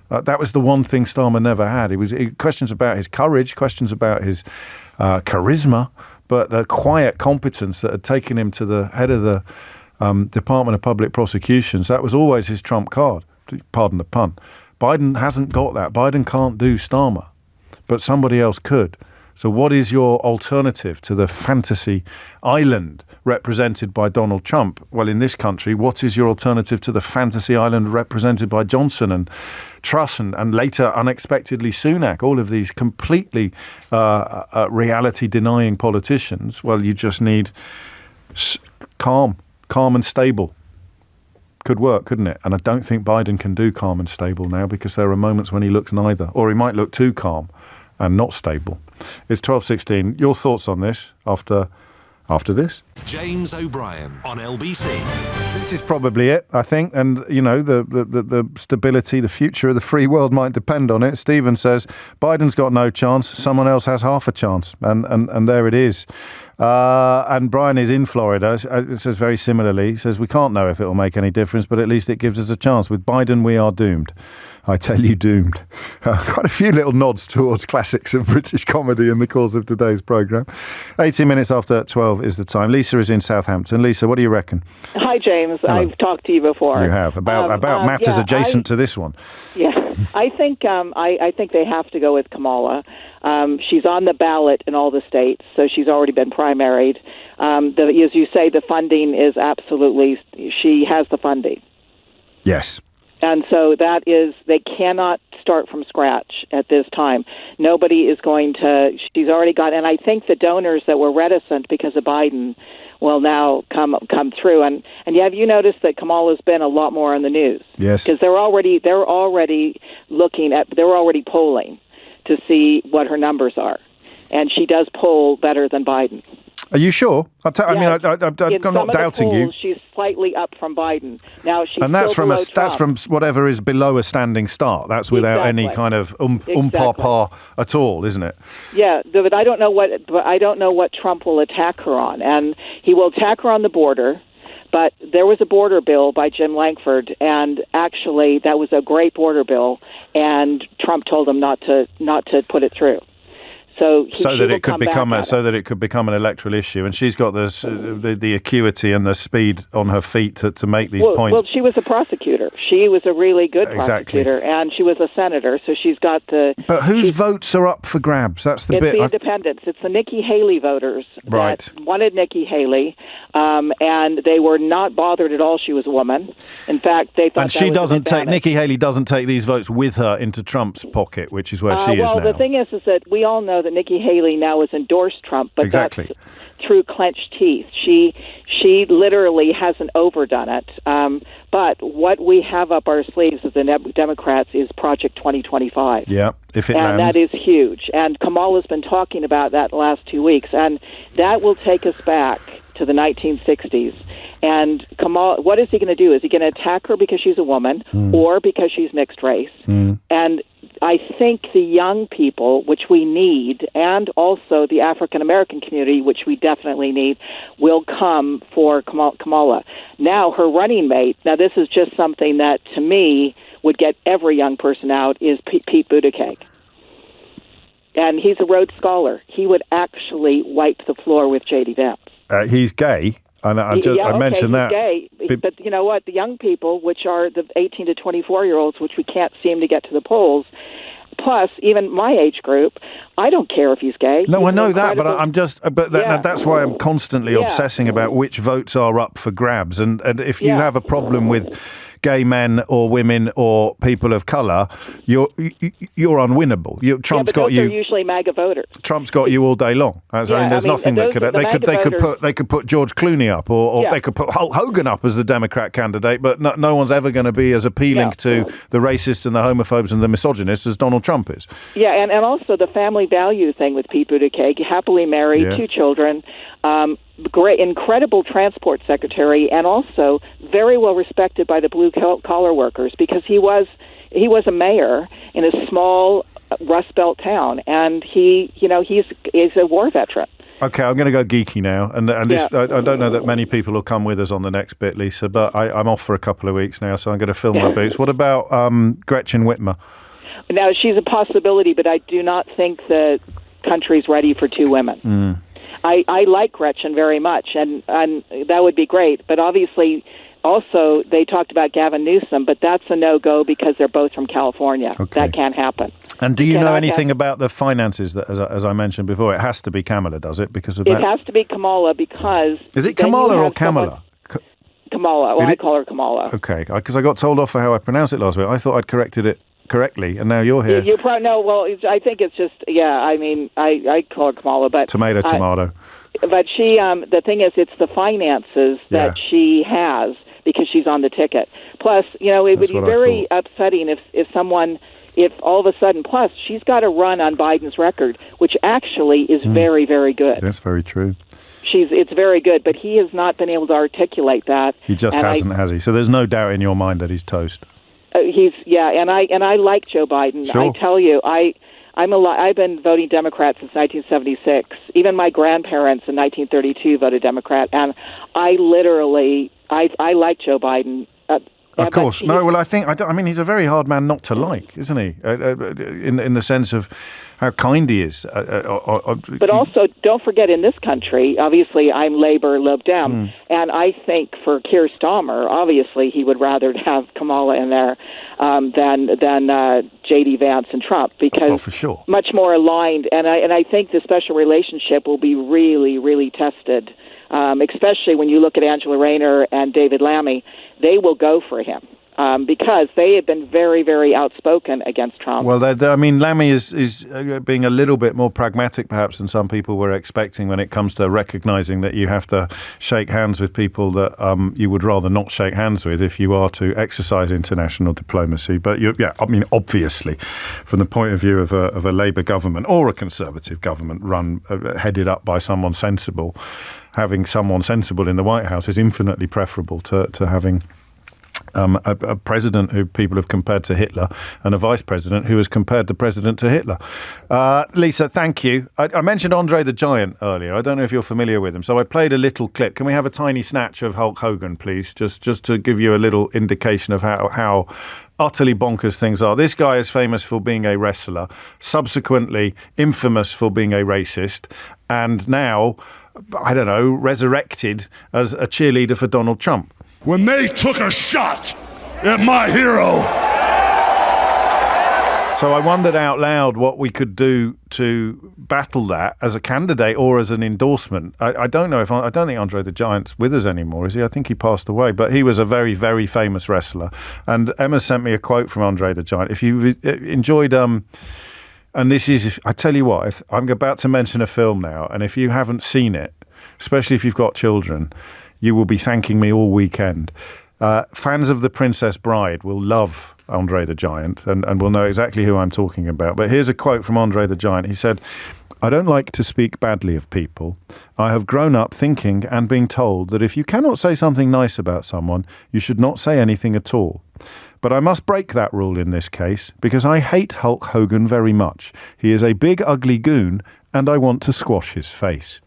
That was the one thing Starmer never had. Questions about his courage, questions about his charisma, but the quiet competence that had taken him to the head of the Department of Public Prosecutions, that was always his trump card, pardon the pun. Biden hasn't got that. Biden can't do Starmer, but somebody else could. So what is your alternative to the fantasy island represented by Donald Trump? Well, in this country, what is your alternative to the fantasy island represented by Johnson and Truss and later unexpectedly Sunak, all of these completely reality-denying politicians? Well, you just need calm and stable. Could work, couldn't it? And I don't think Biden can do calm and stable now because there are moments when he looks neither, or he might look too calm and not stable. It's 12:16. Your thoughts on this after this? James O'Brien on LBC. This is probably it, I think. And, the stability, the future of the free world might depend on it. Stephen says, Biden's got no chance. Someone else has half a chance. And there it is. And Brian is in Florida. It says very similarly. He says, we can't know if it will make any difference, but at least it gives us a chance. With Biden, we are doomed. I tell you, doomed. Quite a few little nods towards classics of British comedy in the course of today's programme. 18 minutes after 12 is the time. Lisa is in Southampton. Lisa, what do you reckon? Hi, James. Hello. I've talked to you before. You have. About matters adjacent to this one. Yeah. I think they have to go with Kamala. She's on the ballot in all the states, so she's already been primaried. As you say, the funding is absolutely, she has the funding. Yes. And so they cannot start from scratch at this time. Nobody is going to, she's already got, and I think the donors that were reticent because of Biden will now come through. And have you noticed that Kamala's been a lot more on the news? Yes. Because they're already polling to see what her numbers are. And she does poll better than Biden. Are you sure? I'm not doubting you. She's slightly up from Biden. Now she's and that's still from below that's from whatever is below a standing start. That's without any kind of umpapa at all, isn't it? Yeah, but I don't know what Trump will attack her on, and he will attack her on the border. But there was a border bill by Jim Lankford, and actually that was a great border bill, and Trump told him not to put it through. So that it could become an electoral issue, and she's got the acuity and the speed on her feet to make these points. Well, she was a prosecutor. She was a really good prosecutor, and she was a senator, so she's got the... But whose votes are up for grabs? That's the bit... It's the independents. It's the Nikki Haley voters that wanted Nikki Haley, and they were not bothered at all she was a woman. In fact, they thought and she doesn't take... Nikki Haley doesn't take these votes with her into Trump's pocket, which is where she is now. Well, the thing is that we all know that Nikki Haley now has endorsed Trump, but that's through clenched teeth. She literally hasn't overdone it. But what we have up our sleeves as the Democrats is Project 2025. Yeah, if it lands. And that is huge. And Kamala's been talking about that the last 2 weeks. And that will take us back to the 1960s. And Kamala, what is he going to do? Is he going to attack her because she's a woman or because she's mixed race? And I think the young people, which we need, and also the African-American community, which we definitely need, will come for Kamala. Now, her running mate, now this is just something that, to me, would get every young person out, is Pete Buttigieg. And he's a Rhodes Scholar. He would actually wipe the floor with J.D. Vance. He's gay. I mentioned that. Gay, but you know what? The young people, which are the 18 to 24-year-olds, which we can't seem to get to the polls, plus even my age group, I don't care if he's gay. No, I know that, but that's why I'm constantly obsessing about which votes are up for grabs. And if you have a problem with gay men or women or people of colour, you're unwinnable. Trump's got you. They're usually MAGA voters. Trump's got you all day long. There's nothing that they could put George Clooney up, or they could put Hulk Hogan up as the Democrat candidate, but no one's ever going to be as appealing to the racists and the homophobes and the misogynists as Donald Trump is. Yeah, and also the family value thing with Pete Buttigieg, happily married, 2 children. Great, incredible transport secretary, and also very well respected by the blue collar workers because he was a mayor in a small Rust Belt town, and he's a war veteran. Okay, I'm going to go geeky now, and this, I don't know that many people will come with us on the next bit, Lisa, but I'm off for a couple of weeks now, so I'm going to fill my boots. What about Gretchen Whitmer? Now, she's a possibility, but I do not think the country's ready for 2 women. I like Gretchen very much, and that would be great. But obviously, also, they talked about Gavin Newsom, but that's a no-go because they're both from California. Okay. That can't happen. And do you know anything about the finances, that, as I mentioned before? It has to be Kamala, does it? Because of that? It has to be Kamala because... Is it Kamala or Kamala? Kamala. Well, I call her Kamala. Okay, because I got told off for how I pronounced it last week. I thought I'd corrected it correctly, and now you're here. I think it's just, I call her Kamala, but... Tomato. But she, the thing is, it's the finances that she has because she's on the ticket. Plus, it would be very upsetting if all of a sudden, plus, she's got a run on Biden's record, which actually is very, very good. That's very true. It's very good, but he has not been able to articulate that. He just hasn't, has he? So there's no doubt in your mind that he's toast. And I like Joe Biden. Sure. I tell you, I've been voting Democrat since 1976. Even my grandparents in 1932 voted Democrat, and I like Joe Biden. Of course. No, well, I mean, he's a very hard man not to like, isn't he? In the sense of how kind he is. But also, don't forget, in this country, obviously, I'm Labour, Lib Dem, and I think for Keir Starmer, obviously, he would rather have Kamala in there than J.D. Vance and Trump, because for sure. Much more aligned. And I think the special relationship will be really, really tested. Especially when you look at Angela Rayner and David Lammy, they will go for him. because they have been very, very outspoken against Trump. Well, Lammy is being a little bit more pragmatic, perhaps, than some people were expecting when it comes to recognising that you have to shake hands with people that you would rather not shake hands with if you are to exercise international diplomacy. But obviously, from the point of view of a Labour government or a Conservative government headed up by someone sensible, having someone sensible in the White House is infinitely preferable to having a president who people have compared to Hitler and a vice president who has compared the president to Hitler. Lisa, thank you. I mentioned Andre the Giant earlier. I don't know if you're familiar with him. So I played a little clip. Can we have a tiny snatch of Hulk Hogan, please? Just to give you a little indication of how utterly bonkers things are. This guy is famous for being a wrestler, subsequently infamous for being a racist, and now, resurrected as a cheerleader for Donald Trump. When they took a shot at my hero. So I wondered out loud what we could do to battle that as a candidate or as an endorsement. I don't think Andre the Giant's with us anymore, is he? I think he passed away, but he was a very, very famous wrestler. And Emma sent me a quote from Andre the Giant. If you've enjoyed, and this is, I tell you what, I'm about to mention a film now, and if you haven't seen it, especially if you've got children, you will be thanking me all weekend. Fans of The Princess Bride will love Andre the Giant and will know exactly who I'm talking about. But here's a quote from Andre the Giant. He said, "I don't like to speak badly of people. I have grown up thinking and being told that if you cannot say something nice about someone, you should not say anything at all. But I must break that rule in this case because I hate Hulk Hogan very much. He is a big, ugly goon and I want to squash his face."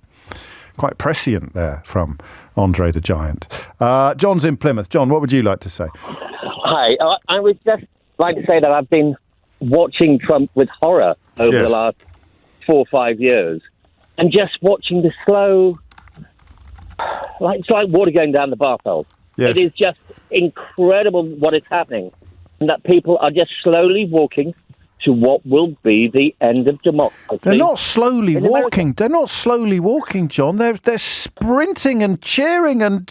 Quite prescient there from Andre the Giant. John's in Plymouth. John, what would you like to say? Hi. I would just like to say that I've been watching Trump with horror over the last 4 or 5 years. And just watching the slow... it's like water going down the bathhouse. Yes. It is just incredible what is happening. And that people are just slowly walking to what will be the end of democracy. They're not slowly walking. They're not slowly walking, John. They're sprinting and cheering and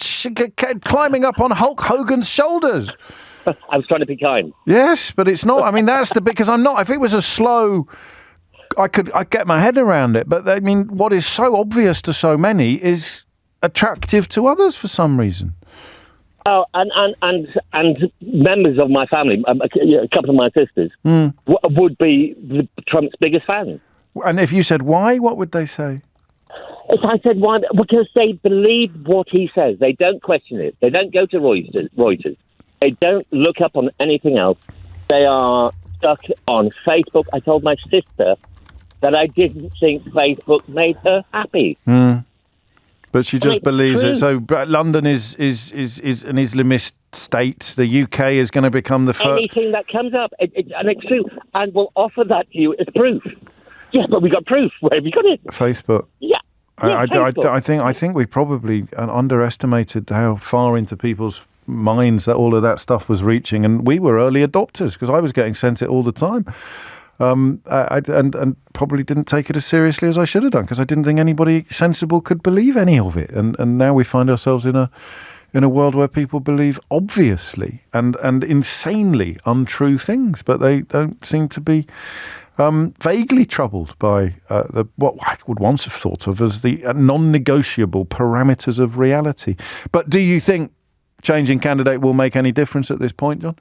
climbing up on Hulk Hogan's shoulders. I was trying to be kind. Yes, but it's not. I mean, that's because I'm not. If it was a slow, I'd get my head around it. But I mean, what is so obvious to so many is attractive to others for some reason. Oh, and members of my family, a couple of my sisters, would be Trump's biggest fans. And if you said why, what would they say? If I said why, because they believe what he says. They don't question it. They don't go to Reuters. They don't look up on anything else. They are stuck on Facebook. I told my sister that I didn't think Facebook made her happy. But she just believes it. So London is an Islamist state. The UK is going to become the first. Anything that comes up, and it's true, and we'll offer that to you as proof. Yeah, but we got proof. Where have you got it? Facebook. Yeah. I think we probably underestimated how far into people's minds that all of that stuff was reaching, and we were early adopters because I was getting sent it all the time. And probably didn't take it as seriously as I should have done because I didn't think anybody sensible could believe any of it. And now we find ourselves in a world where people believe obviously and insanely untrue things, but they don't seem to be vaguely troubled by what I would once have thought of as the non-negotiable parameters of reality. But do you think changing candidate will make any difference at this point, John?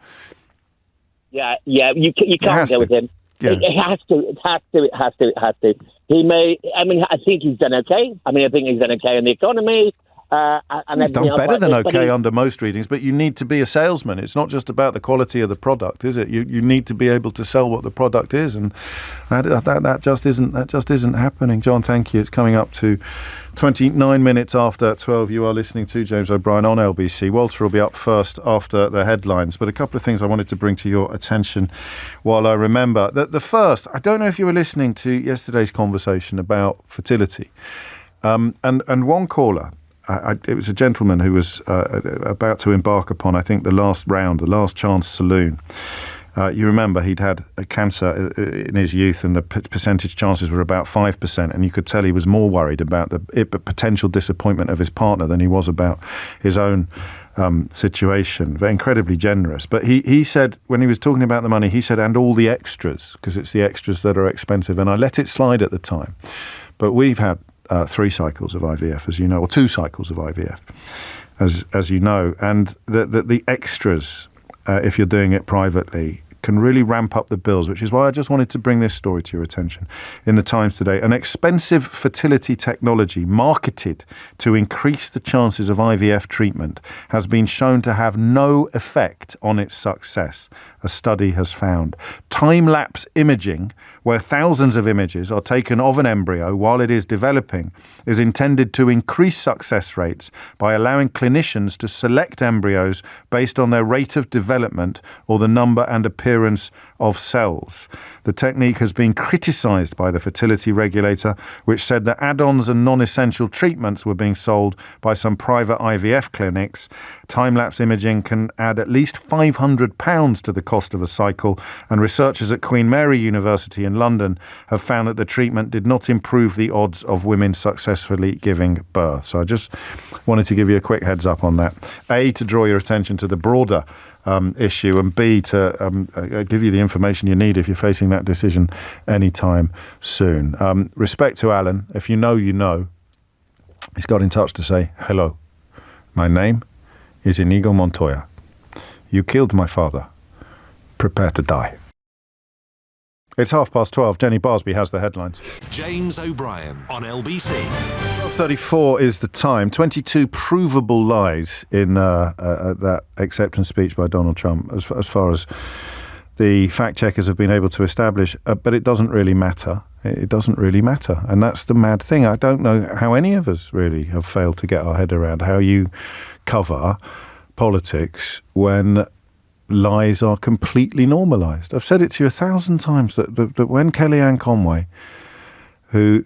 Yeah, you can't go with him. Yeah. It has to. He may. I mean, I think he's done okay. I think he's done okay in the economy. And he's done better than okay under most readings, but you need to be a salesman. It's not just about the quality of the product, is it? You need to be able to sell what the product is, and that just isn't happening. John, thank you. It's coming up to 29 minutes after 12. You are listening to James O'Brien on LBC. Walter will be up first after the headlines, but a couple of things I wanted to bring to your attention while I remember. The first, I don't know if you were listening to yesterday's conversation about fertility, and one caller. It was a gentleman who was about to embark upon, I think, the last chance saloon. You remember he'd had a cancer in his youth and the percentage chances were about 5%, and you could tell he was more worried about the potential disappointment of his partner than he was about his own situation, very incredibly generous. But he said, when he was talking about the money, he said, and all the extras, because it's the extras that are expensive. And I let it slide at the time. But we've had 3 cycles of IVF, as you know, or 2 cycles of IVF, as you know. And the extras, if you're doing it privately, can really ramp up the bills, which is why I just wanted to bring this story to your attention. In the Times today, an expensive fertility technology marketed to increase the chances of IVF treatment has been shown to have no effect on its success, a study has found. Time-lapse imaging, where thousands of images are taken of an embryo while it is developing, is intended to increase success rates by allowing clinicians to select embryos based on their rate of development or the number and appearance of cells. The technique has been criticised by the fertility regulator, which said that add-ons and non-essential treatments were being sold by some private IVF clinics. Time-lapse imaging can add at least £500 to the cost of a cycle, and researchers at Queen Mary University in London have found that the treatment did not improve the odds of women successfully giving birth. So I just wanted to give you a quick heads up on that. A, to draw your attention to the broader issue, and B, to give you the information you need if you're facing that decision anytime soon. Respect to Alan. If you know, you know. He's got in touch to say, hello, my name is Inigo Montoya. You killed my father. Prepare to die. It's 12:30. Jenny Barsby has the headlines. James O'Brien on LBC. 12:34 is the time. 22 provable lies in that acceptance speech by Donald Trump, as far as the fact checkers have been able to establish. But it doesn't really matter. It doesn't really matter. And that's the mad thing. I don't know how any of us really have failed to get our head around how you cover politics when lies are completely normalised. I've said it to you 1,000 times that when Kellyanne Conway, who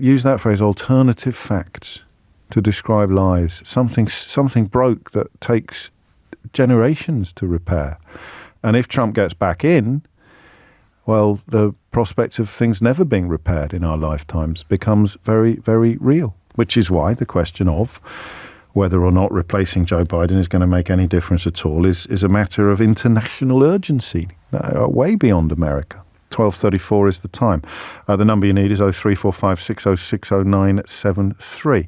used that phrase, alternative facts, to describe lies, something broke that takes generations to repair. And if Trump gets back in, well, the prospect of things never being repaired in our lifetimes becomes very, very real, which is why the question of whether or not replacing Joe Biden is going to make any difference at all is a matter of international urgency, way beyond America. 12:34 is the time. The number you need is 0345 6060973.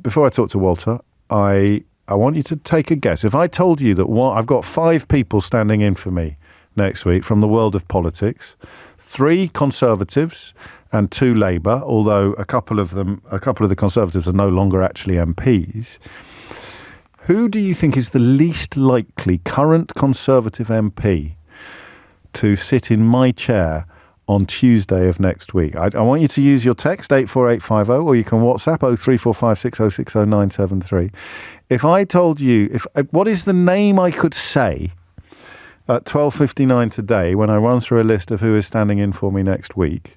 Before I talk to Walter, I want you to take a guess. If I told you that I've got 5 people standing in for me next week from the world of politics, 3 Conservatives and 2 Labour, although a couple of the Conservatives are no longer actually MPs. Who do you think is the least likely current Conservative MP to sit in my chair on Tuesday of next week? I want you to use your text 84850, or you can WhatsApp 0345 6060973. If I told you, what is the name I could say at 12:59 today when I run through a list of who is standing in for me next week?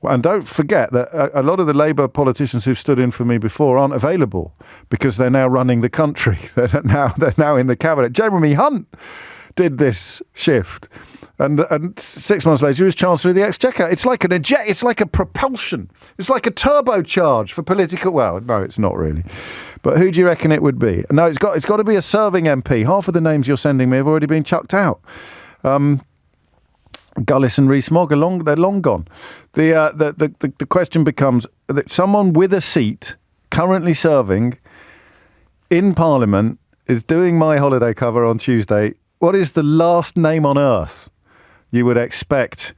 And don't forget that a lot of the Labour politicians who've stood in for me before aren't available because they're now running the country. They're now in the cabinet. Jeremy Hunt did this shift, and 6 months later he was Chancellor of the Exchequer. It's like it's like a propulsion. It's like a turbocharge for political. Well, no, it's not really. But who do you reckon it would be? No, it's got to be a serving MP. Half of the names you're sending me have already been chucked out. Gullis and Rees-Mogg they're long gone. The question becomes that someone with a seat currently serving in Parliament is doing my holiday cover on Tuesday. What is the last name on earth you would expect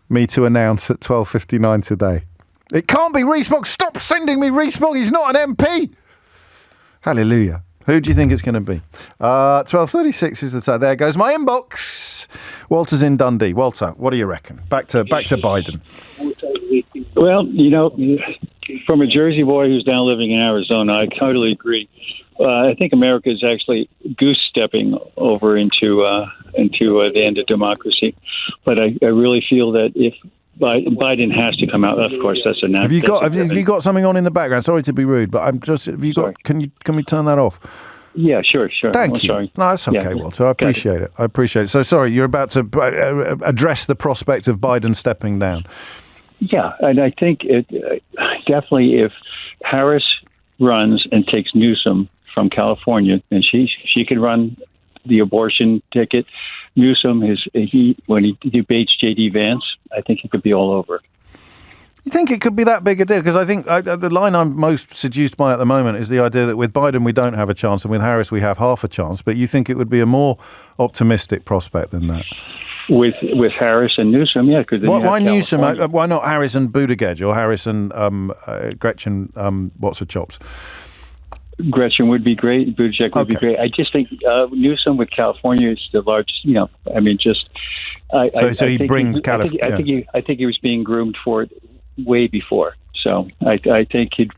me to announce at 12:59 today? It can't be Rees-Mogg. Stop sending me Rees-Mogg. He's not an MP. Hallelujah. Who do you think it's going to be? 12:36 is the time. There goes my inbox. Walter's in Dundee. Walter, what do you reckon? Back to Biden. Well, from a Jersey boy who's now living in Arizona, I totally agree. I think America is actually goose-stepping over into the end of democracy. But I really feel that if Biden has to come out, of course, that's a natural. Have you got something on in the background? Sorry to be rude, but I'm just. Have you got? Can we turn that off? Yeah, sure. Thank you. Sorry. No, that's okay, Walter. I appreciate it. So sorry, you're about to address the prospect of Biden stepping down. Yeah, and I think definitely if Harris runs and takes Newsom, from California, and she could run the abortion ticket. Newsom, when he debates J.D. Vance, I think he could be all over. You think it could be that big a deal? Because I think the line I'm most seduced by at the moment is the idea that with Biden we don't have a chance and with Harris we have half a chance. But you think it would be a more optimistic prospect than that? With Harris and Newsom, yeah. Why Newsom? Why not Harris and Buttigieg or Harris and Gretchen? What's her chops? Gretchen would be great. Buttigieg would be great. I just think Newsom with California is the largest. So he brings California. I think he was being groomed for it way before. So I think he'd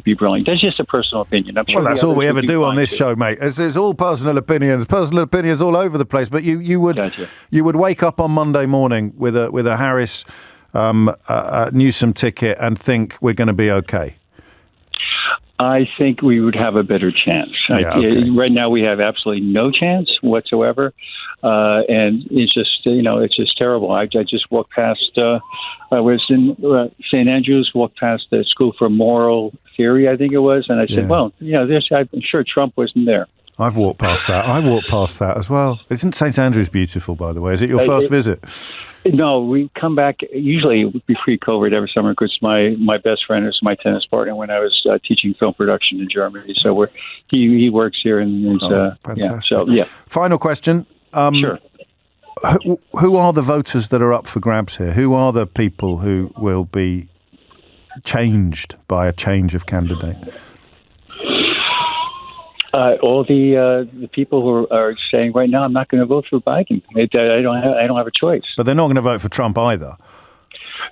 be brilliant. That's just a personal opinion. I'm sure that's all we ever do on this show, mate. It's all personal opinions all over the place. But you would wake up on Monday morning with a Harris Newsom ticket and think we're going to be okay. I think we would have a better chance. Right now, we have absolutely no chance whatsoever, and it's just terrible. I just walked past. I was in St. Andrews, walked past the School for Moral Theory, I think it was, and I said, "Well, I'm sure Trump wasn't there." I've walked past that. I walked past that as well. Isn't St. Andrews beautiful, by the way? Is it your first visit? No, we come back. Usually it would be pre-COVID every summer because my best friend is my tennis partner when I was teaching film production in Germany. So he works here and fantastic. Final question. Sure. Who are the voters that are up for grabs here? Who are the people who will be changed by a change of candidate? All the people who are saying right now, I'm not going to vote for Biden. I don't have a choice. But they're not going to vote for Trump either.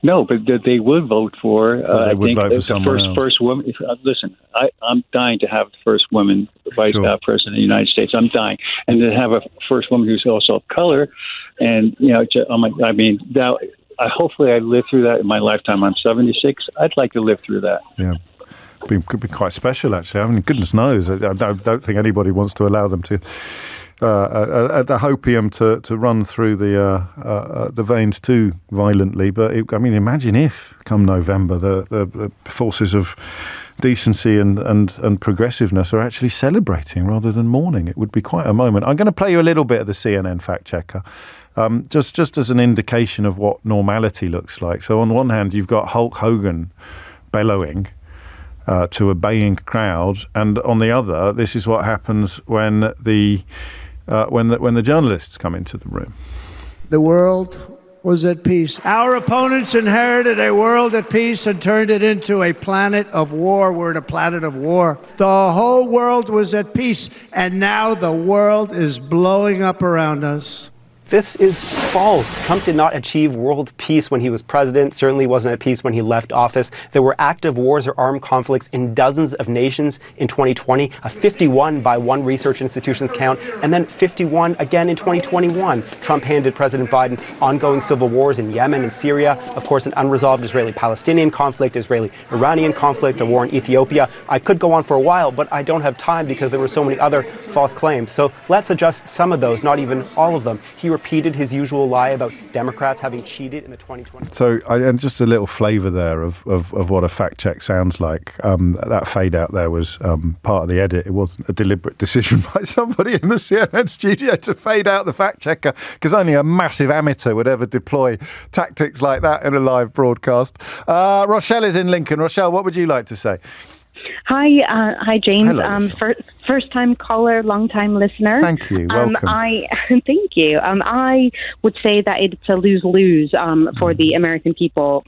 No, but they would vote for. They would vote for someone else. First woman. Listen, I'm dying to have the first woman vice president of the United States. I'm dying, and to have a first woman who's also of color, and hopefully I live through that in my lifetime. I'm 76. I'd like to live through that. Yeah. Could be quite special, actually. I mean, goodness knows. I don't think anybody wants to allow them to the hopium to run through the veins too violently. But imagine if, come November, the forces of decency and progressiveness are actually celebrating rather than mourning. It would be quite a moment. I'm going to play you a little bit of the CNN fact checker. Just as an indication of what normality looks like. So on one hand, you've got Hulk Hogan bellowing to a baying crowd, and on the other, this is what happens when the journalists come into the room. The world was at peace. Our opponents inherited a world at peace and turned it into a planet of war. We're in a planet of war. The whole world was at peace, and now the world is blowing up around us. This is false. Trump did not achieve world peace when he was president, certainly wasn't at peace when he left office. There were active wars or armed conflicts in dozens of nations in 2020, 51 by one research institution's count, and then 51 again in 2021. Trump handed President Biden ongoing civil wars in Yemen and Syria, of course an unresolved Israeli-Palestinian conflict, Israeli-Iranian conflict, a war in Ethiopia. I could go on for a while, but I don't have time because there were so many other false claims. So let's adjust some of those, not even all of them. He repeated his usual lie about Democrats having cheated in the 2020. So, and just a little flavour there of what a fact check sounds like. That fade out there was part of the edit. It wasn't a deliberate decision by somebody in the CNN studio to fade out the fact checker, because only a massive amateur would ever deploy tactics like that in a live broadcast. Rochelle is in Lincoln. Rochelle, what would you like to say? Hi, James. Hello, First-time caller, long-time listener. Thank you. Welcome. Thank you. I would say that it's a lose-lose for the American people,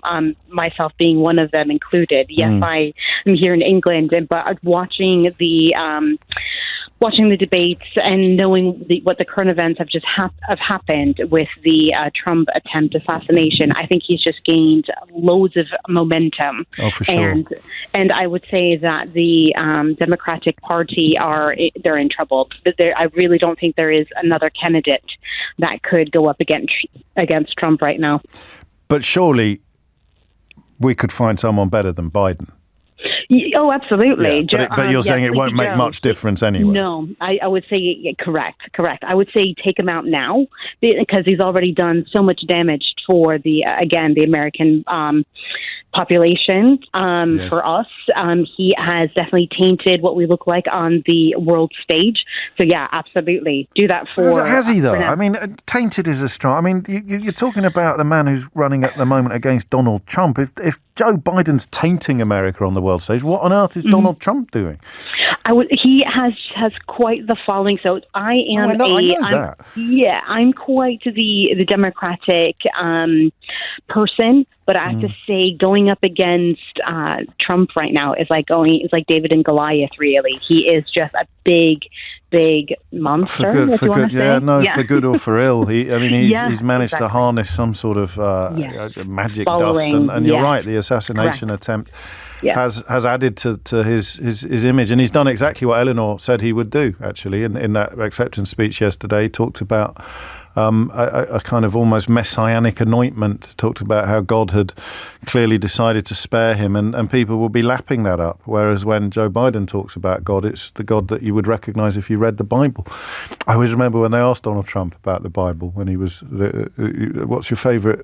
myself being one of them included. Yes, I am here in England, but watching the debates and knowing what the current events have happened with the Trump attempt assassination, I think he's just gained loads of momentum. Oh, for sure. And I would say that the Democratic Party they're in trouble. I really don't think there is another candidate that could go up against Trump right now. But surely we could find someone better than Biden. Oh, absolutely. Yeah, but you're saying it won't make much difference anyway. No, I would say correct. I would say take him out now because he's already done so much damage for the American population for us. He has definitely tainted what we look like on the world stage. So, yeah, absolutely. Do that for... Has he, though? I mean, tainted is a strong... I mean, you're talking about the man who's running at the moment against Donald Trump. If Joe Biden's tainting America on the world stage, what on earth is Donald Trump doing? He has quite the following. So I am I'm quite the Democratic person, but I have to say, going up against Trump right now is like David and Goliath. Really, he is just a big monster. For good or for ill. He's managed to harness some sort of magic Following, dust, and you're right. The assassination attempt has added to his image, and he's done exactly what Eleanor said he would do. Actually, in that acceptance speech yesterday, he talked about a kind of almost messianic anointment, talked about how God had clearly decided to spare him, and people will be lapping that up. Whereas when Joe Biden talks about God, it's the God that you would recognise if you read the Bible. I always remember when they asked Donald Trump about the Bible, when he was, what's your favourite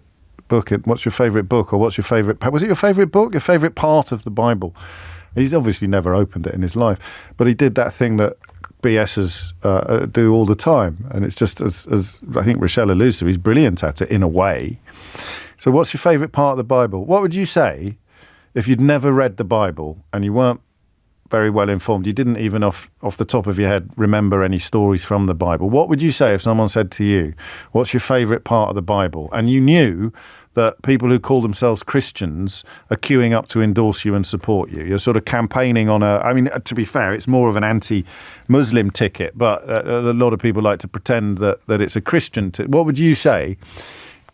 book? What's your favourite book? Or what's your favourite, was it your favourite book? Your favourite part of the Bible? He's obviously never opened it in his life, but he did that thing that BSers do all the time, and it's just as I think Rochelle alludes to, he's brilliant at it in a way. So what's your favourite part of the Bible? What would you say if you'd never read the Bible and you weren't very well informed, you didn't even off the top of your head remember any stories from the Bible? What would you say if someone said to you, what's your favourite part of the Bible? And you knew that people who call themselves Christians are queuing up to endorse you and support you. You're sort of campaigning on to be fair, it's more of an anti-Muslim ticket, but a lot of people like to pretend that it's a Christian ticket. What would you say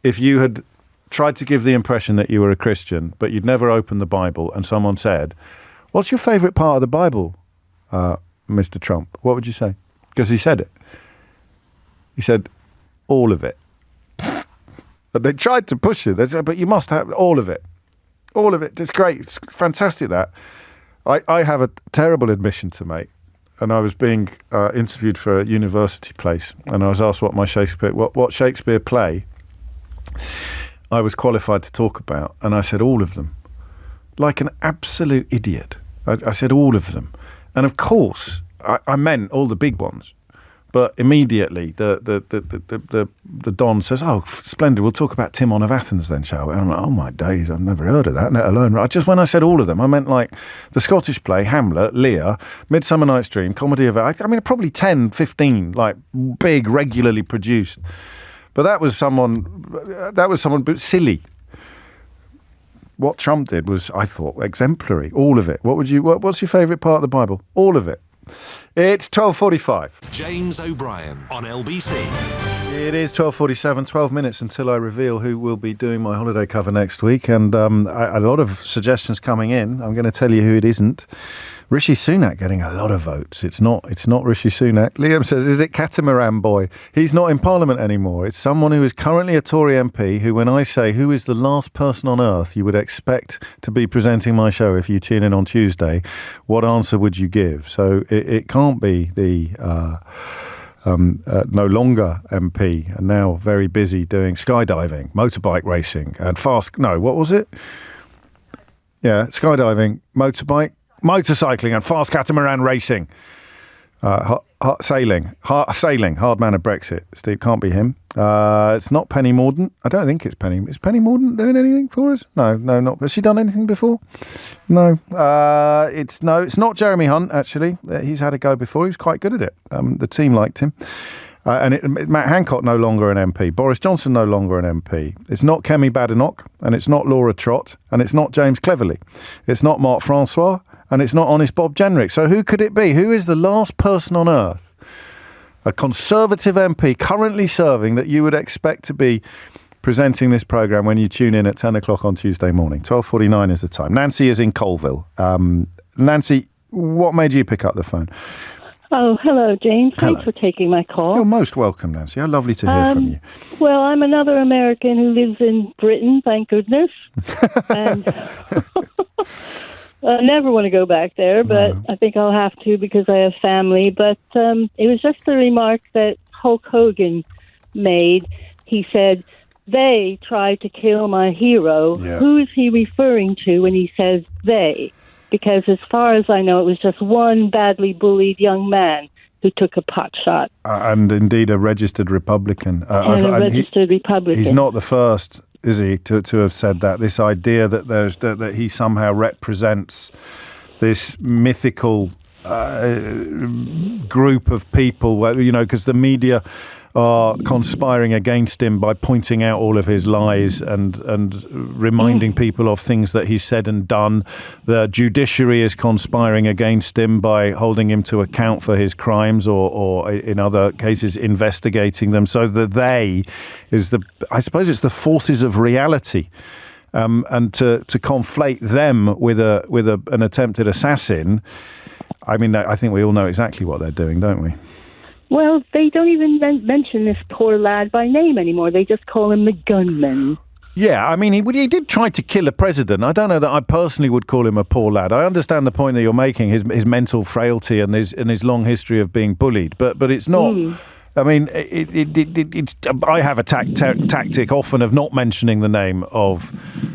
if you had tried to give the impression that you were a Christian, but you'd never opened the Bible, and someone said, what's your favourite part of the Bible, Mr. Trump? What would you say? Because he said it. He said, all of it. But they tried to push it. They said, but you must have all of it. All of it. It's great. It's fantastic that. I have a terrible admission to make. And I was being interviewed for a university place, and I was asked what Shakespeare play I was qualified to talk about. And I said all of them. Like an absolute idiot. I said all of them. And of course, I meant all the big ones. But immediately, the Don says, "Oh, splendid! We'll talk about Timon of Athens then, shall we?" And I'm like, "Oh my days! I've never heard of that. Let alone." When I said all of them, I meant like the Scottish play, Hamlet, Lear, Midsummer Night's Dream, Comedy of Errors. I mean, probably 10, 15, like big, regularly produced. But that was someone but silly. What Trump did was, I thought, exemplary. All of it. What's your favourite part of the Bible? All of it. It's 12:45. James O'Brien on LBC. It is 12:47, 12 minutes until I reveal who will be doing my holiday cover next week. And a lot of suggestions coming in. I'm going to tell you who it isn't. Rishi Sunak getting a lot of votes. It's not Rishi Sunak. Liam says, is it Catamaran Boy? He's not in Parliament anymore. It's someone who is currently a Tory MP who, when I say who is the last person on earth you would expect to be presenting my show if you tune in on Tuesday, what answer would you give? So it can't be the no longer MP and now very busy doing skydiving, motorbike racing and what was it? Yeah, skydiving, motorcycling and fast catamaran racing. Sailing, hard man of Brexit. Steve, can't be him. It's not Penny Mordaunt. I don't think it's Penny. Is Penny Mordaunt doing anything for us? No, not. Has she done anything before? No. It's not Jeremy Hunt, actually. He's had a go before. He was quite good at it. The team liked him. Matt Hancock no longer an MP. Boris Johnson no longer an MP. It's not Kemi Badenoch, and it's not Laura Trott, and it's not James Cleverly. It's not Mark Francois, and it's not Honest Bob Jenrick. So who could it be? Who is the last person on earth, a Conservative MP currently serving, that you would expect to be presenting this programme when you tune in at 10 o'clock on Tuesday morning? 12:49 is the time. Nancy is in Colville. Nancy, what made you pick up the phone? Oh, hello, James. Hello. Thanks for taking my call. You're most welcome, Nancy. How lovely to hear from you. Well, I'm another American who lives in Britain, thank goodness. And I never want to go back there, but I think I'll have to because I have family. But it was just the remark that Hulk Hogan made. He said, they tried to kill my hero. Yeah. Who is he referring to when he says they? Because as far as I know, it was just one badly bullied young man who took a pot shot. And indeed a registered Republican. Republican. He's not the first, is he, to have said that? This idea that that he somehow represents this mythical group of people, where, because the media are conspiring against him by pointing out all of his lies and reminding people of things that he's said and done. The judiciary is conspiring against him by holding him to account for his crimes or in other cases investigating them. So the they is I suppose it's the forces of reality. And to conflate them with an attempted assassin, I mean, I think we all know exactly what they're doing, don't we? Well, they don't even mention this poor lad by name anymore. They just call him the gunman. Yeah, I mean, he did try to kill a president. I don't know that I personally would call him a poor lad. I understand the point that you're making, his mental frailty and his long history of being bullied, but it's not. I mean, it's. I have a tactic often of not mentioning the name of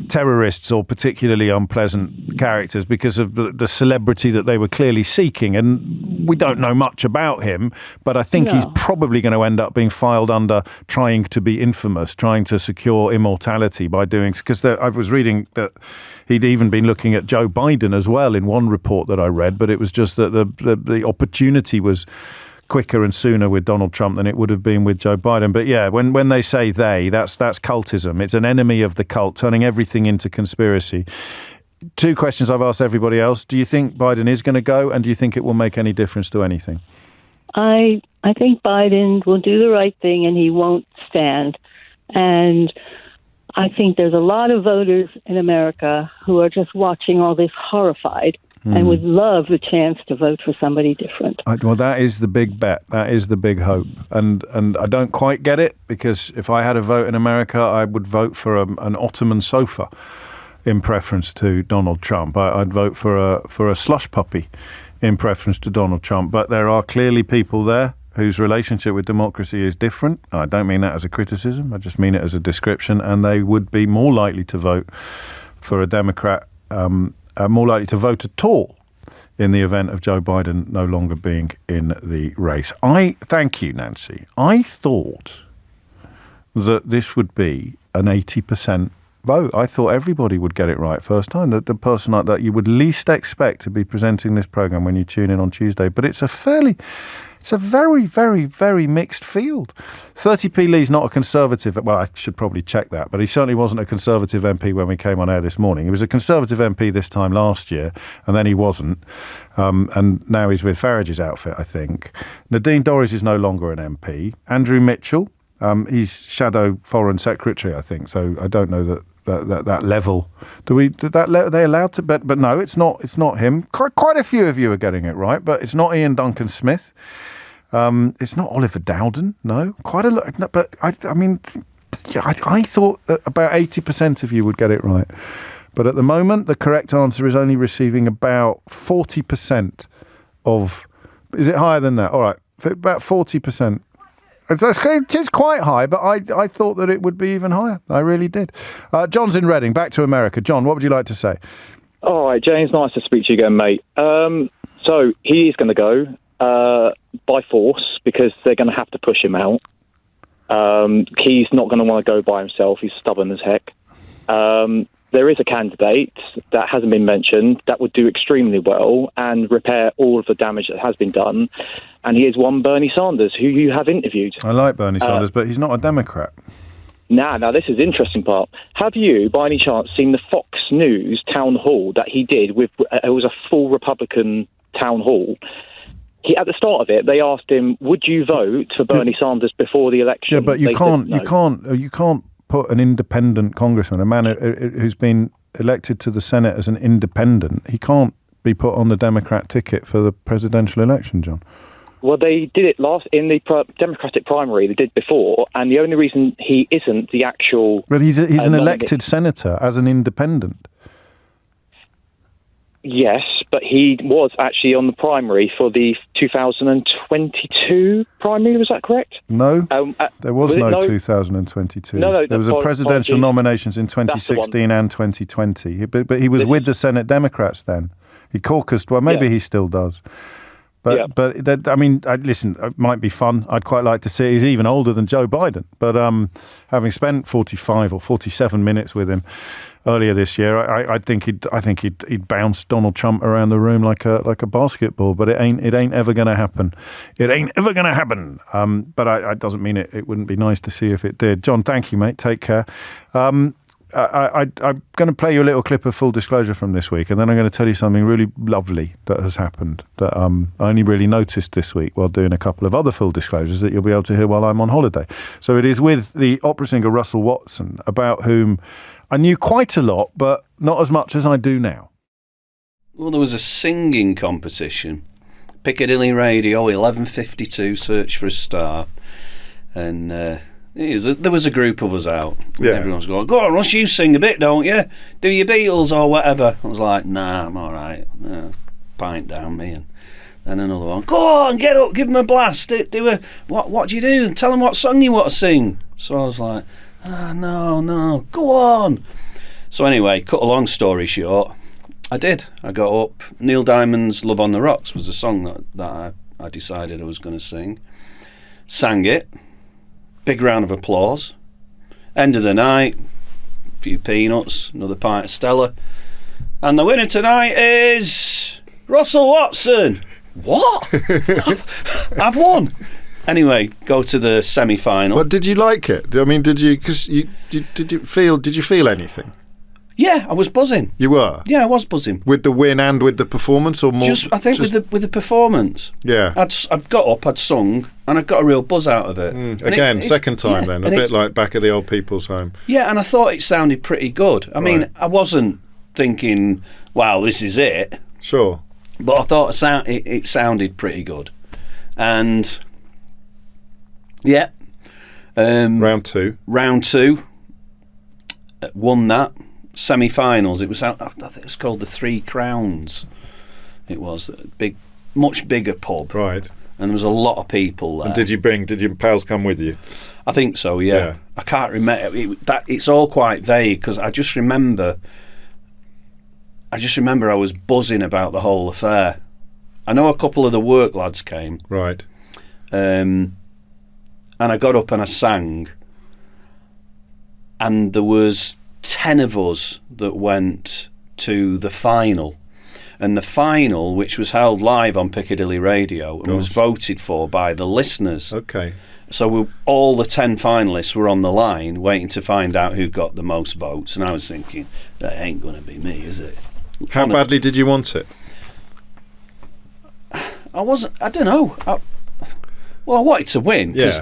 terrorists or particularly unpleasant characters because of the celebrity that they were clearly seeking, and we don't know much about him. But I think he's probably going to end up being filed under trying to be infamous, trying to secure immortality by doing. Because I was reading that he'd even been looking at Joe Biden as well in one report that I read, but it was just that the opportunity was quicker and sooner with Donald Trump than it would have been with Joe Biden. But yeah, when they say they, that's cultism. It's an enemy of the cult, turning everything into conspiracy. Two questions I've asked everybody else. Do you think Biden is going to go, and do you think it will make any difference to anything? I think Biden will do the right thing and he won't stand. And I think there's a lot of voters in America who are just watching all this horrified and would love the chance to vote for somebody different. Well, that is the big bet. That is the big hope. And I don't quite get it, because if I had a vote in America, I would vote for an Ottoman sofa in preference to Donald Trump. I'd vote for a slush puppy in preference to Donald Trump. But there are clearly people there whose relationship with democracy is different. I don't mean that as a criticism. I just mean it as a description. And they would be more likely to vote for a Democrat, more likely to vote at all in the event of Joe Biden no longer being in the race. Thank you, Nancy. I thought that this would be an 80% vote. I thought everybody would get it right first time. That the person like that you would least expect to be presenting this program when you tune in on Tuesday. But it's a very, very, very mixed field. 30p Lee's not a Conservative. Well, I should probably check that, but he certainly wasn't a Conservative MP when we came on air this morning. He was a Conservative MP this time last year, and then he wasn't. And now he's with Farage's outfit, I think. Nadine Dorries is no longer an MP. Andrew Mitchell, he's Shadow Foreign Secretary, I think. So I don't know that level. Are they allowed to? But no, it's not. It's not him. Quite a few of you are getting it right, but it's not Ian Duncan Smith. It's not Oliver Dowden. No, quite a lot. No, but I thought that about 80% of you would get it right. But at the moment, the correct answer is only receiving about 40% of. Is it higher than that? All right, about 40%. It's quite high, but I thought that it would be even higher. I really did. John's in Reading. Back to America. John, what would you like to say? All right, James, nice to speak to you again, mate. So he is going to go by force because they're going to have to push him out. He's not going to want to go by himself. He's stubborn as heck. There is a candidate that hasn't been mentioned that would do extremely well and repair all of the damage that has been done. And he is one Bernie Sanders, who you have interviewed. I like Bernie Sanders, but he's not a Democrat. Now, this is the interesting part. Have you, by any chance, seen the Fox News town hall that he did? It was a full Republican town hall. At the start of it, they asked him, "Would you vote for Bernie Sanders before the election?" Yeah, but you can't put an independent congressman, a man who's been elected to the Senate as an independent. He can't be put on the Democrat ticket for the presidential election, John. Well, they did it in the Democratic primary. They did before, and the only reason he isn't the actual... But he's an elected senator as an independent. Yes, but he was actually on the primary for the 2022 primary. Was that correct? No, there was no 2022. No, there was a presidential nominations in 2016 and 2020. But he was with the Senate Democrats then. He caucused. Well, maybe he still does. But I mean, listen, it might be fun. I'd quite like to see. He's even older than Joe Biden. But having spent 45 or 47 minutes with him earlier this year, I think he'd bounce Donald Trump around the room like a basketball. But it ain't ever going to happen. It ain't ever going to happen. But it doesn't mean it wouldn't be nice to see if it did. John, thank you, mate. Take care. I'm going to play you a little clip of Full Disclosure from this week, and then I'm going to tell you something really lovely that has happened that I only really noticed this week while doing a couple of other Full Disclosures that you'll be able to hear while I'm on holiday. So it is with the opera singer Russell Watson, about whom I knew quite a lot, but not as much as I do now. Well, there was a singing competition, Piccadilly Radio, 11:52, Search for a Star, and there was a group of us out. Yeah. Everyone's going, go on, Russ, you sing a bit, don't you? Do your Beatles or whatever. I was like, nah, I'm all right. Pint down me. And then another one, go on, get up, give them a blast. Do a what do you do? Tell them what song you want to sing. So I was like, no, go on. So anyway, cut a long story short, I did. I got up. Neil Diamond's Love on the Rocks was a song that I decided I was going to sing. Sang it. Big round of applause. End of the night, a few peanuts, another pint of Stella. And the winner tonight is Russell Watson. What? I've won. Anyway, go to the semi-final. But did you like it? I mean, did you feel anything? Yeah, I was buzzing. You were? Yeah, I was buzzing. With the win and with the performance, or more? I think with the performance. Yeah. I'd got up, I'd sung, and I got a real buzz out of it. Again, second time then, a bit like back at the old people's home. Yeah, and I thought it sounded pretty good. I mean, I wasn't thinking, wow, this is it. Sure. But I thought it sounded pretty good. And, yeah. Round two. Won that. Semi-finals. It was I think it was called the Three Crowns. It was a much bigger pub, right? And there was a lot of people there. And did your pals come with you? I think so. Yeah. I can't remember. It's all quite vague because I just remember I was buzzing about the whole affair. I know a couple of the work lads came, right? And I got up and I sang, and there was 10 of us that went to the final, and the final, which was held live on Piccadilly Radio and was voted for by the listeners. Okay. So all the 10 finalists were on the line waiting to find out who got the most votes, and I was thinking, that ain't going to be me, is it? How badly did you want it? I don't know. I wanted to win, because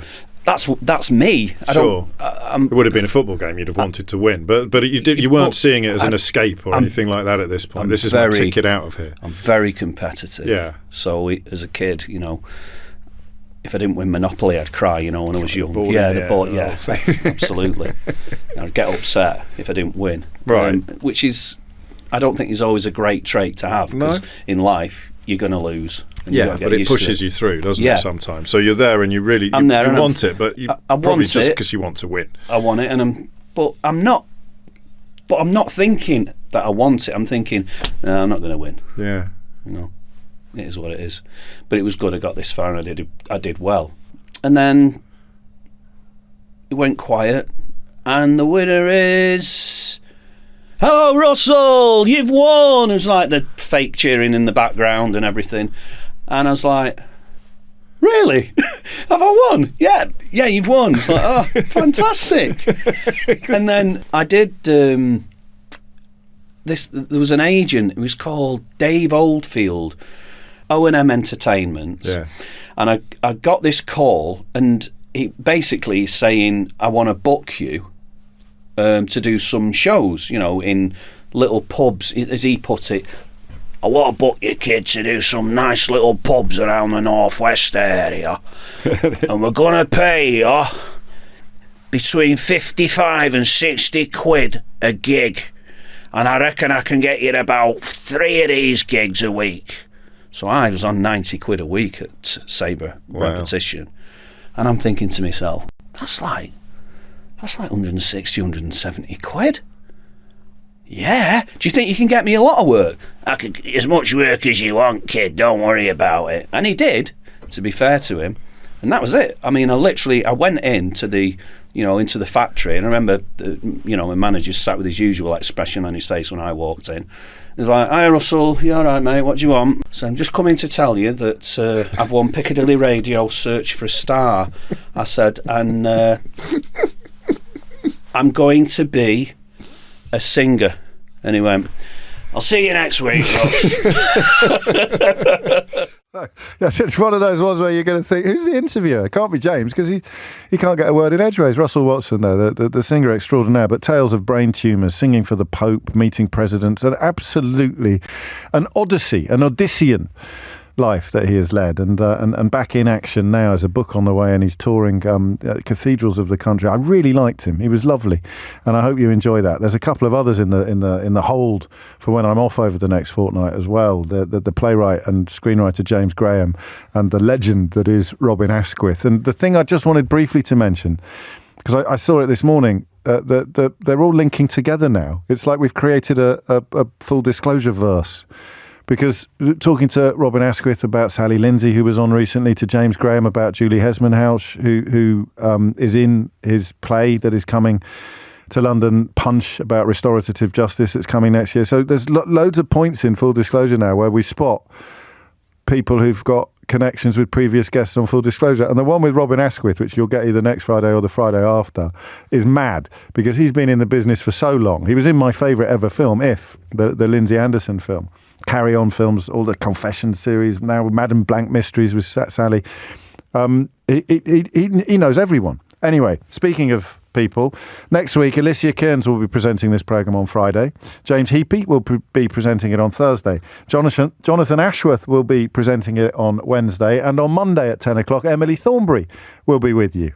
that's me. Sure. It would have been a football game. You'd have wanted to win, but you weren't seeing it as an escape or anything like that at this point. This is my ticket out of here. I'm very competitive. Yeah. So as a kid, if I didn't win Monopoly, I'd cry. When I was young. The ball. Yeah, absolutely. I'd get upset if I didn't win. Right. Which is, I don't think is always a great trait to have, because in life you're going to lose. Yeah, but it pushes you through, doesn't it, sometimes? So you're there and you really you want it, but probably just because you want to win. I want it, but I'm not thinking that I want it. I'm thinking, no, I'm not going to win. Yeah. It is what it is. But it was good. I got this far and I did well. And then it went quiet, and the winner is... Hello, Russell, you've won! It was like the fake cheering in the background and everything. And I was like, really? Have I won? Yeah, you've won. It's like, oh, fantastic. And then I did this. There was an agent. It was called Dave Oldfield, O&M Entertainment. Yeah. And I got this call, and he basically saying, I want to book you to do some shows, in little pubs, as he put it. I want to book you, kid, to do some nice little pubs around the northwest area, and we're going to pay you between 55 and 60 quid a gig. and I reckon I can get you about 3 of these gigs a week. So I was on 90 quid a week at Sabre repetition. And I'm thinking to myself, that's like 160, 170 quid. Yeah. Do you think you can get me a lot of work? I can, as much work as you want, kid. Don't worry about it. And he did, to be fair to him. And that was it. I mean, I went into the factory, and I remember, my manager sat with his usual expression on his face when I walked in. He's like, "Hi, Russell. You all right, mate? What do you want?" So I'm just coming to tell you that I've won Piccadilly Radio Search for a Star. I said, and I'm going to be a singer. And he went, "I'll see you next week, Russ." It's one of those ones where you're going to think, who's the interviewer? It can't be James, because he can't get a word in edgeways. Russell Watson, though, the singer extraordinaire, but tales of brain tumours, singing for the Pope, meeting presidents, and absolutely an odyssey, an Odyssean life that he has led, and back in action now as a book on the way, and he's touring cathedrals of the country. I really liked him. He was lovely, and I hope you enjoy that. There's a couple of others in the hold for when I'm off over the next fortnight as well. The playwright and screenwriter James Graham, and the legend that is Robin Asquith. And the thing I just wanted briefly to mention, because I saw it this morning, that they're all linking together now. It's like we've created a full disclosure verse. Because talking to Robin Asquith about Sally Lindsay, who was on recently, to James Graham about Julie Hesmanhouse, who is in his play that is coming to London, Punch, about restorative justice that's coming next year. So there's loads of points in Full Disclosure now where we spot people who've got connections with previous guests on Full Disclosure. And the one with Robin Asquith, which you'll get either next Friday or the Friday after, is mad, because he's been in the business for so long. He was in my favourite ever film, the Lindsay Anderson film. Carry On films, all the Confession series, now Madam Blank Mysteries with Sally. He knows everyone. Anyway, speaking of people, next week Alicia Kearns will be presenting this programme on Friday. James Heapy will be presenting it on Thursday. Jonathan Ashworth will be presenting it on Wednesday. And on Monday at 10 o'clock, Emily Thornberry will be with you.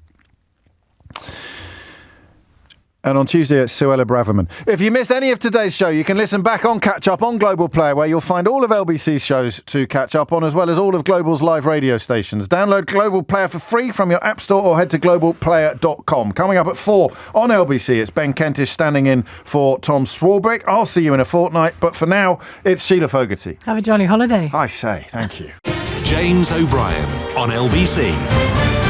And on Tuesday, it's Suella Braverman. If you missed any of today's show, you can listen back on Catch Up on Global Player, where you'll find all of LBC's shows to catch up on, as well as all of Global's live radio stations. Download Global Player for free from your app store or head to globalplayer.com. Coming up at 4 on LBC, it's Ben Kentish standing in for Tom Swarbrick. I'll see you in a fortnight, but for now, it's Sheila Fogarty. Have a jolly holiday. I say, thank you. James O'Brien on LBC.